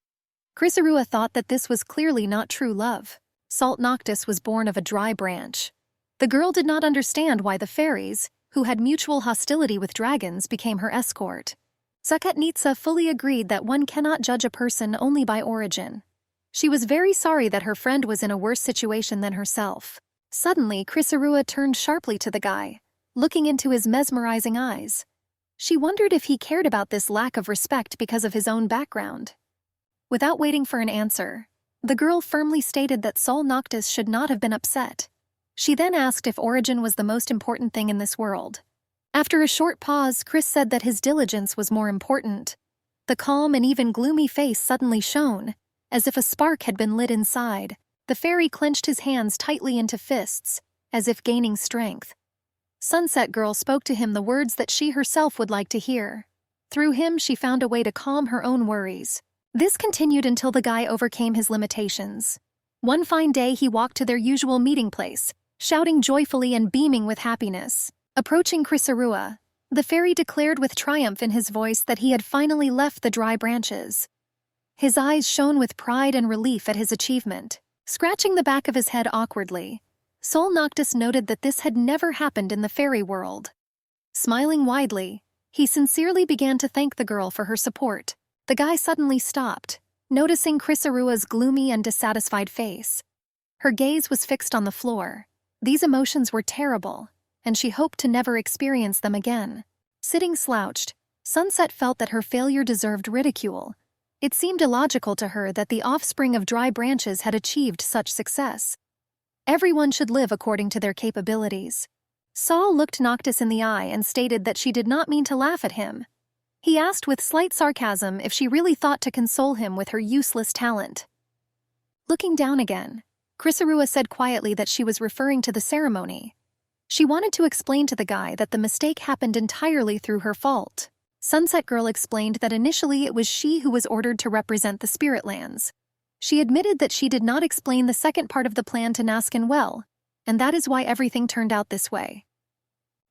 Crisarua thought that this was clearly not true love. Sol Noctis was born of a dry branch. The girl did not understand why the fairies, who had mutual hostility with dragons, became her escort. Sakatnitsa fully agreed that one cannot judge a person only by origin. She was very sorry that her friend was in a worse situation than herself. Suddenly, Crisarua turned sharply to the guy, looking into his mesmerizing eyes. She wondered if he cared about this lack of respect because of his own background. Without waiting for an answer, the girl firmly stated that Sol Noctis should not have been upset. She then asked if origin was the most important thing in this world. After a short pause, Chris said that his diligence was more important. The calm and even gloomy face suddenly shone, as if a spark had been lit inside. The fairy clenched his hands tightly into fists, as if gaining strength. Sunset Girl spoke to him the words that she herself would like to hear. Through him, she found a way to calm her own worries. This continued until the guy overcame his limitations. One fine day he walked to their usual meeting place, shouting joyfully and beaming with happiness. Approaching Krisarua, the fairy declared with triumph in his voice that he had finally left the dry branches. His eyes shone with pride and relief at his achievement. Scratching the back of his head awkwardly, Sol Noctis noted that this had never happened in the fairy world. Smiling widely, he sincerely began to thank the girl for her support. The guy suddenly stopped, noticing Krisarua's gloomy and dissatisfied face. Her gaze was fixed on the floor. These emotions were terrible, and she hoped to never experience them again. Sitting slouched, Sunset felt that her failure deserved ridicule. It seemed illogical to her that the offspring of dry branches had achieved such success. Everyone should live according to their capabilities. Sol looked Noctis in the eye and stated that she did not mean to laugh at him. He asked with slight sarcasm if she really thought to console him with her useless talent. Looking down again, Krisarua said quietly that she was referring to the ceremony. She wanted to explain to the guy that the mistake happened entirely through her fault. Sunset Girl explained that initially it was she who was ordered to represent the spirit lands. She admitted that she did not explain the second part of the plan to Naskin well, and that is why everything turned out this way.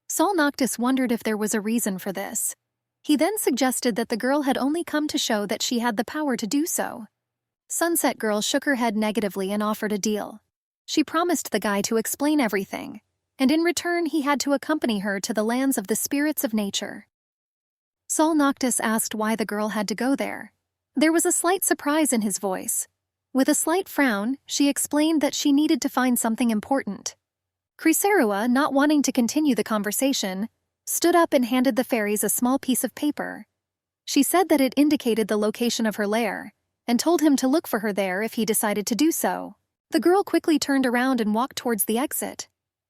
Sol Noctis wondered if there was a reason for this. He then suggested that the girl had only come to show that she had the power to do so. Sunset Girl shook her head negatively and offered a deal. She promised the guy to explain everything, and in return he had to accompany her to the lands of the spirits of nature. Sol Noctis asked why the girl had to go there. There was a slight surprise in his voice. With a slight frown, she explained that she needed to find something important. Krisarua, not wanting to continue the conversation, stood up and handed the fairies a small piece of paper. She said that it indicated the location of her lair, and told him to look for her there if he decided to do so. The girl quickly turned around and walked towards the exit.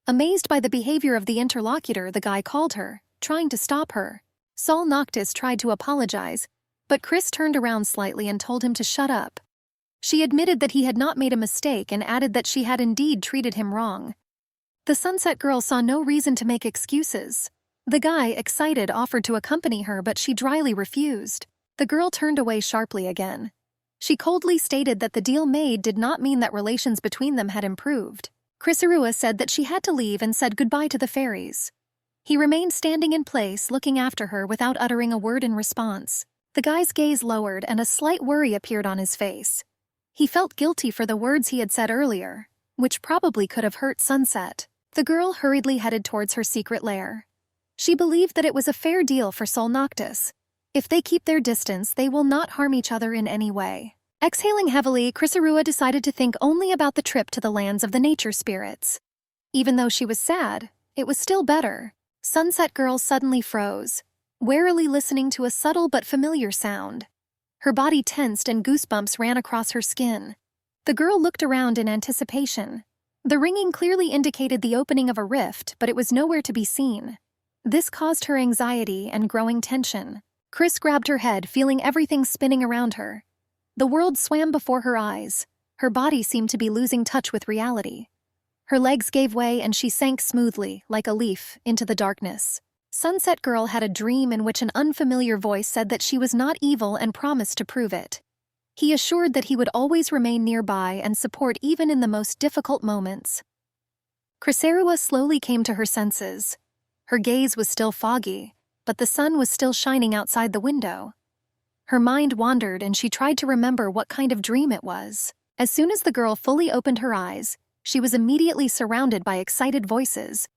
Amazed by the behavior of the interlocutor, the guy called her, trying to stop her. Sol Noctis tried to apologize, but Chris turned around slightly and told him to shut up. She admitted that he had not made a mistake and added that she had indeed treated him wrong. The Sunset Girl saw no reason to make excuses. The guy, excited, offered to accompany her, but she dryly refused. The girl turned away sharply again. She coldly stated that the deal made did not mean that relations between them had improved. Krisarua said that she had to leave and said goodbye to the fairies. He remained standing in place, looking after her without uttering a word in response. The guy's gaze lowered and a slight worry appeared on his face. He felt guilty for the words he had said earlier, which probably could have hurt Sunset. The girl hurriedly headed towards her secret lair. She believed that it was a fair deal for Sol Noctis. If they keep their distance, they will not harm each other in any way. Exhaling heavily, Krisarua decided to think only about the trip to the lands of the nature spirits. Even though she was sad, it was still better. Sunset Girl suddenly froze, warily listening to a subtle but familiar sound. Her body tensed and goosebumps ran across her skin. The girl looked around in anticipation. The ringing clearly indicated the opening of a rift, but it was nowhere to be seen. This caused her anxiety and growing tension. Chris grabbed her head, feeling everything spinning around her. The world swam before her eyes. Her body seemed to be losing touch with reality. Her legs gave way and she sank smoothly, like a leaf, into the darkness. Sunset Girl had a dream in which an unfamiliar voice said that she was not evil and promised to prove it. He assured that he would always remain nearby and support even in the most difficult moments. Krisarua slowly came to her senses. Her gaze was still foggy, but the sun was still shining outside the window. Her mind wandered and she tried to remember what kind of dream it was. As soon as the girl fully opened her eyes, she was immediately surrounded by excited voices.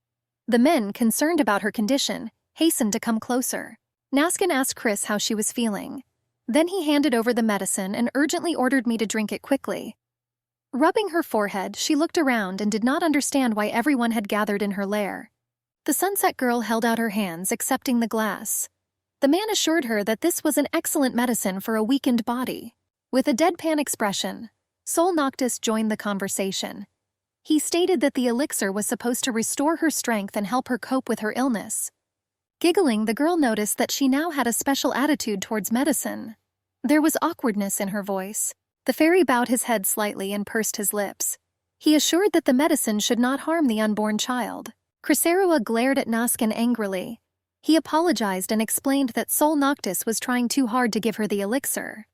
The men, concerned about her condition, hastened to come closer. Naskin asked Chris how she was feeling. Then he handed over the medicine and urgently ordered me to drink it quickly. Rubbing her forehead, she looked around and did not understand why everyone had gathered in her lair. The Sunset Girl held out her hands, accepting the glass. The man assured her that this was an excellent medicine for a weakened body. With a deadpan expression, Sol Noctis joined the conversation. He stated that the elixir was supposed to restore her strength and help her cope with her illness. Giggling, the girl noticed that she now had a special attitude towards medicine. There was awkwardness in her voice. The fairy bowed his head slightly and pursed his lips. He assured that the medicine should not harm the unborn child. Krisarua glared at Naskin angrily. He apologized and explained that Sol Noctis was trying too hard to give her the elixir.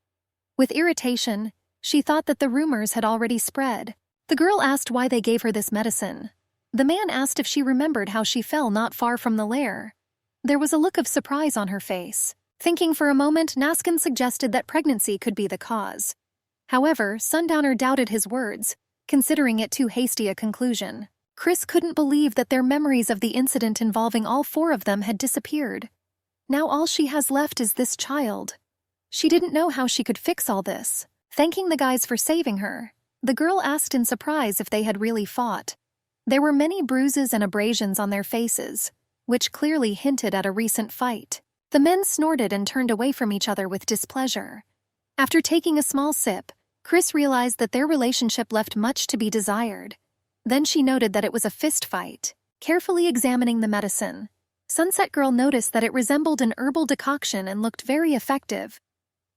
With irritation, she thought that the rumors had already spread. The girl asked why they gave her this medicine. The man asked if she remembered how she fell not far from the lair. There was a look of surprise on her face. Thinking for a moment, Naskin suggested that pregnancy could be the cause. However, Sundowner doubted his words, considering it too hasty a conclusion. Chris couldn't believe that their memories of the incident involving all four of them had disappeared. Now all she has left is this child. She didn't know how she could fix all this. Thanking the guys for saving her, the girl asked in surprise if they had really fought. There were many bruises and abrasions on their faces, which clearly hinted at a recent fight. The men snorted and turned away from each other with displeasure. After taking a small sip, Chris realized that their relationship left much to be desired. Then she noted that it was a fist fight. Carefully examining the medicine, Sunset Girl noticed that it resembled an herbal decoction and looked very effective.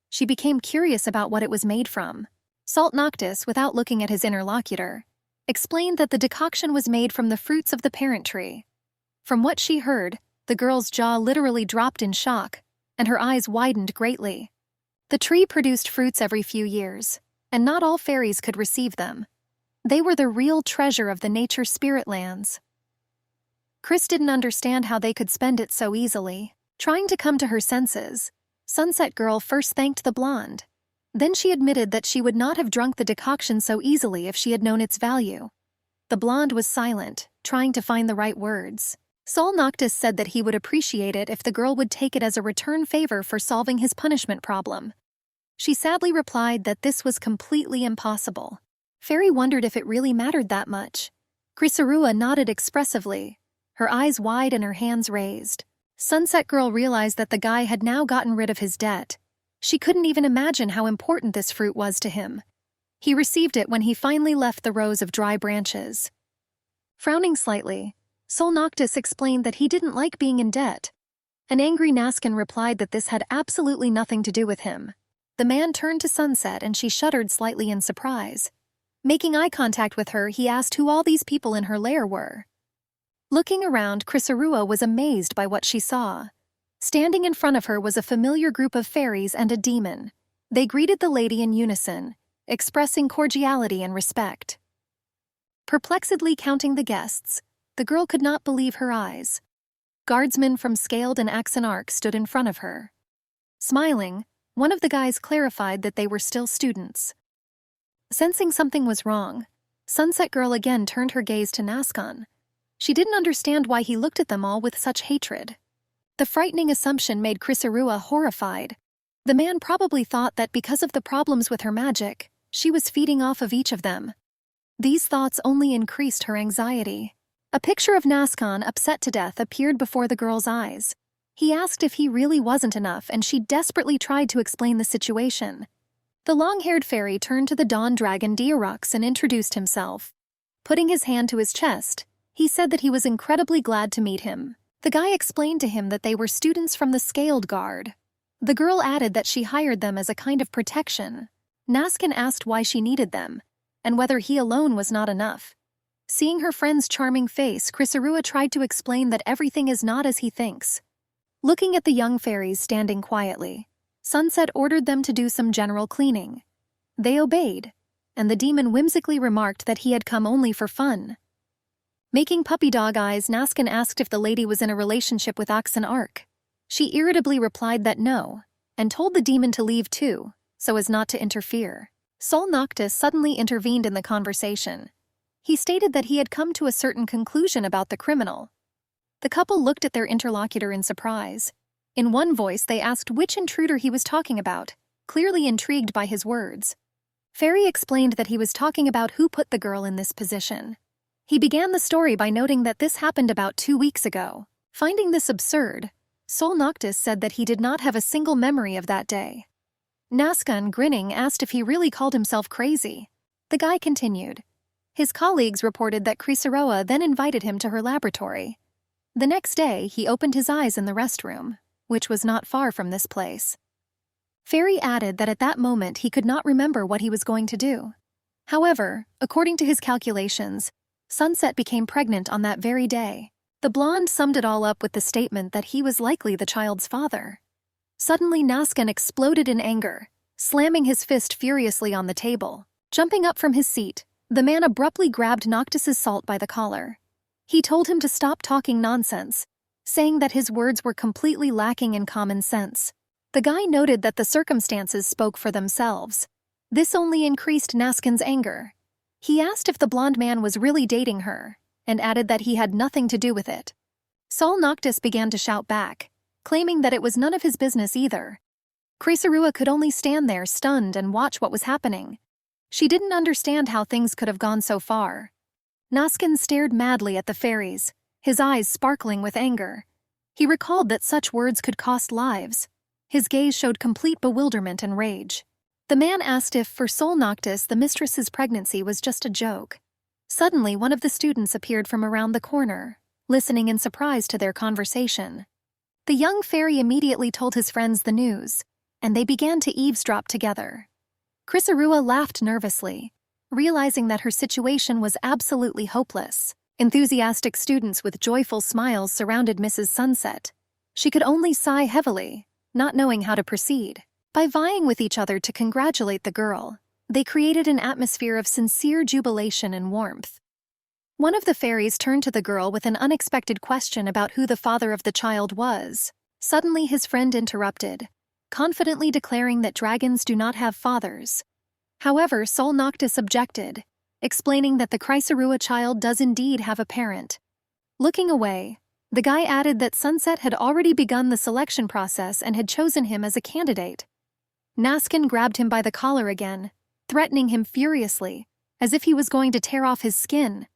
She became curious about what it was made from. Salt Noctis, without looking at his interlocutor, explained that the decoction was made from the fruits of the parent tree. From what she heard, the girl's jaw literally dropped in shock, and her eyes widened greatly. The tree produced fruits every few years, and not all fairies could receive them. They were the real treasure of the nature spirit lands. Chris didn't understand how they could spend it so easily. Trying to come to her senses, Sunset Girl first thanked the blonde. Then she admitted that she would not have drunk the decoction so easily if she had known its value. The blonde was silent, trying to find the right words. Sol Noctis said that he would appreciate it if the girl would take it as a return favor for solving his punishment problem. She sadly replied that this was completely impossible. Fairy wondered if it really mattered that much. Crisarua nodded expressively, her eyes wide and her hands raised. Sunset Girl realized that the guy had now gotten rid of his debt. She couldn't even imagine how important this fruit was to him. He received it when he finally left the rows of dry branches. Frowning slightly, Sol Noctis explained that he didn't like being in debt. An angry Naskin replied that this had absolutely nothing to do with him. The man turned to Sunset and she shuddered slightly in surprise. Making eye contact with her, he asked who all these people in her lair were. Looking around, Crisarua was amazed by what she saw. Standing in front of her was a familiar group of fairies and a demon. They greeted the lady in unison, expressing cordiality and respect. Perplexedly counting the guests, the girl could not believe her eyes. Guardsmen from Scaled and Axonarch stood in front of her. Smiling, one of the guys clarified that they were still students. Sensing something was wrong, Sunset Girl again turned her gaze to Nascon. She didn't understand why he looked at them all with such hatred. The frightening assumption made Crisarua horrified. The man probably thought that because of the problems with her magic, she was feeding off of each of them. These thoughts only increased her anxiety. A picture of Nascon, upset to death, appeared before the girl's eyes. He asked if he really wasn't enough, and she desperately tried to explain the situation. The long-haired fairy turned to the dawn dragon Diarux and introduced himself. Putting his hand to his chest, he said that he was incredibly glad to meet him. The guy explained to him that they were students from the Scaled Guard. The girl added that she hired them as a kind of protection. Naskin asked why she needed them, and whether he alone was not enough. Seeing her friend's charming face, Crisarua tried to explain that everything is not as he thinks. Looking at the young fairies standing quietly, Sunset ordered them to do some general cleaning. They obeyed, and the demon whimsically remarked that he had come only for fun. Making puppy dog eyes, Naskin asked if the lady was in a relationship with Axonarch. She irritably replied that no, and told the demon to leave too, so as not to interfere. Sol Noctis suddenly intervened in the conversation. He stated that he had come to a certain conclusion about the criminal. The couple looked at their interlocutor in surprise. In one voice, they asked which intruder he was talking about, clearly intrigued by his words. Fairy explained that he was talking about who put the girl in this position. He began the story by noting that this happened about 2 weeks ago. Finding this absurd, Sol Noctis said that he did not have a single memory of that day. Nascon, grinning, asked if he really called himself crazy. The guy continued. His colleagues reported that Crisarua then invited him to her laboratory. The next day, he opened his eyes in the restroom, which was not far from this place. Fairy added that at that moment he could not remember what he was going to do. However, according to his calculations, Sunset became pregnant on that very day. The blonde summed it all up with the statement that he was likely the child's father. Suddenly, Naskin exploded in anger, slamming his fist furiously on the table. Jumping up from his seat, the man abruptly grabbed Noctis's salt by the collar. He told him to stop talking nonsense, saying that his words were completely lacking in common sense. The guy noted that the circumstances spoke for themselves. This only increased Naskin's anger. He asked if the blonde man was really dating her, and added that he had nothing to do with it. Sol Noctis began to shout back, claiming that it was none of his business either. Krisarua could only stand there stunned and watch what was happening. She didn't understand how things could have gone so far. Naskin stared madly at the fairies, his eyes sparkling with anger. He recalled that such words could cost lives. His gaze showed complete bewilderment and rage. The man asked if, for Sol Noctis, the mistress's pregnancy was just a joke. Suddenly, one of the students appeared from around the corner, listening in surprise to their conversation. The young fairy immediately told his friends the news, and they began to eavesdrop together. Krisarua laughed nervously, realizing that her situation was absolutely hopeless. Enthusiastic students with joyful smiles surrounded Mrs. Sunset. She could only sigh heavily, not knowing how to proceed. By vying with each other to congratulate the girl, they created an atmosphere of sincere jubilation and warmth. One of the fairies turned to the girl with an unexpected question about who the father of the child was. Suddenly his friend interrupted, confidently declaring that dragons do not have fathers. However, Sol Noctis objected, explaining that the Krisarua child does indeed have a parent. Looking away, the guy added that Sunset had already begun the selection process and had chosen him as a candidate. Naskin grabbed him by the collar again, threatening him furiously, as if he was going to tear off his skin.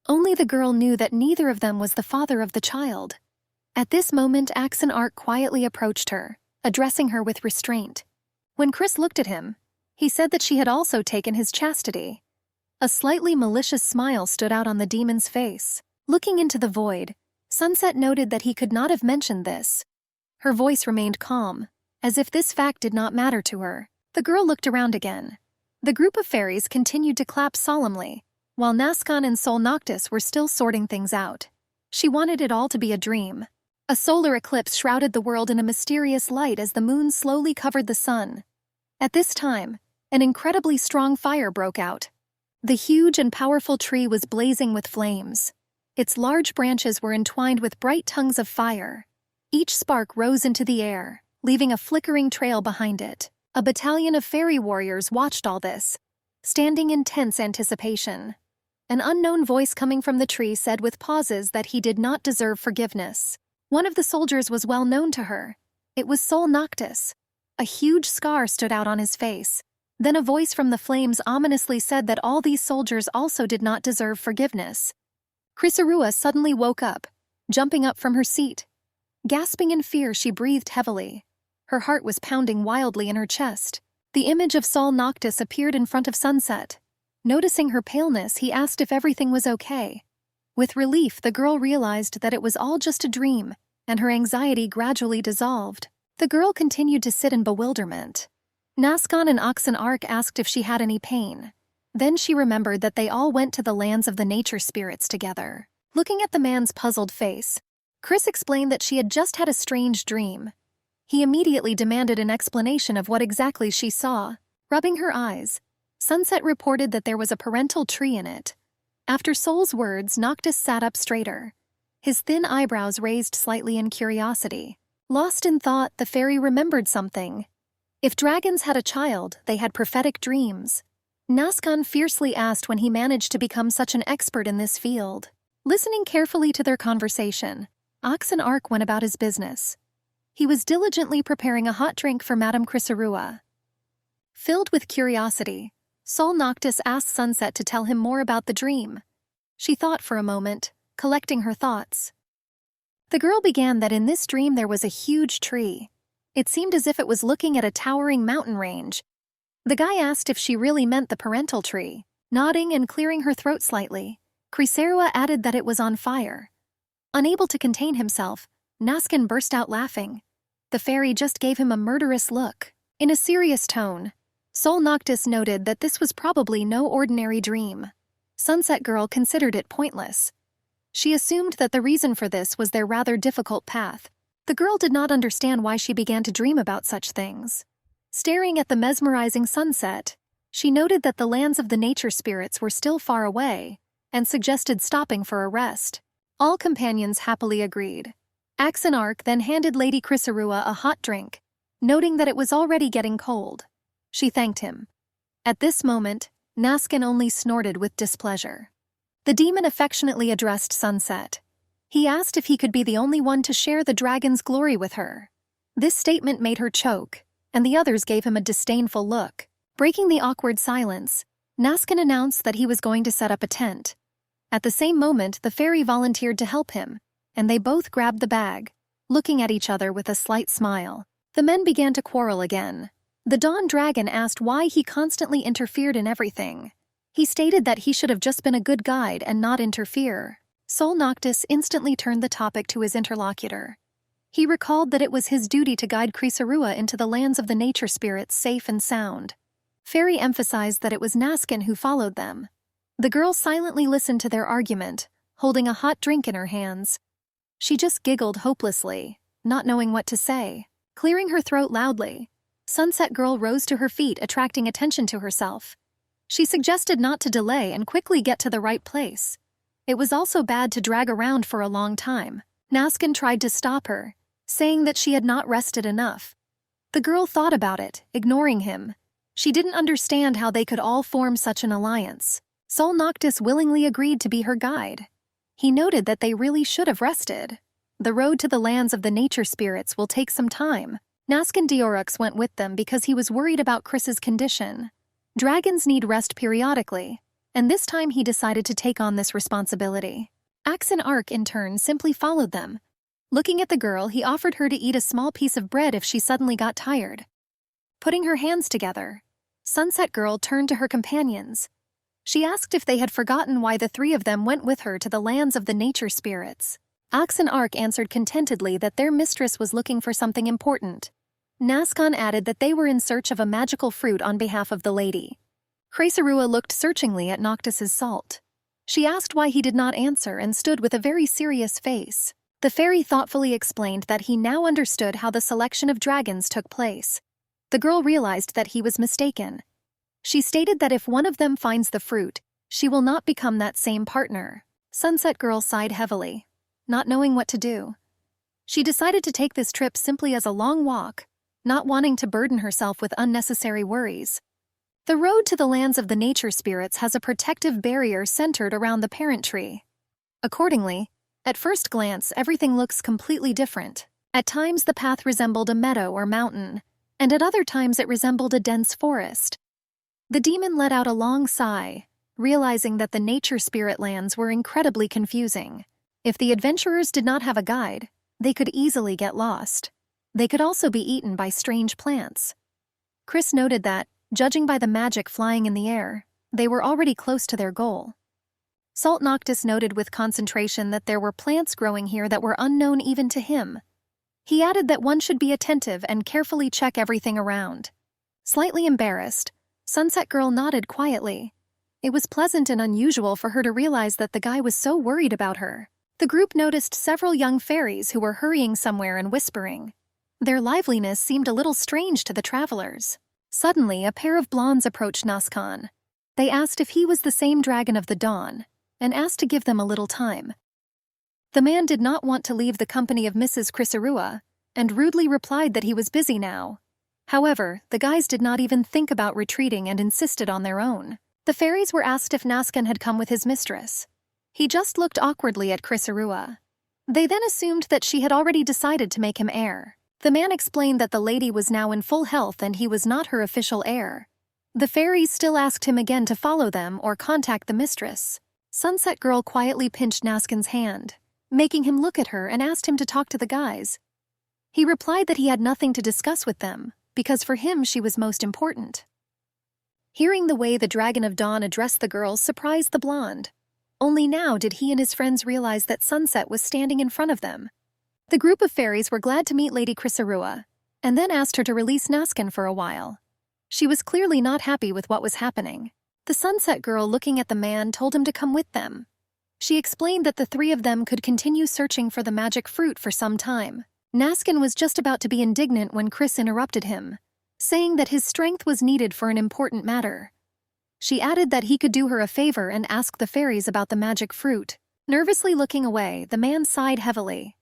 Only the girl knew that neither of them was the father of the child. At this moment, Axon Arc quietly approached her, addressing her with restraint. When Chris looked at him, he said that she had also taken his chastity. A slightly malicious smile stood out on the demon's face. Looking into the void, Sunset noted that he could not have mentioned this. Her voice remained calm, as if this fact did not matter to her. The girl looked around again. The group of fairies continued to clap solemnly, while Naskin and Sol Noctis were still sorting things out. She wanted it all to be a dream. A solar eclipse shrouded the world in a mysterious light as the moon slowly covered the sun. At this time, an incredibly strong fire broke out. The huge and powerful tree was blazing with flames. Its large branches were entwined with bright tongues of fire. Each spark rose into the air, leaving a flickering trail behind it. A battalion of fairy warriors watched all this, standing in tense anticipation. An unknown voice coming from the tree said with pauses that he did not deserve forgiveness. One of the soldiers was well known to her. It was Sol Noctis. A huge scar stood out on his face. Then a voice from the flames ominously said that all these soldiers also did not deserve forgiveness. Krisarua suddenly woke up, jumping up from her seat. Gasping in fear, she breathed heavily. Her heart was pounding wildly in her chest. The image of Sol Noctis appeared in front of Sunset. Noticing her paleness, he asked if everything was okay. With relief, the girl realized that it was all just a dream, and her anxiety gradually dissolved. The girl continued to sit in bewilderment. Naskin and Oxen Arc asked if she had any pain. Then she remembered that they all went to the lands of the nature spirits together. Looking at the man's puzzled face, Chris explained that she had just had a strange dream. He immediately demanded an explanation of what exactly she saw. Rubbing her eyes, Sunset reported that there was a parental tree in it. After Sol's words, Noctis sat up straighter, his thin eyebrows raised slightly in curiosity. Lost in thought, the fairy remembered something. If dragons had a child, they had prophetic dreams. Naskin fiercely asked when he managed to become such an expert in this field. Listening carefully to their conversation, Oxen Arc went about his business. He was diligently preparing a hot drink for Madame Krisarua. Filled with curiosity, Sol Noctis asked Sunset to tell him more about the dream. She thought for a moment, collecting her thoughts. The girl began that in this dream there was a huge tree. It seemed as if it was looking at a towering mountain range. The guy asked if she really meant the parental tree. Nodding and clearing her throat slightly, Krisarua added that it was on fire. Unable to contain himself, Naskin burst out laughing. The fairy just gave him a murderous look. In a serious tone, Sol Noctis noted that this was probably no ordinary dream. Sunset Girl considered it pointless. She assumed that the reason for this was their rather difficult path. The girl did not understand why she began to dream about such things. Staring at the mesmerizing sunset, she noted that the lands of the nature spirits were still far away, and suggested stopping for a rest. All companions happily agreed. Axanarch then handed Lady Chrysarua a hot drink, noting that it was already getting cold. She thanked him. At this moment, Naskin only snorted with displeasure. The demon affectionately addressed Sunset. He asked if he could be the only one to share the dragon's glory with her. This statement made her choke, and the others gave him a disdainful look. Breaking the awkward silence, Naskin announced that he was going to set up a tent. At the same moment, the fairy volunteered to help him, and they both grabbed the bag, looking at each other with a slight smile. The men began to quarrel again. The Dawn Dragon asked why he constantly interfered in everything. He stated that he should have just been a good guide and not interfere. Sol Noctis instantly turned the topic to his interlocutor. He recalled that it was his duty to guide Chrysarua into the lands of the nature spirits safe and sound. Fairy emphasized that it was Naskin who followed them. The girl silently listened to their argument, holding a hot drink in her hands. She just giggled hopelessly, not knowing what to say. Clearing her throat loudly, Sunset Girl rose to her feet, attracting attention to herself. She suggested not to delay and quickly get to the right place. It was also bad to drag around for a long time. Naskin tried to stop her, saying that she had not rested enough. The girl thought about it, ignoring him. She didn't understand how they could all form such an alliance. Sol Noctis willingly agreed to be her guide. He noted that they really should have rested. The road to the lands of the nature spirits will take some time. Naskin Diorux went with them because he was worried about Chris's condition. Dragons need rest periodically, and this time he decided to take on this responsibility. Axanarch, in turn, simply followed them. Looking at the girl, he offered her to eat a small piece of bread if she suddenly got tired. Putting her hands together, Sunset Girl turned to her companions. She asked if they had forgotten why the three of them went with her to the lands of the nature spirits. Axanarch answered contentedly that their mistress was looking for something important. Naskin added that they were in search of a magical fruit on behalf of the lady. Chrysarua looked searchingly at Noctis's salt. She asked why he did not answer and stood with a very serious face. The fairy thoughtfully explained that he now understood how the selection of dragons took place. The girl realized that he was mistaken. She stated that if one of them finds the fruit, she will not become that same partner. Sunset Girl sighed heavily, not knowing what to do. She decided to take this trip simply as a long walk, not wanting to burden herself with unnecessary worries. The road to the lands of the nature spirits has a protective barrier centered around the parent tree. Accordingly, at first glance, everything looks completely different. At times the path resembled a meadow or mountain, and at other times it resembled a dense forest. The demon let out a long sigh, realizing that the nature spirit lands were incredibly confusing. If the adventurers did not have a guide, they could easily get lost. They could also be eaten by strange plants. Chris noted that, judging by the magic flying in the air, they were already close to their goal. Salt Noctis noted with concentration that there were plants growing here that were unknown even to him. He added that one should be attentive and carefully check everything around. Slightly embarrassed, Sunset Girl nodded quietly. It was pleasant and unusual for her to realize that the guy was so worried about her. The group noticed several young fairies who were hurrying somewhere and whispering. Their liveliness seemed a little strange to the travelers. Suddenly, a pair of blondes approached Naskin. They asked if he was the same dragon of the dawn, and asked to give them a little time. The man did not want to leave the company of Mrs. Chrysarua, and rudely replied that he was busy now. However, the guys did not even think about retreating and insisted on their own. The fairies were asked if Naskin had come with his mistress. He just looked awkwardly at Chrysarua. They then assumed that she had already decided to make him heir. The man explained that the lady was now in full health and he was not her official heir. The fairies still asked him again to follow them or contact the mistress. Sunset Girl quietly pinched Naskin's hand, making him look at her, and asked him to talk to the guys. He replied that he had nothing to discuss with them, because for him she was most important. Hearing the way the Dragon of Dawn addressed the girls surprised the blonde. Only now did he and his friends realize that Sunset was standing in front of them. The group of fairies were glad to meet Lady Chrysarua, and then asked her to release Naskin for a while. She was clearly not happy with what was happening. The Sunset Girl, looking at the man, told him to come with them. She explained that the three of them could continue searching for the magic fruit for some time. Naskin was just about to be indignant when Chris interrupted him. saying that his strength was needed for an important matter. She added that he could do her a favor and ask the fairies about the magic fruit. Nervously looking away, the man sighed heavily.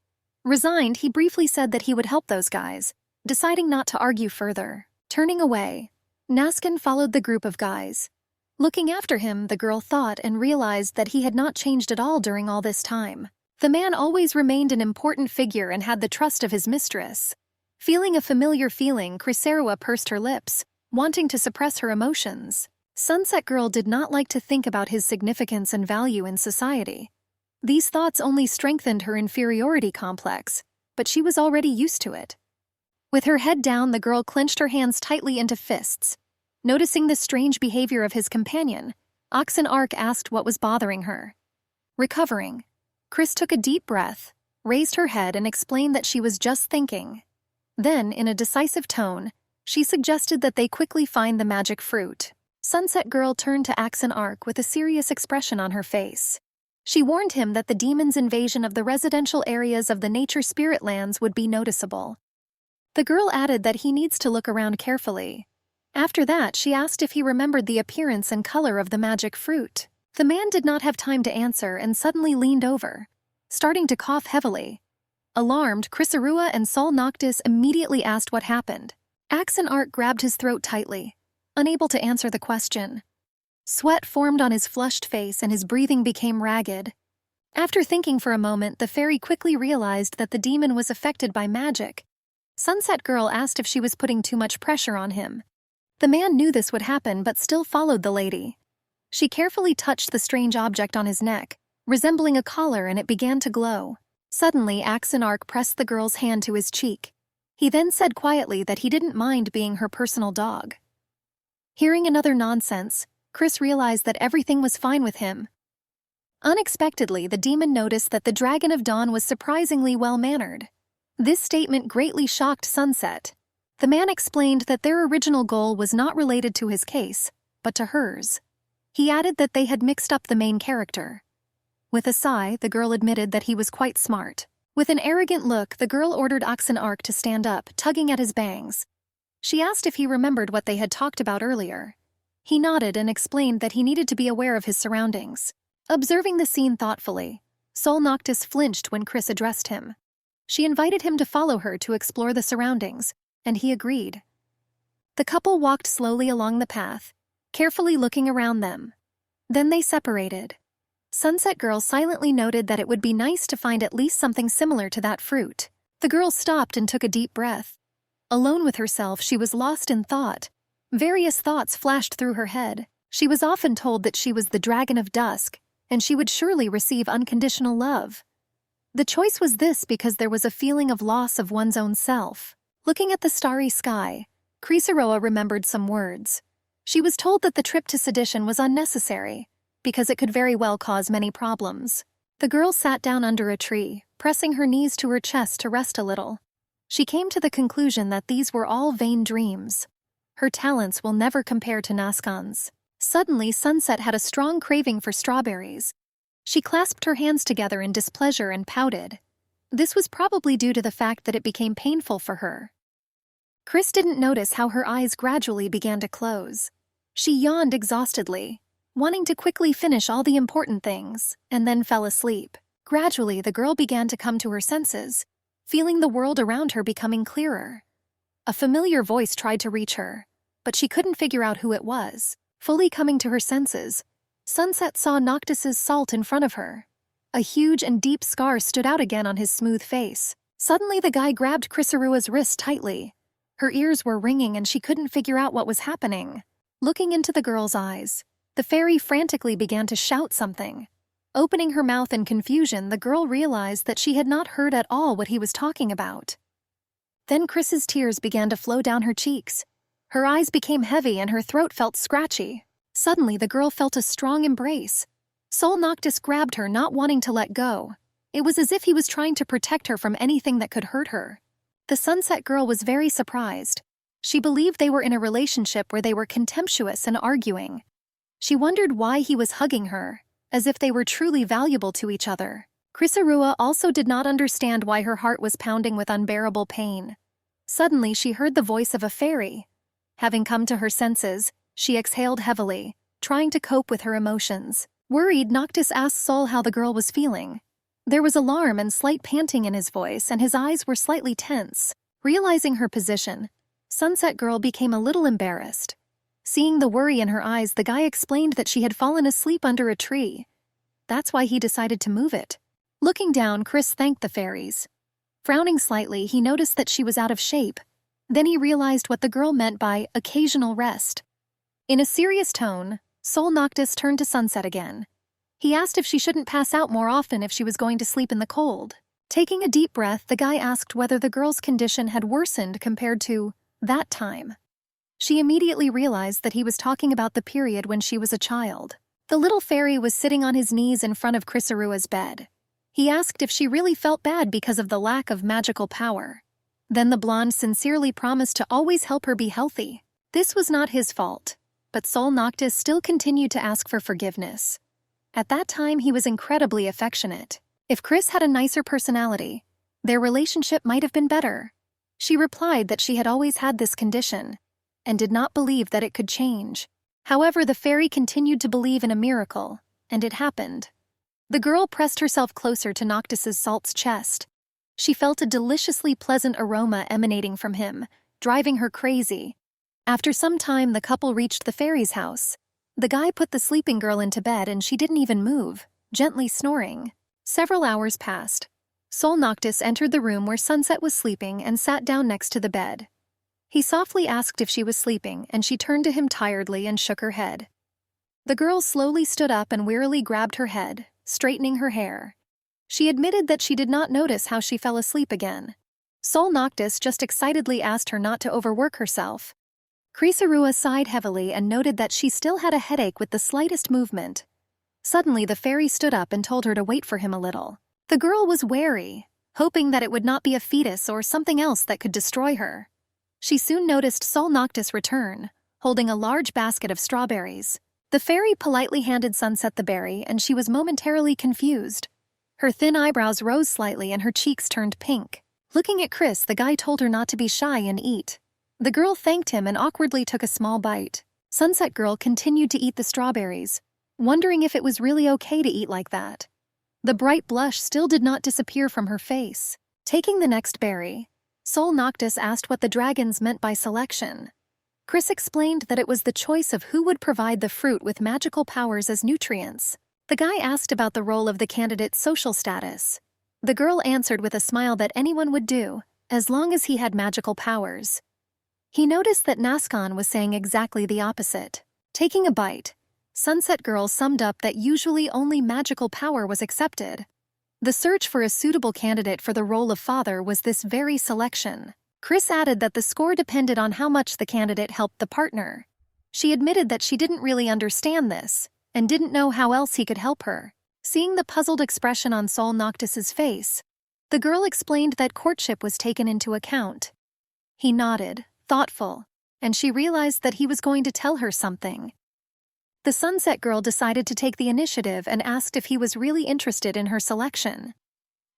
Resigned, he briefly said that he would help those guys, deciding not to argue further. Turning away, Naskin followed the group of guys. Looking after him, the girl thought and realized that he had not changed at all during all this time. The man always remained an important figure and had the trust of his mistress. Feeling a familiar feeling, Chrysaorua pursed her lips, wanting to suppress her emotions. Sunset Girl did not like to think about his significance and value in society. These thoughts only strengthened her inferiority complex, but she was already used to it. With her head down, the girl clenched her hands tightly into fists. Noticing the strange behavior of his companion, Oxen Ark asked what was bothering her. Recovering, Chris took a deep breath, raised her head and explained that she was just thinking. Then, in a decisive tone, she suggested that they quickly find the magic fruit. Sunset Girl turned to Oxen Ark with a serious expression on her face. She warned him that the demon's invasion of the residential areas of the Nature Spirit Lands would be noticeable. The girl added that he needs to look around carefully. After that, she asked if he remembered the appearance and color of the magic fruit. The man did not have time to answer and suddenly leaned over, starting to cough heavily. Alarmed, Chrysaorua and Sol Noctis immediately asked what happened. Oxen Ark grabbed his throat tightly, unable to answer the question. Sweat formed on his flushed face and his breathing became ragged. After thinking for a moment, the fairy quickly realized that the demon was affected by magic. Sunset Girl asked if she was putting too much pressure on him. The man knew this would happen but still followed the lady. She carefully touched the strange object on his neck, resembling a collar, and it began to glow. Suddenly, Oxen Ark pressed the girl's hand to his cheek. He then said quietly that he didn't mind being her personal dog. Hearing another nonsense, Chris realized that everything was fine with him. Unexpectedly, the demon noticed that the Dragon of Dawn was surprisingly well-mannered. This statement greatly shocked Sunset. The man explained that their original goal was not related to his case, but to hers. He added that they had mixed up the main character. With a sigh, the girl admitted that he was quite smart. With an arrogant look, the girl ordered Oxen Ark to stand up, tugging at his bangs. She asked if he remembered what they had talked about earlier. He nodded and explained that he needed to be aware of his surroundings. Observing the scene thoughtfully, Sol Noctis flinched when Chris addressed him. She invited him to follow her to explore the surroundings, and he agreed. The couple walked slowly along the path, carefully looking around them. Then they separated. Sunset Girl silently noted that it would be nice to find at least something similar to that fruit. The girl stopped and took a deep breath. Alone with herself, she was lost in thought. Various thoughts flashed through her head. She was often told that she was the Dragon of Dusk, and she would surely receive unconditional love. The choice was this because there was a feeling of loss of one's own self. Looking at the starry sky, Chrysaorua remembered some words. She was told that the trip to Sedition was unnecessary, because it could very well cause many problems. The girl sat down under a tree, pressing her knees to her chest to rest a little. She came to the conclusion that these were all vain dreams. Her talents will never compare to Naskan's. Suddenly, Sunset had a strong craving for strawberries. She clasped her hands together in displeasure and pouted. This was probably due to the fact that it became painful for her. Chris didn't notice how her eyes gradually began to close. She yawned exhaustedly, wanting to quickly finish all the important things, and then fell asleep. Gradually, the girl began to come to her senses, feeling the world around her becoming clearer. A familiar voice tried to reach her, but she couldn't figure out who it was. Fully coming to her senses, Sunset saw Noctis's salt in front of her. A huge and deep scar stood out again on his smooth face. Suddenly, the guy grabbed Chrysaorua's wrist tightly. Her ears were ringing and she couldn't figure out what was happening. Looking into the girl's eyes, the fairy frantically began to shout something. Opening her mouth in confusion, the girl realized that she had not heard at all what he was talking about. Then Chris's tears began to flow down her cheeks. Her eyes became heavy and her throat felt scratchy. Suddenly, the girl felt a strong embrace. Sol Noctis grabbed her, not wanting to let go. It was as if he was trying to protect her from anything that could hurt her. The Sunset Girl was very surprised. She believed they were in a relationship where they were contemptuous and arguing. She wondered why he was hugging her, as if they were truly valuable to each other. Chrysaorua also did not understand why her heart was pounding with unbearable pain. Suddenly, she heard the voice of a fairy. Having come to her senses, she exhaled heavily, trying to cope with her emotions. Worried, Noctis asked Sol how the girl was feeling. There was alarm and slight panting in his voice, and his eyes were slightly tense. Realizing her position, Sunset Girl became a little embarrassed. Seeing the worry in her eyes, the guy explained that she had fallen asleep under a tree. That's why he decided to move it. Looking down, Chris thanked the fairies. Frowning slightly, he noticed that she was out of shape. Then he realized what the girl meant by occasional rest. In a serious tone, Sol Noctis turned to Sunset again. He asked if she shouldn't pass out more often if she was going to sleep in the cold. Taking a deep breath, the guy asked whether the girl's condition had worsened compared to that time. She immediately realized that he was talking about the period when she was a child. The little fairy was sitting on his knees in front of Chrysarua's bed. He asked if she really felt bad because of the lack of magical power. Then the blonde sincerely promised to always help her be healthy. This was not his fault, but Sol Noctis still continued to ask for forgiveness. At that time, he was incredibly affectionate. If Chris had a nicer personality, their relationship might have been better. She replied that she had always had this condition, and did not believe that it could change. However, the fairy continued to believe in a miracle, and it happened. The girl pressed herself closer to Noctis's Salt's chest. She felt a deliciously pleasant aroma emanating from him, driving her crazy. After some time, the couple reached the fairy's house. The guy put the sleeping girl into bed and she didn't even move, gently snoring. Several hours passed. Sol Noctis entered the room where Sunset was sleeping and sat down next to the bed. He softly asked if she was sleeping, and she turned to him tiredly and shook her head. The girl slowly stood up and wearily grabbed her head, straightening her hair. She admitted that she did not notice how she fell asleep again. Sol Noctis just excitedly asked her not to overwork herself. Chrysaorua sighed heavily and noted that she still had a headache with the slightest movement. Suddenly, the fairy stood up and told her to wait for him a little. The girl was wary, hoping that it would not be a fetus or something else that could destroy her. She soon noticed Sol Noctis return, holding a large basket of strawberries. The fairy politely handed Sunset the berry, and she was momentarily confused. Her thin eyebrows rose slightly and her cheeks turned pink. Looking at Chris, the guy told her not to be shy and eat. The girl thanked him and awkwardly took a small bite. Sunset Girl continued to eat the strawberries, wondering if it was really okay to eat like that. The bright blush still did not disappear from her face. Taking the next berry, Sol Noctis asked what the dragons meant by selection. Chris explained that it was the choice of who would provide the fruit with magical powers as nutrients. The guy asked about the role of the candidate's social status. The girl answered with a smile that anyone would do, as long as he had magical powers. He noticed that Nascon was saying exactly the opposite. Taking a bite, Sunset Girl summed up that usually only magical power was accepted. The search for a suitable candidate for the role of father was this very selection. Chris added that the score depended on how much the candidate helped the partner. She admitted that she didn't really understand this, and didn't know how else he could help her. Seeing the puzzled expression on Sol Noctis's face, the girl explained that courtship was taken into account. He nodded, thoughtful, and she realized that he was going to tell her something. The Sunset Girl decided to take the initiative and asked if he was really interested in her selection.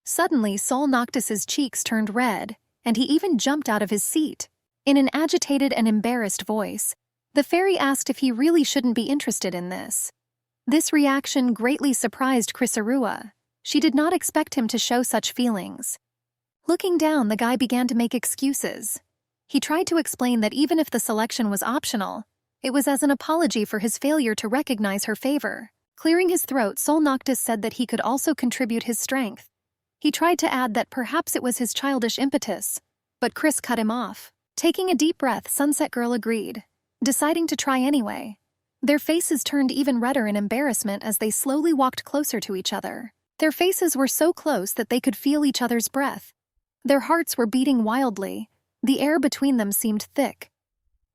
Suddenly, Sol Noctis's cheeks turned red, and he even jumped out of his seat. In an agitated and embarrassed voice, the fairy asked if he really shouldn't be interested in this. This reaction greatly surprised Chrysaorua. She did not expect him to show such feelings. Looking down, the guy began to make excuses. He tried to explain that even if the selection was optional, it was as an apology for his failure to recognize her favor. Clearing his throat, Sol Noctis said that he could also contribute his strength. He tried to add that perhaps it was his childish impetus, but Chris cut him off. Taking a deep breath, Sunset Girl agreed, deciding to try anyway. Their faces turned even redder in embarrassment as they slowly walked closer to each other. Their faces were so close that they could feel each other's breath. Their hearts were beating wildly. The air between them seemed thick.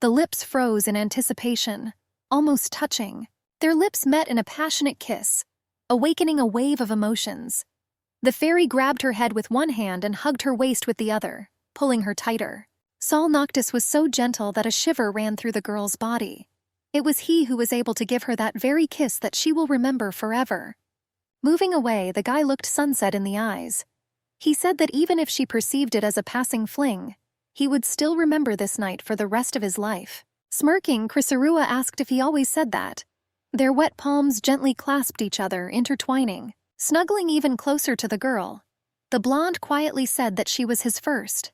The lips froze in anticipation, almost touching. Their lips met in a passionate kiss, awakening a wave of emotions. The fairy grabbed her head with one hand and hugged her waist with the other, pulling her tighter. Sol Noctis was so gentle that a shiver ran through the girl's body. It was he who was able to give her that very kiss that she will remember forever. Moving away, the guy looked Sunset in the eyes. He said that even if she perceived it as a passing fling, he would still remember this night for the rest of his life. Smirking, Chrysarua asked if he always said that. Their wet palms gently clasped each other, intertwining, snuggling even closer to the girl. The blonde quietly said that she was his first.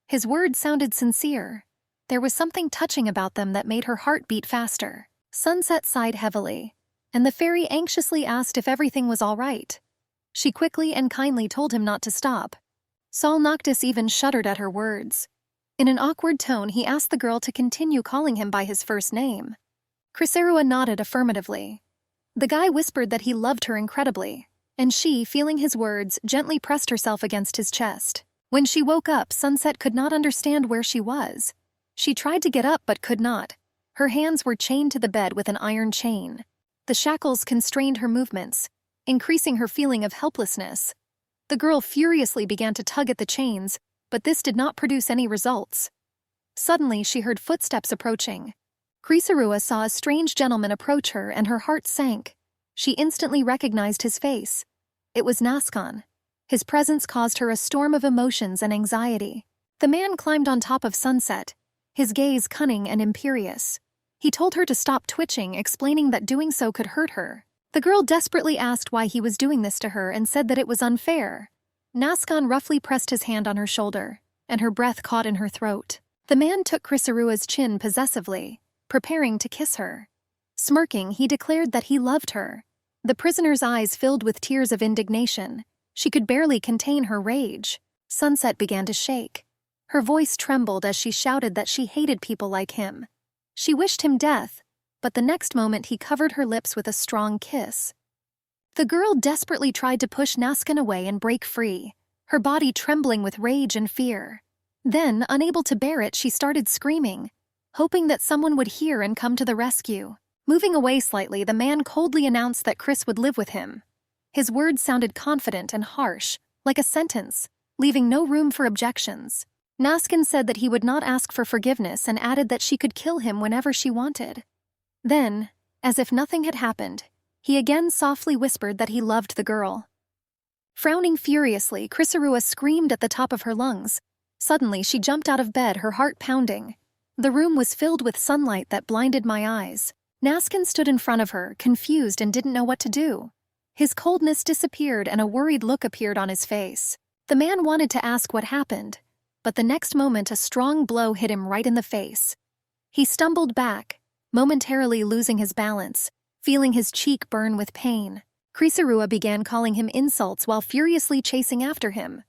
His words sounded sincere. There was something touching about them that made her heart beat faster. Sunset sighed heavily, and the fairy anxiously asked if everything was all right. She quickly and kindly told him not to stop. Sol Noctis even shuddered at her words. In an awkward tone, he asked the girl to continue calling him by his first name. Chrysarua nodded affirmatively. The guy whispered that he loved her incredibly, and she, feeling his words, gently pressed herself against his chest. When she woke up, Sunset could not understand where she was. She tried to get up but could not. Her hands were chained to the bed with an iron chain. The shackles constrained her movements, increasing her feeling of helplessness. The girl furiously began to tug at the chains, but this did not produce any results. Suddenly, she heard footsteps approaching. Chrysarua saw a strange gentleman approach her and her heart sank. She instantly recognized his face. It was Nascon. His presence caused her a storm of emotions and anxiety. The man climbed on top of Sunset, his gaze cunning and imperious. He told her to stop twitching, explaining that doing so could hurt her. The girl desperately asked why he was doing this to her and said that it was unfair. Nascon roughly pressed his hand on her shoulder, and her breath caught in her throat. The man took Chrysarua's chin possessively, preparing to kiss her. Smirking, he declared that he loved her. The prisoner's eyes filled with tears of indignation. She could barely contain her rage. Sunset began to shake. Her voice trembled as she shouted that she hated people like him. She wished him death, but the next moment he covered her lips with a strong kiss. The girl desperately tried to push Nascon away and break free, her body trembling with rage and fear. Then, unable to bear it, she started screaming, hoping that someone would hear and come to the rescue. Moving away slightly, the man coldly announced that Chris would live with him. His words sounded confident and harsh, like a sentence, leaving no room for objections. Nascon said that he would not ask for forgiveness and added that she could kill him whenever she wanted. Then, as if nothing had happened, he again softly whispered that he loved the girl. Frowning furiously, Chrysarua screamed at the top of her lungs. Suddenly, she jumped out of bed, her heart pounding. The room was filled with sunlight that blinded my eyes. Nascon stood in front of her, confused and didn't know what to do. His coldness disappeared and a worried look appeared on his face. The man wanted to ask what happened, but the next moment a strong blow hit him right in the face. He stumbled back, momentarily losing his balance, feeling his cheek burn with pain. Chrysarua began calling him insults while furiously chasing after him.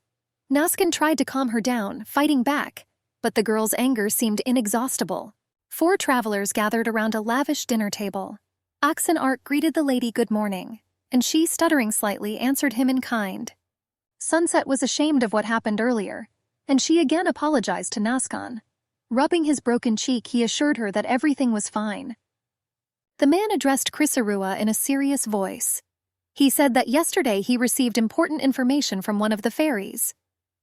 Nascon tried to calm her down, fighting back, but the girl's anger seemed inexhaustible. 4 travelers gathered around a lavish dinner table. Oxen Ark greeted the lady good morning, and she, stuttering slightly, answered him in kind. Sunset was ashamed of what happened earlier, and she again apologized to Nascon. Rubbing his broken cheek, he assured her that everything was fine. The man addressed Chrysarua in a serious voice. He said that yesterday he received important information from one of the fairies.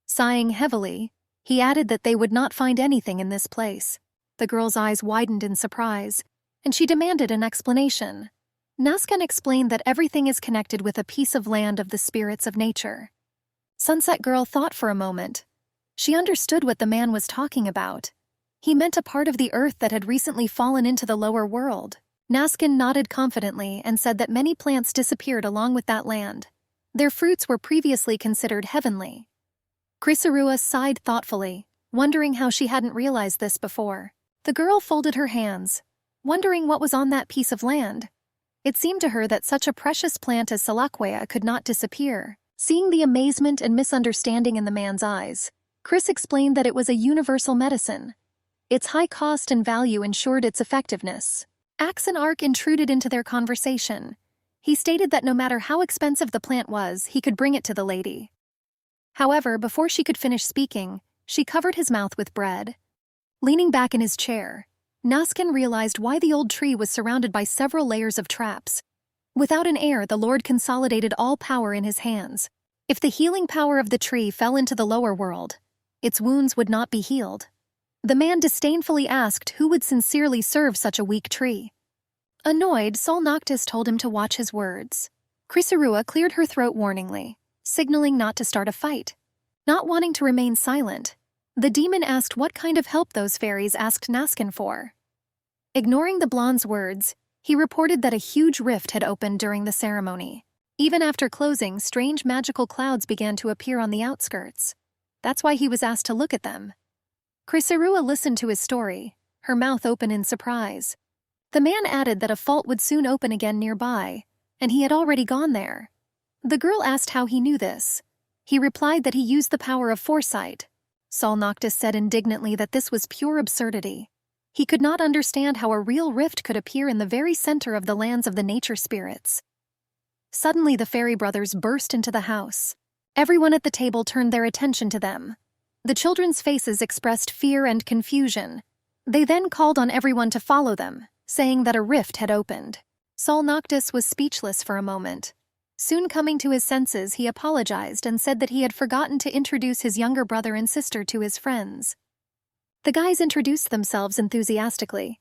Sighing heavily, he added that they would not find anything in this place. The girl's eyes widened in surprise, and she demanded an explanation. Nascon explained that everything is connected with a piece of land of the spirits of nature. Sunset Girl thought for a moment. She understood what the man was talking about. He meant a part of the earth that had recently fallen into the lower world. Nascon nodded confidently and said that many plants disappeared along with that land. Their fruits were previously considered heavenly. Chrysarua sighed thoughtfully, wondering how she hadn't realized this before. The girl folded her hands, wondering what was on that piece of land. It seemed to her that such a precious plant as Salaquea could not disappear. Seeing the amazement and misunderstanding in the man's eyes, Chris explained that it was a universal medicine. Its high cost and value ensured its effectiveness. Axon Ark intruded into their conversation. He stated that no matter how expensive the plant was, he could bring it to the lady. However, before she could finish speaking, she covered his mouth with bread. Leaning back in his chair, Nascon realized why the old tree was surrounded by several layers of traps. Without an heir, the Lord consolidated all power in his hands. If the healing power of the tree fell into the lower world, its wounds would not be healed. The man disdainfully asked who would sincerely serve such a weak tree. Annoyed, Sol Noctis told him to watch his words. Chrysarua cleared her throat warningly, signaling not to start a fight. Not wanting to remain silent, the demon asked what kind of help those fairies asked Nascon for. Ignoring the blonde's words, he reported that a huge rift had opened during the ceremony. Even after closing, strange magical clouds began to appear on the outskirts. That's why he was asked to look at them. Krisarua listened to his story, her mouth open in surprise. The man added that a fault would soon open again nearby, and he had already gone there. The girl asked how he knew this. He replied that he used the power of foresight. Sol Noctis said indignantly that this was pure absurdity. He could not understand how a real rift could appear in the very center of the lands of the nature spirits. Suddenly the fairy brothers burst into the house. Everyone at the table turned their attention to them. The children's faces expressed fear and confusion. They then called on everyone to follow them, saying that a rift had opened. Sol Noctis was speechless for a moment. Soon coming to his senses, he apologized and said that he had forgotten to introduce his younger brother and sister to his friends. The guys introduced themselves enthusiastically.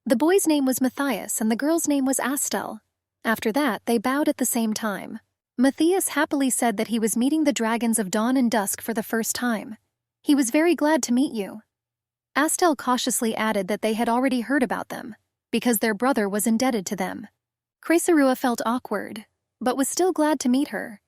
The boy's name was Matthias and the girl's name was Astel. After that, they bowed at the same time. Matthias happily said that he was meeting the dragons of dawn and dusk for the first time. He was very glad to meet you. Astel cautiously added that they had already heard about them, because their brother was indebted to them. Krisarua felt awkward, but was still glad to meet her.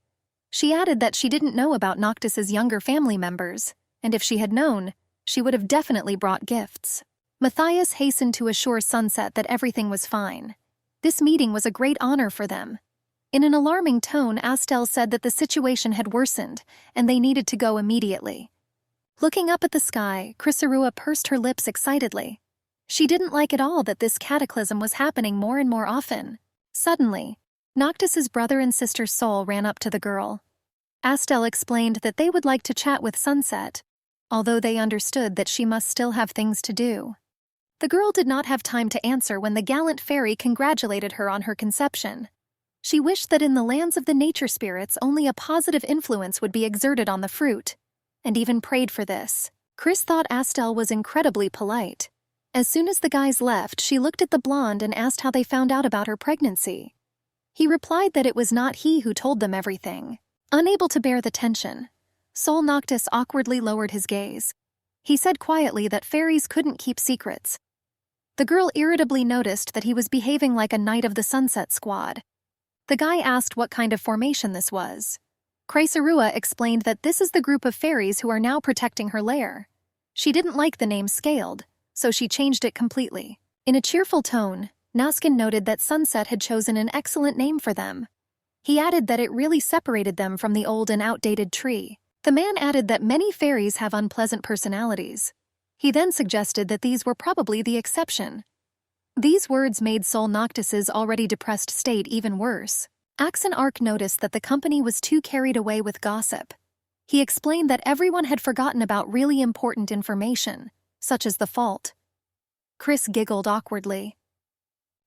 She added that she didn't know about Noctis's younger family members, and if she had known, she would have definitely brought gifts. Matthias hastened to assure Sunset that everything was fine. This meeting was a great honor for them. In an alarming tone, Astel said that the situation had worsened, and they needed to go immediately. Looking up at the sky, Krisarua pursed her lips excitedly. She didn't like at all that this cataclysm was happening more and more often. Suddenly, Noctis's brother and sister Sol ran up to the girl. Astel explained that they would like to chat with Sunset, although they understood that she must still have things to do. The girl did not have time to answer when the gallant fairy congratulated her on her conception. She wished that in the lands of the nature spirits only a positive influence would be exerted on the fruit, and even prayed for this. Chris thought Astel was incredibly polite. As soon as the guys left, she looked at the blonde and asked how they found out about her pregnancy. He replied that it was not he who told them everything. Unable to bear the tension, Sol Noctis awkwardly lowered his gaze. He said quietly that fairies couldn't keep secrets. The girl irritably noticed that he was behaving like a Knight of the Sunset Squad. The guy asked what kind of formation this was. Krisarua explained that this is the group of fairies who are now protecting her lair. She didn't like the name Scaled, so she changed it completely. In a cheerful tone, Naskin noted that Sunset had chosen an excellent name for them. He added that it really separated them from the old and outdated tree. The man added that many fairies have unpleasant personalities. He then suggested that these were probably the exception. These words made Sol Noctis's already depressed state even worse. Axon Arc noticed that the company was too carried away with gossip. He explained that everyone had forgotten about really important information, such as the fault. Chris giggled awkwardly.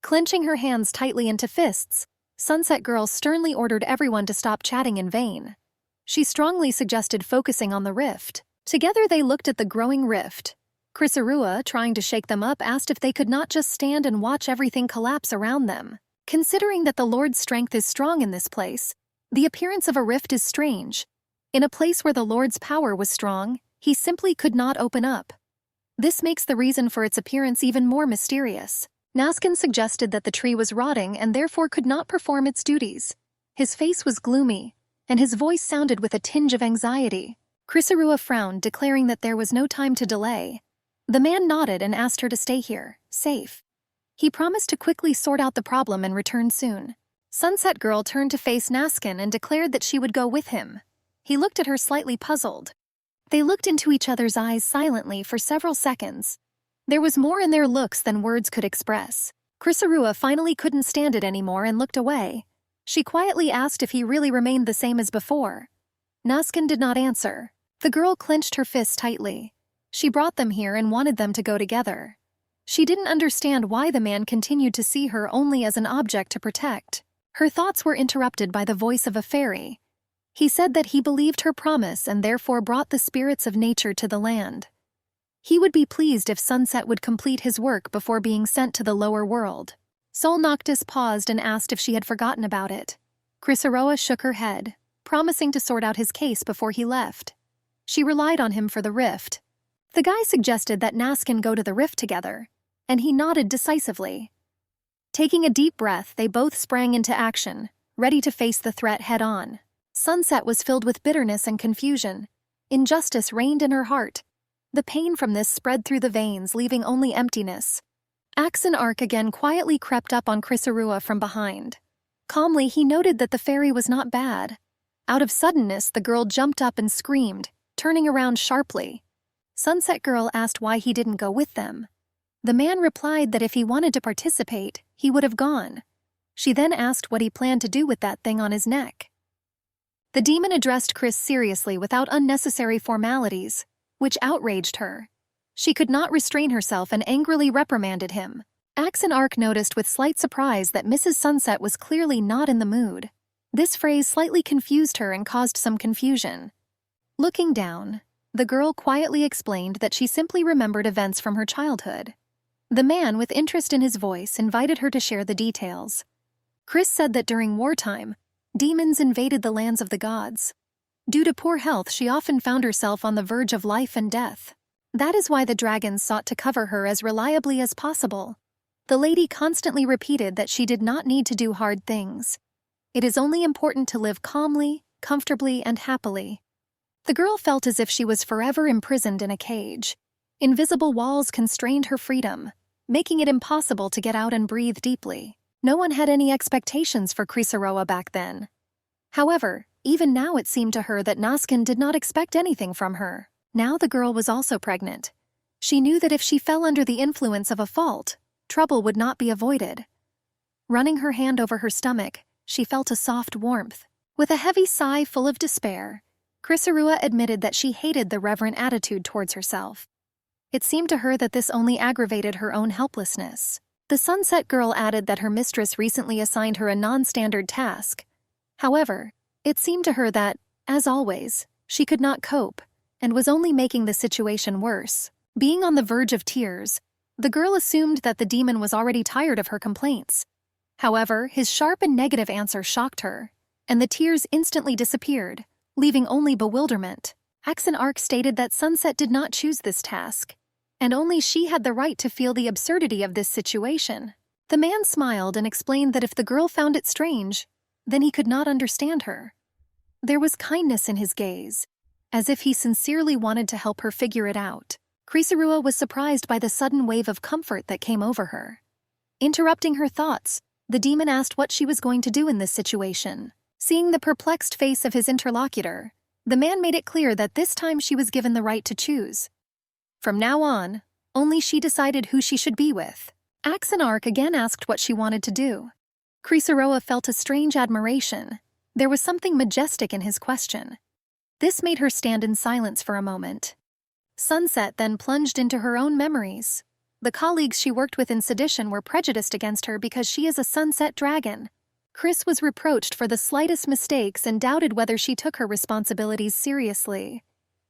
Clenching her hands tightly into fists, Sunset Girl sternly ordered everyone to stop chatting in vain. She strongly suggested focusing on the rift. Together they looked at the growing rift. Krisarua, trying to shake them up, asked if they could not just stand and watch everything collapse around them. Considering that the Lord's strength is strong in this place, the appearance of a rift is strange. In a place where the Lord's power was strong, he simply could not open up. This makes the reason for its appearance even more mysterious. Naskin suggested that the tree was rotting and therefore could not perform its duties. His face was gloomy, and his voice sounded with a tinge of anxiety. Krisarua frowned, declaring that there was no time to delay. The man nodded and asked her to stay here, safe. He promised to quickly sort out the problem and return soon. Sunset Girl turned to face Naskin and declared that she would go with him. He looked at her slightly puzzled. They looked into each other's eyes silently for several seconds. There was more in their looks than words could express. Krisarua finally couldn't stand it anymore and looked away. She quietly asked if he really remained the same as before. Naskin did not answer. The girl clenched her fists tightly. She brought them here and wanted them to go together. She didn't understand why the man continued to see her only as an object to protect. Her thoughts were interrupted by the voice of a fairy. He said that he believed her promise and therefore brought the spirits of nature to the land. He would be pleased if Sunset would complete his work before being sent to the lower world. Sol Noctis paused and asked if she had forgotten about it. Krisarua shook her head, promising to sort out his case before he left. She relied on him for the rift. The guy suggested that Naskin go to the rift together, and he nodded decisively. Taking a deep breath, they both sprang into action, ready to face the threat head-on. Sunset was filled with bitterness and confusion. Injustice reigned in her heart. The pain from this spread through the veins, leaving only emptiness. Axon Arc again quietly crept up on Chrysarua from behind. Calmly, he noted that the fairy was not bad. Out of suddenness, the girl jumped up and screamed, turning around sharply. Sunset Girl asked why he didn't go with them. The man replied that if he wanted to participate, he would have gone. She then asked what he planned to do with that thing on his neck. The demon addressed Chris seriously without unnecessary formalities, which outraged her. She could not restrain herself and angrily reprimanded him. Axon Arc noticed with slight surprise that Mrs. Sunset was clearly not in the mood. This phrase slightly confused her and caused some confusion. Looking down, the girl quietly explained that she simply remembered events from her childhood. The man, with interest in his voice, invited her to share the details. Chris said that during wartime, demons invaded the lands of the gods. Due to poor health, she often found herself on the verge of life and death. That is why the dragons sought to cover her as reliably as possible. The lady constantly repeated that she did not need to do hard things. It is only important to live calmly, comfortably, and happily. The girl felt as if she was forever imprisoned in a cage. Invisible walls constrained her freedom, making it impossible to get out and breathe deeply. No one had any expectations for Chrysarua back then. However, even now it seemed to her that Naskin did not expect anything from her. Now the girl was also pregnant. She knew that if she fell under the influence of a fault, trouble would not be avoided. Running her hand over her stomach, she felt a soft warmth. With a heavy sigh full of despair, Chrysarua admitted that she hated the reverent attitude towards herself. It seemed to her that this only aggravated her own helplessness. The Sunset Girl added that her mistress recently assigned her a non-standard task. However, it seemed to her that, as always, she could not cope, and was only making the situation worse. Being on the verge of tears, the girl assumed that the demon was already tired of her complaints. However, his sharp and negative answer shocked her, and the tears instantly disappeared, leaving only bewilderment. Axon Arc stated that Sunset did not choose this task, and only she had the right to feel the absurdity of this situation. The man smiled and explained that if the girl found it strange, then he could not understand her. There was kindness in his gaze, as if he sincerely wanted to help her figure it out. Chrysarua was surprised by the sudden wave of comfort that came over her. Interrupting her thoughts, the demon asked what she was going to do in this situation. Seeing the perplexed face of his interlocutor, the man made it clear that this time she was given the right to choose. From now on, only she decided who she should be with. Axon Arc again asked what she wanted to do. Chrysarua felt a strange admiration. There was something majestic in his question. This made her stand in silence for a moment. Sunset then plunged into her own memories. The colleagues she worked with in Sedition were prejudiced against her because she is a sunset dragon. Chris was reproached for the slightest mistakes and doubted whether she took her responsibilities seriously.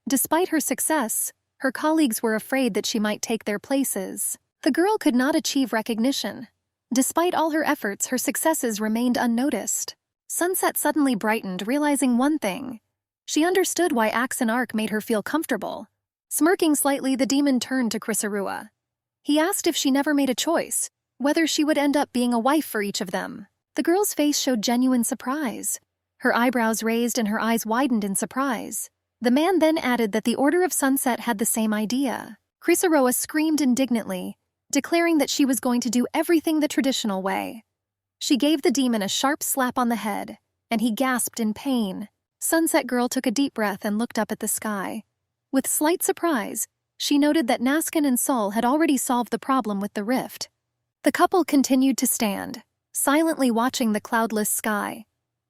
Despite her success, her colleagues were afraid that she might take their places. The girl could not achieve recognition. Despite all her efforts, her successes remained unnoticed. Sunset suddenly brightened, realizing one thing. She understood why Axon Arc made her feel comfortable. Smirking slightly, the demon turned to Chrysarua. He asked if she never made a choice, whether she would end up being a wife for each of them. The girl's face showed genuine surprise. Her eyebrows raised and her eyes widened in surprise. The man then added that the Order of Sunset had the same idea. Chrysarua screamed indignantly, declaring that she was going to do everything the traditional way. She gave the demon a sharp slap on the head, and he gasped in pain. Sunset Girl took a deep breath and looked up at the sky. With slight surprise, she noted that Naskin and Sol had already solved the problem with the rift. The couple continued to stand, silently watching the cloudless sky.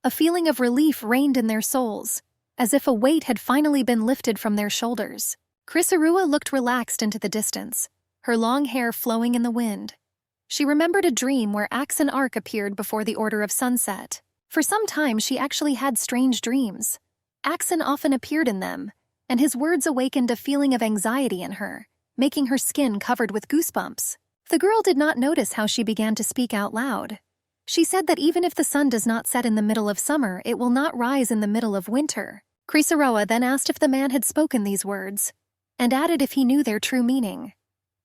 A feeling of relief reigned in their souls, as if a weight had finally been lifted from their shoulders. Chrysarua looked relaxed into the distance, her long hair flowing in the wind. She remembered a dream where Axon Arc appeared before the Order of Sunset. For some time she actually had strange dreams. Axon often appeared in them, and his words awakened a feeling of anxiety in her, making her skin covered with goosebumps. The girl did not notice how she began to speak out loud. She said that even if the sun does not set in the middle of summer, it will not rise in the middle of winter. Chrysarua then asked if the man had spoken these words, and added if he knew their true meaning.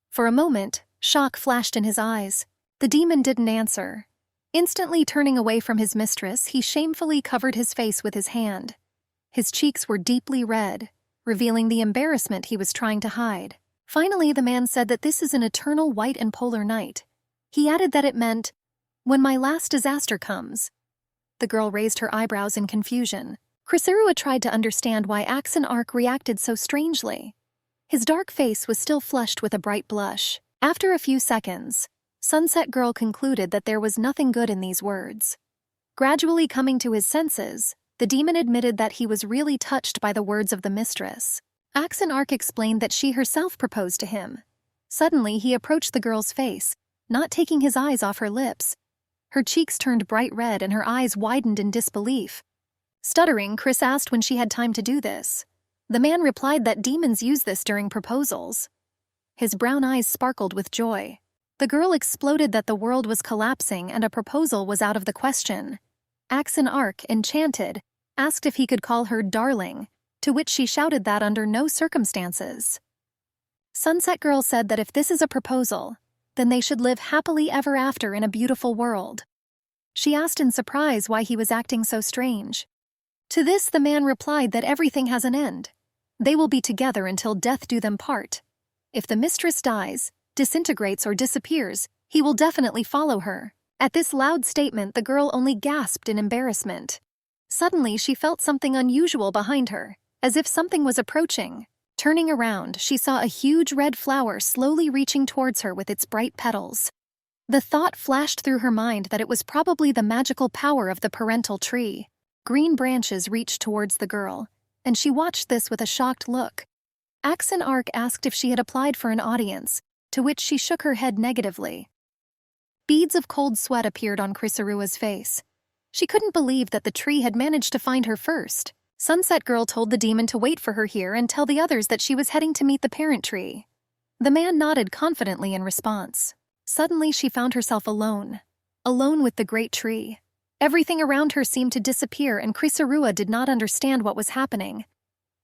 For a moment, Shock flashed in his eyes. The demon didn't answer. Instantly turning away from his mistress, he shamefully covered his face with his hand. His cheeks were deeply red, revealing the embarrassment he was trying to hide. Finally, the man said that this is an eternal white and polar night. He added that it meant, when my last disaster comes. The girl raised her eyebrows in confusion. Chrysaorua tried to understand why Axon Arc reacted so strangely. His dark face was still flushed with a bright blush. After a few seconds, Sunset Girl concluded that there was nothing good in these words. Gradually coming to his senses, the demon admitted that he was really touched by the words of the mistress. Axon Arc explained that she herself proposed to him. Suddenly, he approached the girl's face, not taking his eyes off her lips. Her cheeks turned bright red and her eyes widened in disbelief. Stuttering, Chris asked when she had time to do this. The man replied that demons use this during proposals. His brown eyes sparkled with joy. The girl exploded that the world was collapsing and a proposal was out of the question. Axon Arc, enchanted, asked if he could call her darling, to which she shouted that under no circumstances. Sunset Girl said that if this is a proposal, then they should live happily ever after in a beautiful world. She asked in surprise why he was acting so strange. To this, the man replied that everything has an end. They will be together until death do them part. If the mistress dies, disintegrates or disappears, he will definitely follow her. At this loud statement, the girl only gasped in embarrassment. Suddenly, she felt something unusual behind her, as if something was approaching. Turning around, she saw a huge red flower slowly reaching towards her with its bright petals. The thought flashed through her mind that it was probably the magical power of the parental tree. Green branches reached towards the girl, and she watched this with a shocked look. Axon Arc asked if she had applied for an audience, to which she shook her head negatively. Beads of cold sweat appeared on Chrysaorua's face. She couldn't believe that the tree had managed to find her first. Sunset Girl told the demon to wait for her here and tell the others that she was heading to meet the parent tree. The man nodded confidently in response. Suddenly she found herself alone with the great tree. Everything around her seemed to disappear and Chrysaorua did not understand what was happening.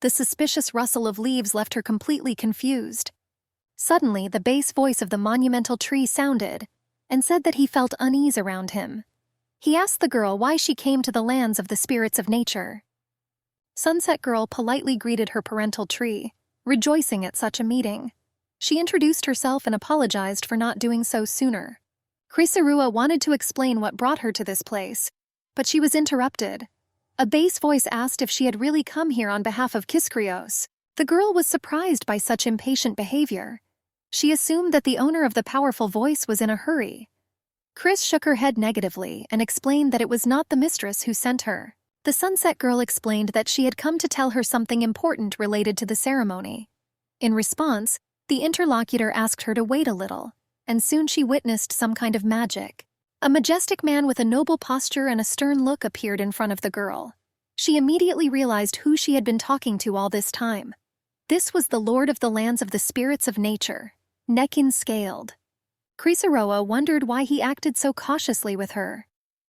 The suspicious rustle of leaves left her completely confused. Suddenly, the bass voice of the monumental tree sounded and said that he felt unease around him. He asked the girl why she came to the lands of the spirits of nature. Sunset Girl politely greeted her parental tree, rejoicing at such a meeting. She introduced herself and apologized for not doing so sooner. Chrysaorua wanted to explain what brought her to this place, but she was interrupted. A bass voice asked if she had really come here on behalf of Kiskrios. The girl was surprised by such impatient behavior. She assumed that the owner of the powerful voice was in a hurry. Chris shook her head negatively and explained that it was not the mistress who sent her. The Sunset Girl explained that she had come to tell her something important related to the ceremony. In response, the interlocutor asked her to wait a little, and soon she witnessed some kind of magic. A majestic man with a noble posture and a stern look appeared in front of the girl. She immediately realized who she had been talking to all this time. This was the Lord of the Lands of the Spirits of Nature, Nekin Scaled. Chrysaorua wondered why he acted so cautiously with her.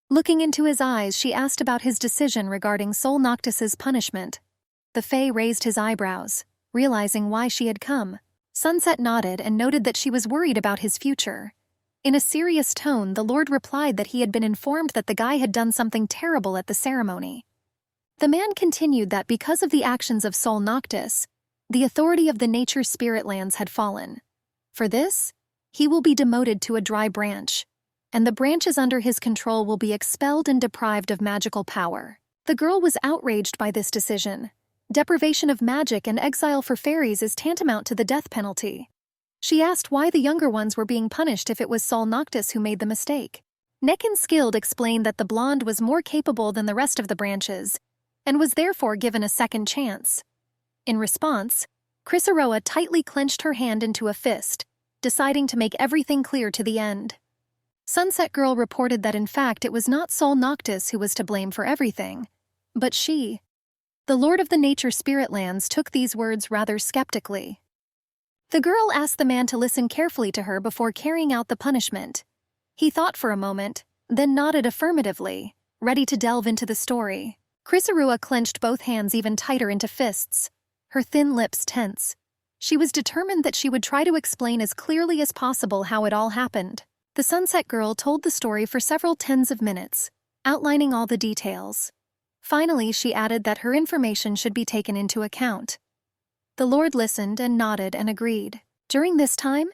Looking into his eyes, she asked about his decision regarding Sol Noctis's punishment. The Fae raised his eyebrows, realizing why she had come. Sunset nodded and noted that she was worried about his future. In a serious tone, the Lord replied that he had been informed that the guy had done something terrible at the ceremony. The man continued that because of the actions of Sol Noctis, the authority of the nature spirit lands had fallen. For this, he will be demoted to a dry branch, and the branches under his control will be expelled and deprived of magical power. The girl was outraged by this decision. Deprivation of magic and exile for fairies is tantamount to the death penalty. She asked why the younger ones were being punished if it was Sol Noctis who made the mistake. Nekin Skilled explained that the blonde was more capable than the rest of the branches, and was therefore given a second chance. In response, Chrysaorua tightly clenched her hand into a fist, deciding to make everything clear to the end. Sunset Girl reported that in fact it was not Sol Noctis who was to blame for everything, but she. The Lord of the Nature Spirit Lands took these words rather skeptically. The girl asked the man to listen carefully to her before carrying out the punishment. He thought for a moment, then nodded affirmatively, ready to delve into the story. Chrysaorua clenched both hands even tighter into fists, her thin lips tense. She was determined that she would try to explain as clearly as possible how it all happened. The Sunset Girl told the story for several tens of minutes, outlining all the details. Finally, she added that her information should be taken into account. The Lord listened and nodded and agreed. During this time,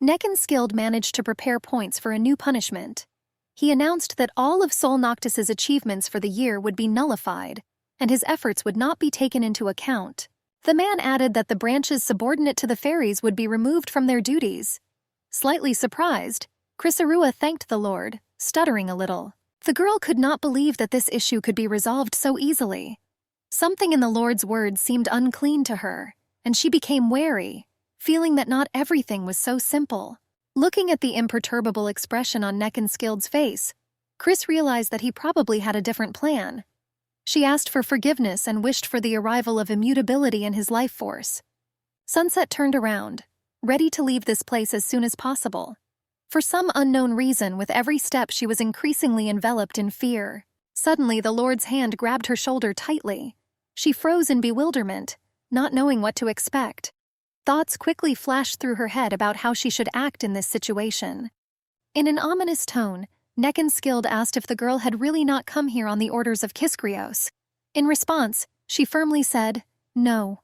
Neckenskilled managed to prepare points for a new punishment. He announced that all of Sol Noctis's achievements for the year would be nullified, and his efforts would not be taken into account. The man added that the branches subordinate to the fairies would be removed from their duties. Slightly surprised, Chrysarua thanked the Lord, stuttering a little. The girl could not believe that this issue could be resolved so easily. Something in the Lord's words seemed unclean to her, and she became wary, feeling that not everything was so simple. Looking at the imperturbable expression on Neckenskilled's face, Chris realized that he probably had a different plan. She asked for forgiveness and wished for the arrival of immutability in his life force. Sunset turned around, ready to leave this place as soon as possible. For some unknown reason, with every step she was increasingly enveloped in fear. Suddenly, the Lord's hand grabbed her shoulder tightly. She froze in bewilderment, not knowing what to expect. Thoughts quickly flashed through her head about how she should act in this situation. In an ominous tone, Neckenskilled asked if the girl had really not come here on the orders of Kiskrios. In response, she firmly said, "No."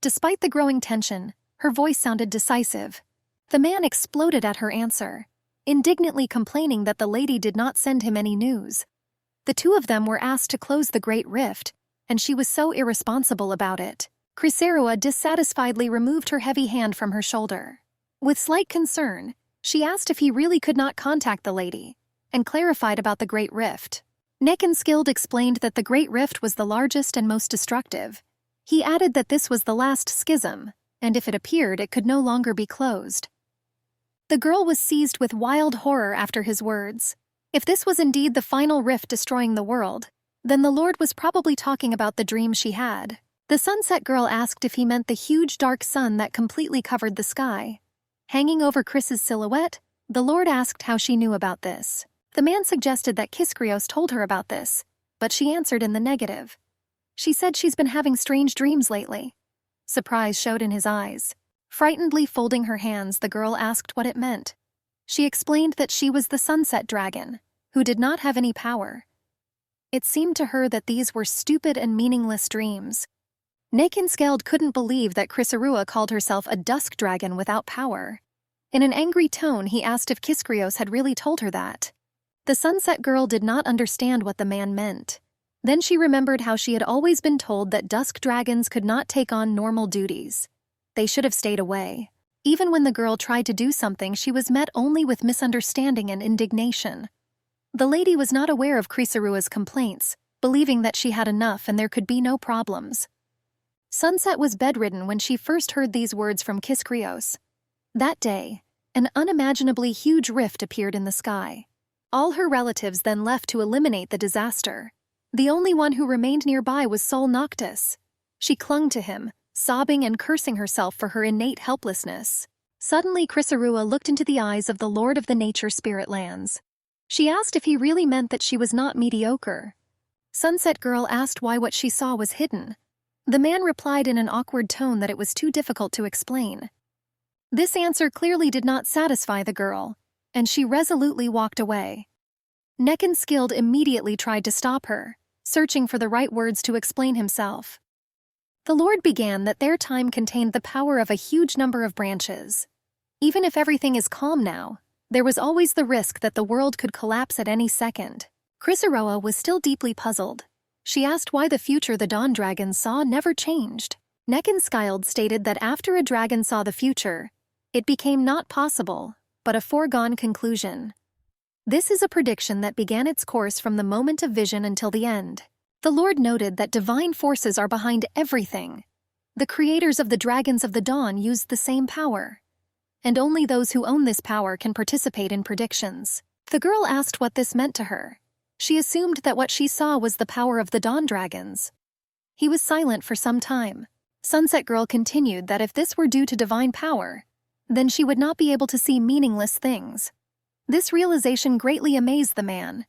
Despite the growing tension, her voice sounded decisive. The man exploded at her answer, indignantly complaining that the lady did not send him any news. The two of them were asked to close the Great Rift, and she was so irresponsible about it. Chrysarua dissatisfiedly removed her heavy hand from her shoulder. With slight concern, she asked if he really could not contact the lady, and clarified about the Great Rift. Neckenskilled explained that the Great Rift was the largest and most destructive. He added that this was the last schism, and if it appeared, it could no longer be closed. The girl was seized with wild horror after his words. If this was indeed the final rift destroying the world, then the Lord was probably talking about the dream she had. The Sunset Girl asked if he meant the huge dark sun that completely covered the sky. Hanging over Chris's silhouette, the Lord asked how she knew about this. The man suggested that Kiskrios told her about this, but she answered in the negative. She said she's been having strange dreams lately. Surprise showed in his eyes. Frightenedly folding her hands, the girl asked what it meant. She explained that she was the Sunset Dragon, who did not have any power. It seemed to her that these were stupid and meaningless dreams. Neckenskilled couldn't believe that Chrysarua called herself a dusk dragon without power. In an angry tone, he asked if Kiskrios had really told her that. The Sunset Girl did not understand what the man meant. Then she remembered how she had always been told that dusk dragons could not take on normal duties. They should have stayed away. Even when the girl tried to do something, she was met only with misunderstanding and indignation. The lady was not aware of Chrysarua's complaints, believing that she had enough and there could be no problems. Sunset was bedridden when she first heard these words from Kiskrios. That day, an unimaginably huge rift appeared in the sky. All her relatives then left to eliminate the disaster. The only one who remained nearby was Sol Noctis. She clung to him, sobbing and cursing herself for her innate helplessness. Suddenly, Chrysarua looked into the eyes of the Lord of the Nature Spirit Lands. She asked if he really meant that she was not mediocre. Sunset Girl asked why what she saw was hidden. The man replied in an awkward tone that it was too difficult to explain. This answer clearly did not satisfy the girl, and she resolutely walked away. Neckenskilled immediately tried to stop her, searching for the right words to explain himself. The Lord began that their time contained the power of a huge number of branches. Even if everything is calm now, there was always the risk that the world could collapse at any second. Chrysarua was still deeply puzzled. She asked why the future the Dawn Dragons saw never changed. Neckenskilled stated that after a dragon saw the future, it became not possible, but a foregone conclusion. This is a prediction that began its course from the moment of vision until the end. The Lord noted that divine forces are behind everything. The creators of the Dragons of the Dawn used the same power, and only those who own this power can participate in predictions. The girl asked what this meant to her. She assumed that what she saw was the power of the Dawn Dragons. He was silent for some time. Sunset Girl continued that if this were due to divine power, then she would not be able to see meaningless things. This realization greatly amazed the man.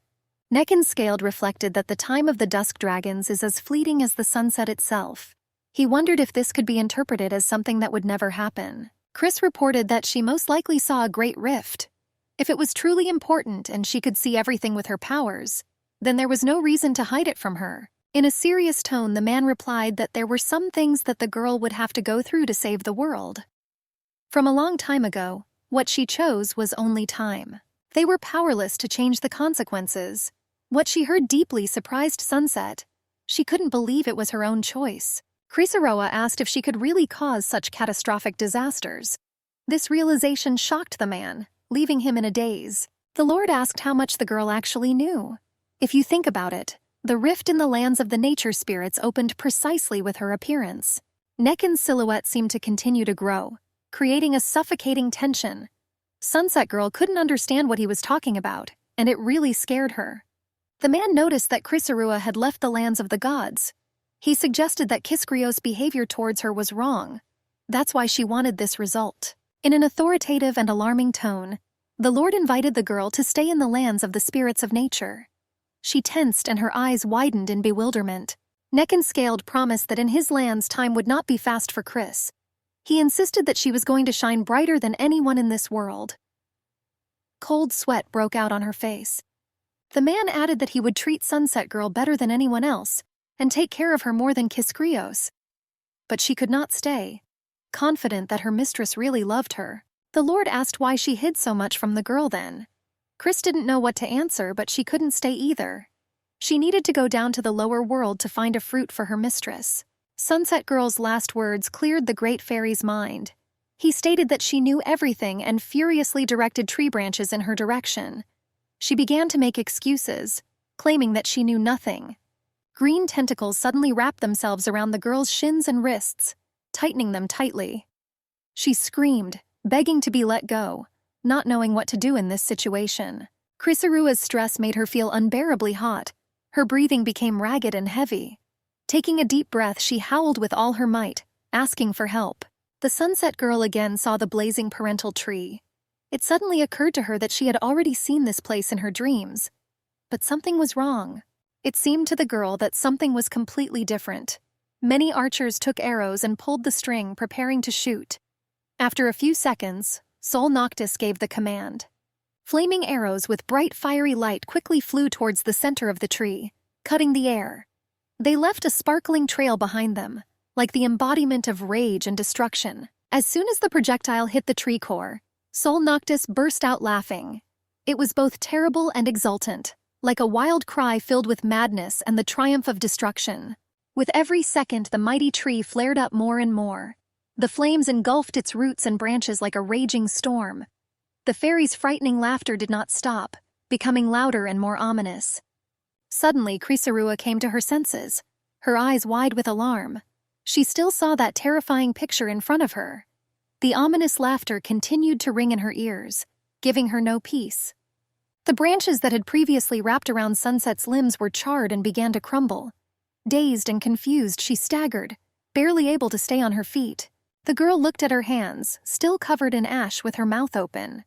Neckenskilled reflected that the time of the Dusk Dragons is as fleeting as the sunset itself. He wondered if this could be interpreted as something that would never happen. Chris reported that she most likely saw a great rift. If it was truly important and she could see everything with her powers, then there was no reason to hide it from her. In a serious tone, the man replied that there were some things that the girl would have to go through to save the world. From a long time ago, what she chose was only time. They were powerless to change the consequences. What she heard deeply surprised Sunset. She couldn't believe it was her own choice. Chrysaroa asked if she could really cause such catastrophic disasters. This realization shocked the man, leaving him in a daze. The Lord asked how much the girl actually knew. If you think about it, the rift in the lands of the nature spirits opened precisely with her appearance. Nekken's silhouette seemed to continue to grow, creating a suffocating tension. Sunset Girl couldn't understand what he was talking about, and it really scared her. The man noticed that Chrysaroa had left the lands of the gods. He suggested that Kiskrios' behavior towards her was wrong. That's why she wanted this result. In an authoritative and alarming tone, the Lord invited the girl to stay in the lands of the spirits of nature. She tensed and her eyes widened in bewilderment. Nekken Scaled promised that in his lands time would not be fast for Chris. He insisted that she was going to shine brighter than anyone in this world. Cold sweat broke out on her face. The man added that he would treat Sunset Girl better than anyone else and take care of her more than Kiskrios. But she could not stay, confident that her mistress really loved her. The Lord asked why she hid so much from the girl then. Chris didn't know what to answer, but she couldn't stay either. She needed to go down to the lower world to find a fruit for her mistress. Sunset Girl's last words cleared the great fairy's mind. He stated that she knew everything and furiously directed tree branches in her direction. She began to make excuses, claiming that she knew nothing. Green tentacles suddenly wrapped themselves around the girl's shins and wrists, tightening them tightly. She screamed, begging to be let go, not knowing what to do in this situation. Chrysaroa's stress made her feel unbearably hot. Her breathing became ragged and heavy. Taking a deep breath, she howled with all her might, asking for help. The Sunset Girl again saw the blazing parental tree. It suddenly occurred to her that she had already seen this place in her dreams. But something was wrong. It seemed to the girl that something was completely different. Many archers took arrows and pulled the string, preparing to shoot. After a few seconds, Sol Noctis gave the command. Flaming arrows with bright fiery light quickly flew towards the center of the tree, cutting the air. They left a sparkling trail behind them, like the embodiment of rage and destruction. As soon as the projectile hit the tree core, Sol Noctis burst out laughing. It was both terrible and exultant, like a wild cry filled with madness and the triumph of destruction. With every second, the mighty tree flared up more and more. The flames engulfed its roots and branches like a raging storm. The fairy's frightening laughter did not stop, becoming louder and more ominous. Suddenly, Chrysaroa came to her senses, her eyes wide with alarm. She still saw that terrifying picture in front of her. The ominous laughter continued to ring in her ears, giving her no peace. The branches that had previously wrapped around Sunset's limbs were charred and began to crumble. Dazed and confused, she staggered, barely able to stay on her feet. The girl looked at her hands, still covered in ash with her mouth open.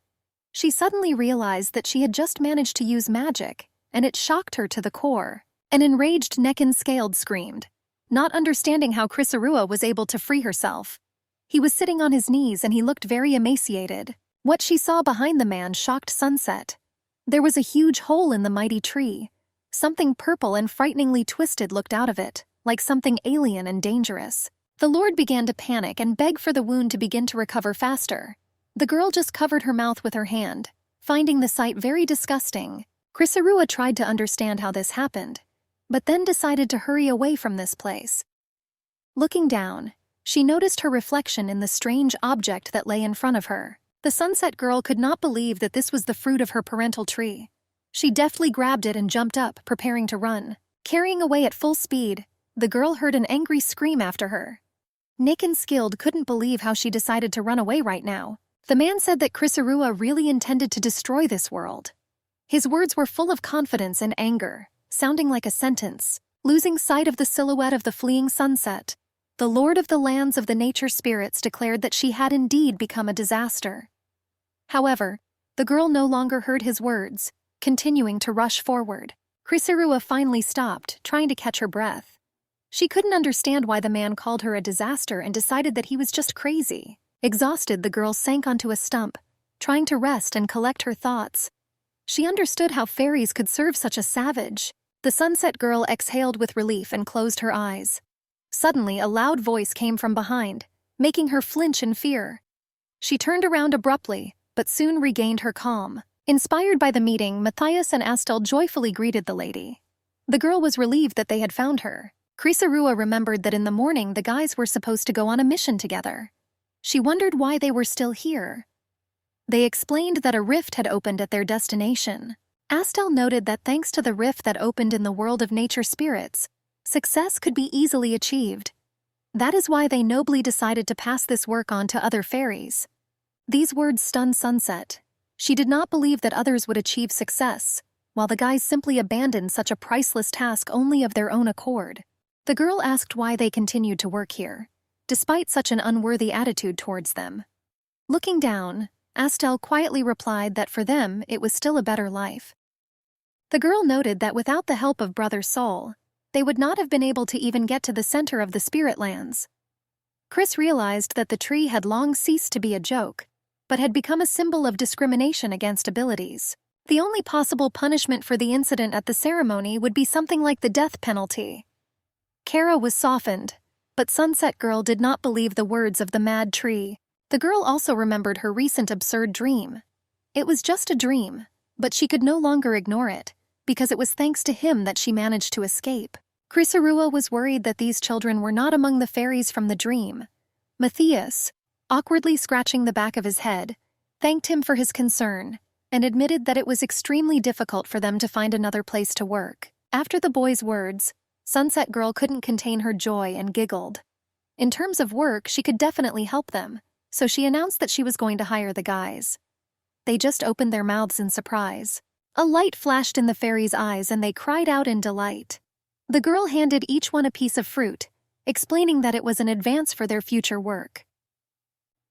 She suddenly realized that she had just managed to use magic, and it shocked her to the core. An enraged Nekken Scaled screamed, not understanding how Chrysaroa was able to free herself. He was sitting on his knees and he looked very emaciated. What she saw behind the man shocked Sunset. There was a huge hole in the mighty tree. Something purple and frighteningly twisted looked out of it, like something alien and dangerous. The Lord began to panic and beg for the wound to begin to recover faster. The girl just covered her mouth with her hand, finding the sight very disgusting. Chrysaroa tried to understand how this happened, but then decided to hurry away from this place. Looking down, she noticed her reflection in the strange object that lay in front of her. The Sunset Girl could not believe that this was the fruit of her parental tree. She deftly grabbed it and jumped up, preparing to run. Carrying away at full speed, the girl heard an angry scream after her. Nekken Scaled couldn't believe how she decided to run away right now. The man said that Chrysaroa really intended to destroy this world. His words were full of confidence and anger, sounding like a sentence. Losing sight of the silhouette of the fleeing sunset, the Lord of the lands of the nature spirits declared that she had indeed become a disaster. However, the girl no longer heard his words, continuing to rush forward. Chrysaroa finally stopped, trying to catch her breath. She couldn't understand why the man called her a disaster and decided that he was just crazy. Exhausted, the girl sank onto a stump, trying to rest and collect her thoughts. She understood how fairies could serve such a savage. The sunset girl exhaled with relief and closed her eyes. Suddenly, a loud voice came from behind, making her flinch in fear. She turned around abruptly, but soon regained her calm. Inspired by the meeting, Matthias and Astel joyfully greeted the lady. The girl was relieved that they had found her. Krisarua remembered that in the morning the guys were supposed to go on a mission together. She wondered why they were still here. They explained that a rift had opened at their destination. Astel noted that thanks to the rift that opened in the world of nature spirits, success could be easily achieved. That is why they nobly decided to pass this work on to other fairies. These words stunned Sunset. She did not believe that others would achieve success, while the guys simply abandoned such a priceless task only of their own accord. The girl asked why they continued to work here, despite such an unworthy attitude towards them. Looking down, Astel quietly replied that for them it was still a better life. The girl noted that without the help of Brother Soul, they would not have been able to even get to the center of the spirit lands. Chris realized that the tree had long ceased to be a joke, but had become a symbol of discrimination against abilities. The only possible punishment for the incident at the ceremony would be something like the death penalty. Kara was softened, but Sunset Girl did not believe the words of the mad tree. The girl also remembered her recent absurd dream. It was just a dream, but she could no longer ignore it, because it was thanks to him that she managed to escape. Krisarua was worried that these children were not among the fairies from the dream. Matthias, awkwardly scratching the back of his head, thanked him for his concern, and admitted that it was extremely difficult for them to find another place to work. After the boy's words, Sunset Girl couldn't contain her joy and giggled. In terms of work, she could definitely help them, so she announced that she was going to hire the guys. They just opened their mouths in surprise. A light flashed in the fairies' eyes and they cried out in delight. The girl handed each one a piece of fruit, explaining that it was an advance for their future work.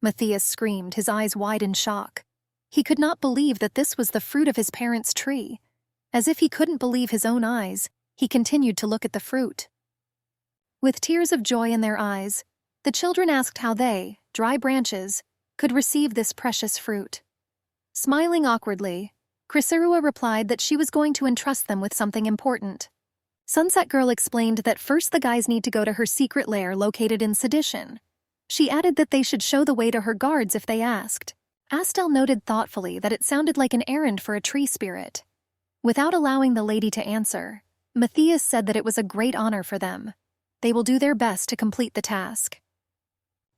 Matthias screamed, his eyes wide in shock. He could not believe that this was the fruit of his parents' tree. As if he couldn't believe his own eyes, he continued to look at the fruit. With tears of joy in their eyes, the children asked how they, dry branches, could receive this precious fruit. Smiling awkwardly, Krisarua replied that she was going to entrust them with something important. Sunset Girl explained that first the guys need to go to her secret lair located in Sedition. She added that they should show the way to her guards if they asked. Astel noted thoughtfully that it sounded like an errand for a tree spirit. Without allowing the lady to answer, Matthias said that it was a great honor for them. They will do their best to complete the task.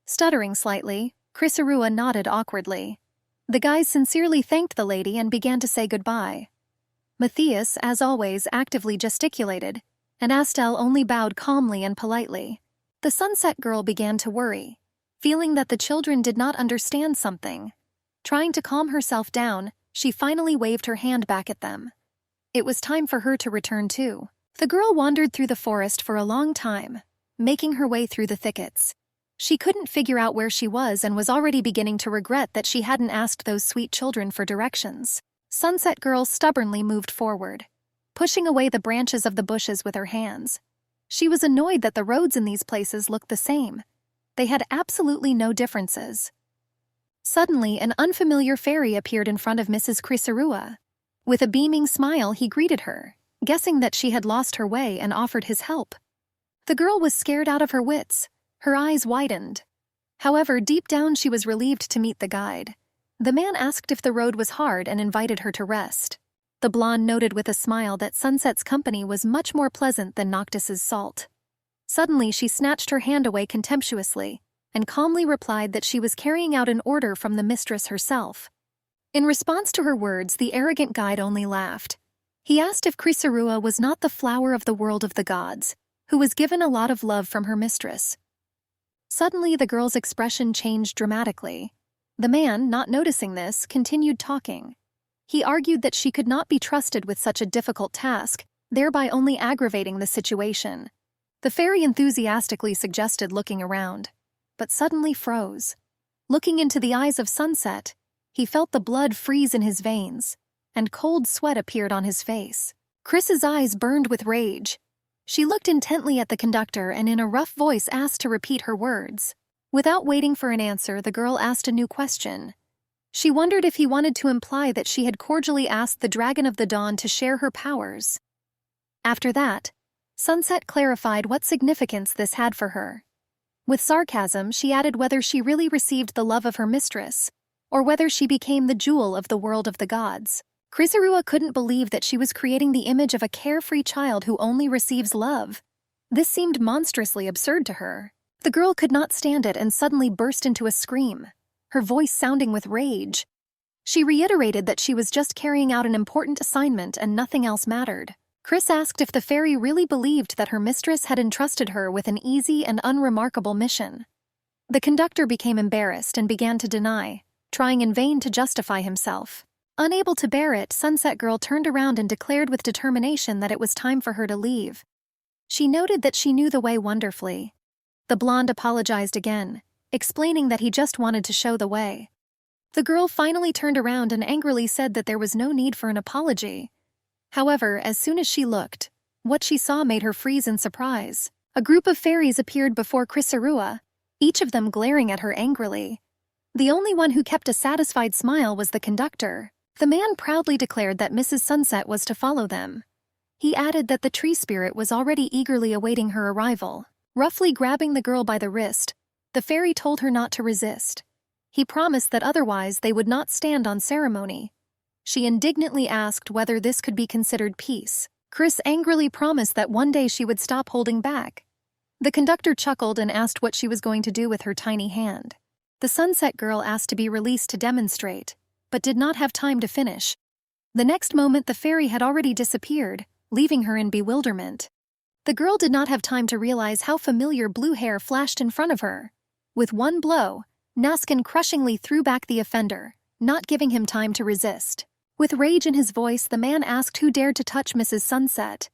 Stuttering slightly, Krisarua nodded awkwardly. The guys sincerely thanked the lady and began to say goodbye. Matthias, as always, actively gesticulated, and Astel only bowed calmly and politely. The Sunset Girl began to worry, feeling that the children did not understand something. Trying to calm herself down, she finally waved her hand back at them. It was time for her to return too. The girl wandered through the forest for a long time, making her way through the thickets. She couldn't figure out where she was and was already beginning to regret that she hadn't asked those sweet children for directions. Sunset Girl stubbornly moved forward, pushing away the branches of the bushes with her hands. She was annoyed that the roads in these places looked the same. They had absolutely no differences. Suddenly, an unfamiliar fairy appeared in front of Mrs. Krisarua. With a beaming smile, he greeted her, guessing that she had lost her way, and offered his help. The girl was scared out of her wits. Her eyes widened. However, deep down she was relieved to meet the guide. The man asked if the road was hard and invited her to rest. The blonde noted with a smile that Sunset's company was much more pleasant than Noctis's salt. Suddenly she snatched her hand away contemptuously, and calmly replied that she was carrying out an order from the mistress herself. In response to her words, the arrogant guide only laughed. He asked if Krisarua was not the flower of the world of the gods, who was given a lot of love from her mistress. Suddenly the girl's expression changed dramatically. The man, not noticing this, continued talking. He argued that she could not be trusted with such a difficult task, thereby only aggravating the situation. The fairy enthusiastically suggested looking around, but suddenly froze. Looking into the eyes of Sunset, he felt the blood freeze in his veins, and cold sweat appeared on his face. Chris's eyes burned with rage. She looked intently at the conductor and in a rough voice asked to repeat her words. Without waiting for an answer, the girl asked a new question. She wondered if he wanted to imply that she had cordially asked the Dragon of the Dawn to share her powers. After that, Sunset clarified what significance this had for her. With sarcasm, she added whether she really received the love of her mistress, or whether she became the jewel of the world of the gods. Chrysaorua couldn't believe that she was creating the image of a carefree child who only receives love. This seemed monstrously absurd to her. The girl could not stand it and suddenly burst into a scream, her voice sounding with rage. She reiterated that she was just carrying out an important assignment and nothing else mattered. Chris asked if the fairy really believed that her mistress had entrusted her with an easy and unremarkable mission. The conductor became embarrassed and began to deny, trying in vain to justify himself. Unable to bear it, Sunset Girl turned around and declared with determination that it was time for her to leave. She noted that she knew the way wonderfully. The blonde apologized again, explaining that he just wanted to show the way. The girl finally turned around and angrily said that there was no need for an apology. However, as soon as she looked, what she saw made her freeze in surprise. A group of fairies appeared before Chrysaorua, each of them glaring at her angrily. The only one who kept a satisfied smile was the conductor. The man proudly declared that Mrs. Sunset was to follow them. He added that the tree spirit was already eagerly awaiting her arrival. Roughly grabbing the girl by the wrist, the fairy told her not to resist. He promised that otherwise they would not stand on ceremony. She indignantly asked whether this could be considered peace. Chris angrily promised that one day she would stop holding back. The conductor chuckled and asked what she was going to do with her tiny hand. The Sunset Girl asked to be released to demonstrate, but did not have time to finish. The next moment the fairy had already disappeared, leaving her in bewilderment. The girl did not have time to realize how familiar blue hair flashed in front of her. With one blow, Naskin crushingly threw back the offender, not giving him time to resist. With rage in his voice, the man asked who dared to touch Mrs. Sunset.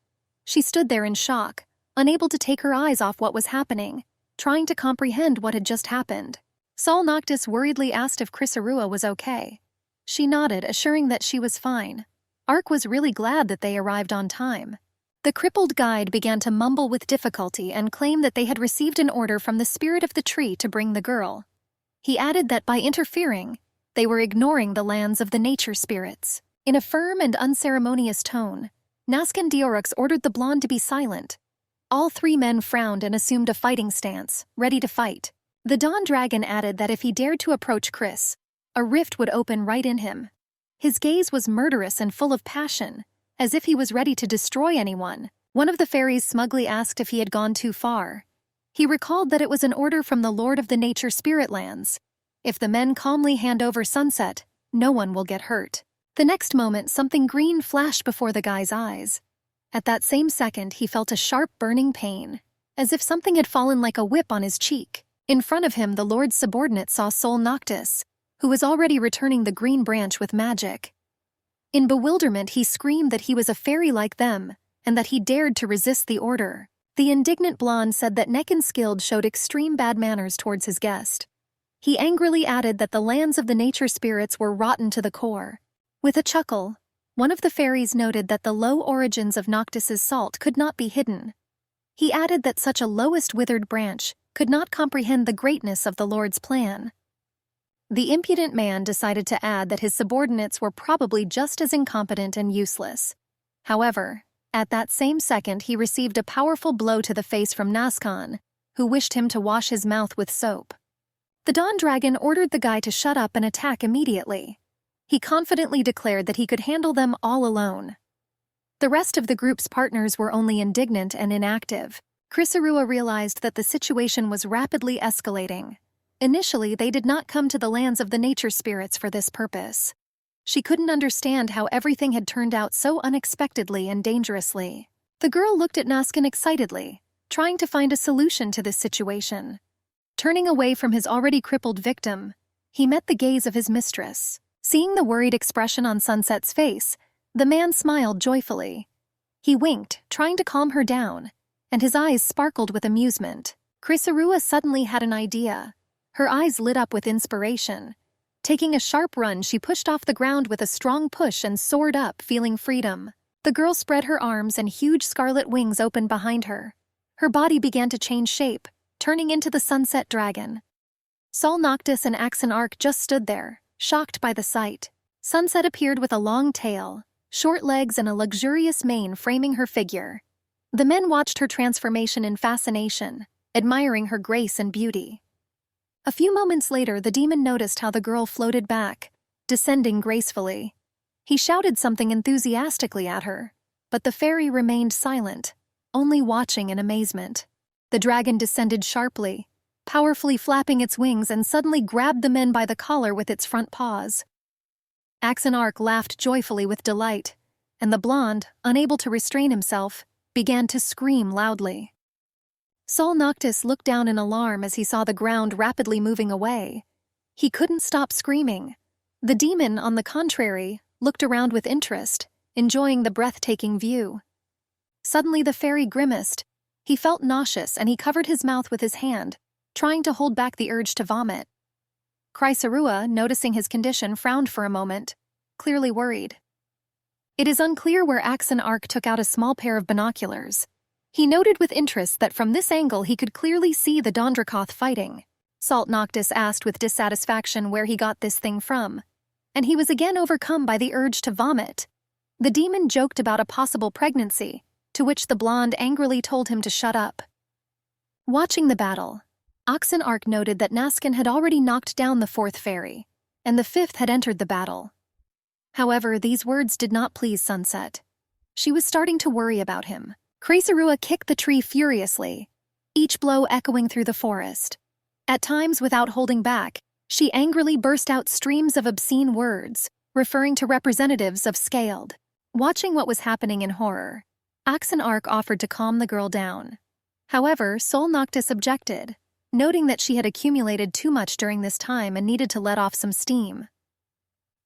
She stood there in shock, unable to take her eyes off what was happening, trying to comprehend what had just happened. Sol Noctis worriedly asked if Chrysaorua was okay. She nodded, assuring that she was fine. Ark was really glad that they arrived on time. The crippled guide began to mumble with difficulty and claim that they had received an order from the spirit of the tree to bring the girl. He added that by interfering, they were ignoring the lands of the nature spirits. In a firm and unceremonious tone, Naskin Diorux ordered the blonde to be silent. All three men frowned and assumed a fighting stance, ready to fight. The Dawn Dragon added that if he dared to approach Chris, a rift would open right in him. His gaze was murderous and full of passion, as if he was ready to destroy anyone. One of the fairies smugly asked if he had gone too far. He recalled that it was an order from the Lord of the Nature Spirit Lands. If the men calmly hand over Sunset, no one will get hurt. The next moment, something green flashed before the guy's eyes. At that same second, he felt a sharp burning pain, as if something had fallen like a whip on his cheek. In front of him, the Lord's subordinate saw Sol Noctis, who was already returning the green branch with magic. In bewilderment, he screamed that he was a fairy like them, and that he dared to resist the order. The indignant blonde said that Neckenskild showed extreme bad manners towards his guest. He angrily added that the lands of the nature spirits were rotten to the core. With a chuckle, one of the fairies noted that the low origins of Noctis's salt could not be hidden. He added that such a lowest withered branch could not comprehend the greatness of the Lord's plan. The impudent man decided to add that his subordinates were probably just as incompetent and useless. However, at that same second he received a powerful blow to the face from Naskan, who wished him to wash his mouth with soap. The Dawn Dragon ordered the guy to shut up and attack immediately. He confidently declared that he could handle them all alone. The rest of the group's partners were only indignant and inactive. Chrysaorua realized that the situation was rapidly escalating. Initially, they did not come to the lands of the nature spirits for this purpose. She couldn't understand how everything had turned out so unexpectedly and dangerously. The girl looked at Naskin excitedly, trying to find a solution to this situation. Turning away from his already crippled victim, he met the gaze of his mistress. Seeing the worried expression on Sunset's face, the man smiled joyfully. He winked, trying to calm her down, and his eyes sparkled with amusement. Chrysaorua suddenly had an idea. Her eyes lit up with inspiration. Taking a sharp run, she pushed off the ground with a strong push and soared up, feeling freedom. The girl spread her arms and huge scarlet wings opened behind her. Her body began to change shape, turning into the sunset dragon. Sol Noctis and Axan Arc just stood there, shocked by the sight. Sunset appeared with a long tail, short legs and a luxurious mane framing her figure. The men watched her transformation in fascination, admiring her grace and beauty. A few moments later, the demon noticed how the girl floated back, descending gracefully. He shouted something enthusiastically at her, but the fairy remained silent, only watching in amazement. The dragon descended sharply, powerfully flapping its wings, and suddenly grabbed the men by the collar with its front paws. Axan Arc laughed joyfully with delight, and the blonde, unable to restrain himself, began to scream loudly. Sol Noctis looked down in alarm as he saw the ground rapidly moving away. He couldn't stop screaming. The demon, on the contrary, looked around with interest, enjoying the breathtaking view. Suddenly the fairy grimaced. He felt nauseous and he covered his mouth with his hand, trying to hold back the urge to vomit. Chrysaorua, noticing his condition, frowned for a moment, clearly worried. It is unclear where Axan Arc took out a small pair of binoculars. He noted with interest that from this angle he could clearly see the Dondrakoth fighting. Salt Noctis asked with dissatisfaction where he got this thing from, and he was again overcome by the urge to vomit. The demon joked about a possible pregnancy, to which the blonde angrily told him to shut up. Watching the battle, Axan Arc noted that Naskin had already knocked down the fourth fairy, and the fifth had entered the battle. However, these words did not please Sunset. She was starting to worry about him. Chrysaorua kicked the tree furiously, each blow echoing through the forest. At times, without holding back, she angrily burst out streams of obscene words, referring to representatives of Scaled. Watching what was happening in horror, Axan Arc offered to calm the girl down. However, Sol Noctis objected, noting that she had accumulated too much during this time and needed to let off some steam.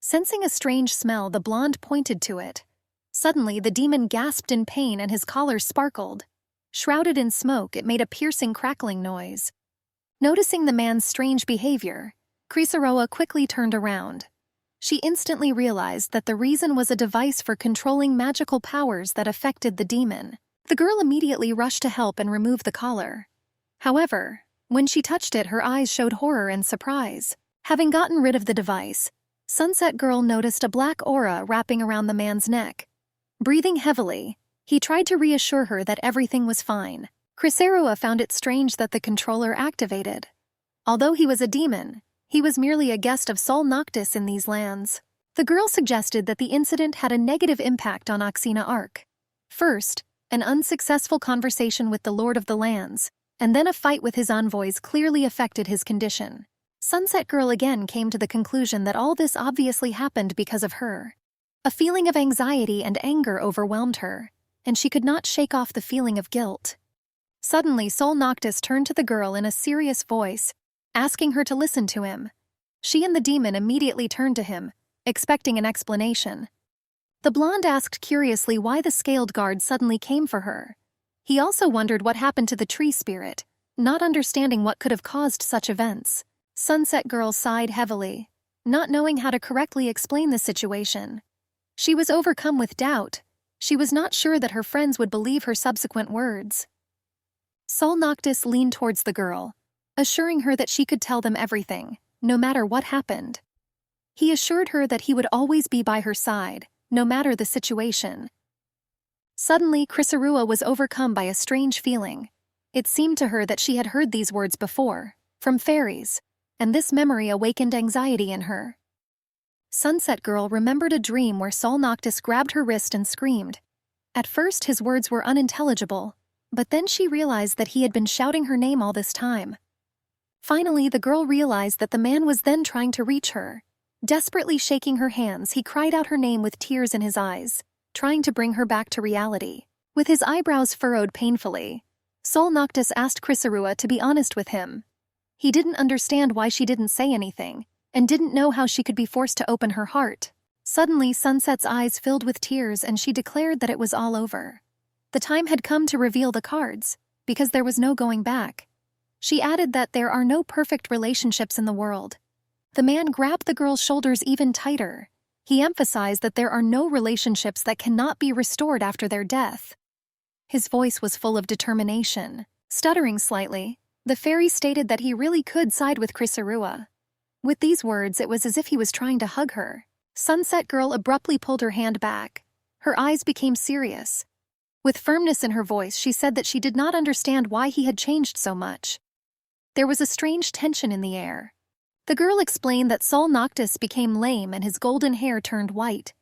Sensing a strange smell, the blonde pointed to it. Suddenly, the demon gasped in pain and his collar sparkled. Shrouded in smoke, it made a piercing crackling noise. Noticing the man's strange behavior, Chrysaorua quickly turned around. She instantly realized that the reason was a device for controlling magical powers that affected the demon. The girl immediately rushed to help and remove the collar. However, when she touched it, her eyes showed horror and surprise. Having gotten rid of the device, Sunset Girl noticed a black aura wrapping around the man's neck. Breathing heavily, he tried to reassure her that everything was fine. Chrysaorua found it strange that the controller activated. Although he was a demon, he was merely a guest of Sol Noctis in these lands. The girl suggested that the incident had a negative impact on Axan Arc. First, an unsuccessful conversation with the Lord of the Lands, and then a fight with his envoys clearly affected his condition. Sunset Girl again came to the conclusion that all this obviously happened because of her. A feeling of anxiety and anger overwhelmed her, and she could not shake off the feeling of guilt. Suddenly, Sol Noctis turned to the girl in a serious voice, asking her to listen to him. She and the demon immediately turned to him, expecting an explanation. The blonde asked curiously why the Scaled Guard suddenly came for her. He also wondered what happened to the tree spirit, not understanding what could have caused such events. Sunset Girl sighed heavily, not knowing how to correctly explain the situation. She was overcome with doubt. She was not sure that her friends would believe her subsequent words. Sol Noctis leaned towards the girl, assuring her that she could tell them everything, no matter what happened. He assured her that he would always be by her side, no matter the situation. Suddenly, Chrysaorua was overcome by a strange feeling. It seemed to her that she had heard these words before, from fairies, and this memory awakened anxiety in her. Sunset Girl remembered a dream where Sol Noctis grabbed her wrist and screamed. At first, his words were unintelligible, but then she realized that he had been shouting her name all this time. Finally, the girl realized that the man was then trying to reach her. Desperately shaking her hands, he cried out her name with tears in his eyes, trying to bring her back to reality. With his eyebrows furrowed painfully, Sol Noctis asked Chrysaorua to be honest with him. He didn't understand why she didn't say anything, and didn't know how she could be forced to open her heart. Suddenly, Sunset's eyes filled with tears and she declared that it was all over. The time had come to reveal the cards, because there was no going back. She added that there are no perfect relationships in the world. The man grabbed the girl's shoulders even tighter, He emphasized that there are no relationships that cannot be restored after their death. His voice was full of determination. Stuttering slightly, the fairy stated that he really could side with Chrysaorua. With these words, it was as if he was trying to hug her. Sunset Girl abruptly pulled her hand back. Her eyes became serious. With firmness in her voice, she said that she did not understand why he had changed so much. There was a strange tension in the air. The girl explained that Sol Noctis became lame and his golden hair turned white.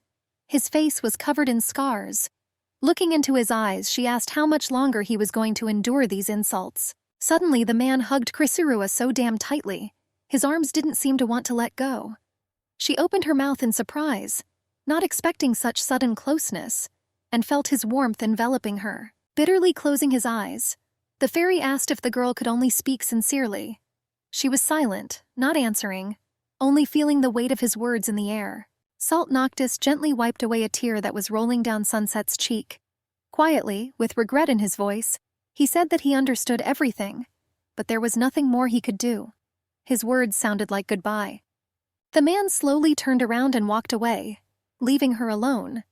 His face was covered in scars. Looking into his eyes, she asked how much longer he was going to endure these insults. Suddenly, the man hugged Chrysaorua so damn tightly, his arms didn't seem to want to let go. She opened her mouth in surprise, not expecting such sudden closeness, and felt his warmth enveloping her. Bitterly closing his eyes, the fairy asked if the girl could only speak sincerely. She was silent, not answering, only feeling the weight of his words in the air. Salt Noctis gently wiped away a tear that was rolling down Sunset's cheek. Quietly, with regret in his voice, he said that he understood everything, but there was nothing more he could do. His words sounded like goodbye. The man slowly turned around and walked away, leaving her alone.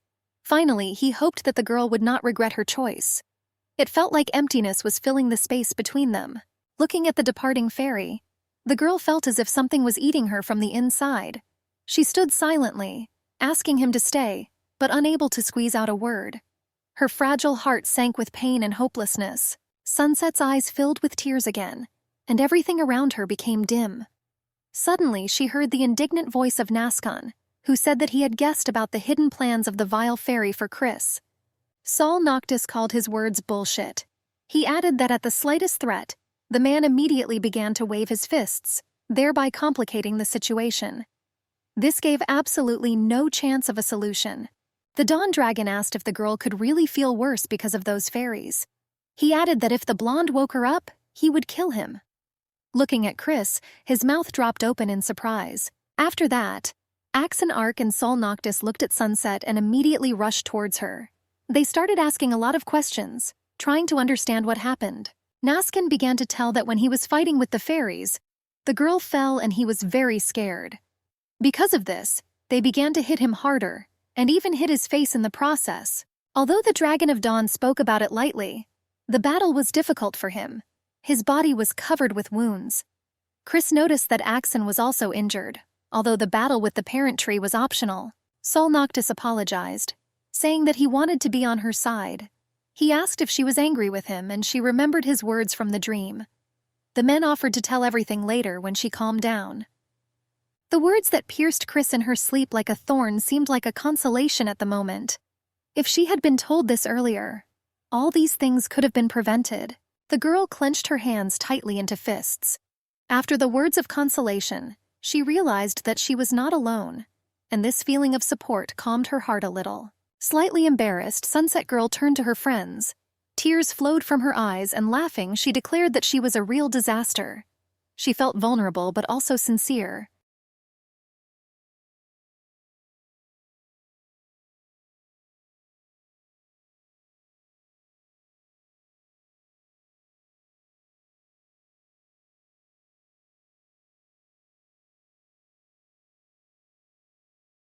Finally, he hoped that the girl would not regret her choice. It felt like emptiness was filling the space between them. Looking at the departing fairy, the girl felt as if something was eating her from the inside. She stood silently, asking him to stay, but unable to squeeze out a word. Her fragile heart sank with pain and hopelessness. Sunset's eyes filled with tears again, and everything around her became dim. Suddenly, she heard the indignant voice of Nascon, who said that he had guessed about the hidden plans of the vile fairy for Chris. Sol Noctis called his words bullshit. He added that at the slightest threat, the man immediately began to wave his fists, thereby complicating the situation. This gave absolutely no chance of a solution. The Dawn Dragon asked if the girl could really feel worse because of those fairies. He added that if the blonde woke her up, he would kill him. Looking at Chris, his mouth dropped open in surprise. After that, Axon Arc and Sol Noctis looked at Sunset and immediately rushed towards her. They started asking a lot of questions, trying to understand what happened. Naskin began to tell that when he was fighting with the fairies, the girl fell and he was very scared. Because of this, they began to hit him harder, and even hit his face in the process. Although the Dragon of Dawn spoke about it lightly, the battle was difficult for him. His body was covered with wounds. Chris noticed that Axon was also injured, although the battle with the parent tree was optional. Sol Noctis apologized, saying that he wanted to be on her side. He asked if she was angry with him, and she remembered his words from the dream. The men offered to tell everything later when she calmed down. The words that pierced Chris in her sleep like a thorn seemed like a consolation at the moment. If she had been told this earlier, all these things could have been prevented. The girl clenched her hands tightly into fists. After the words of consolation, she realized that she was not alone, and this feeling of support calmed her heart a little. Slightly embarrassed, Sunset Girl turned to her friends. Tears flowed from her eyes, and laughing, she declared that she was a real disaster. She felt vulnerable but also sincere.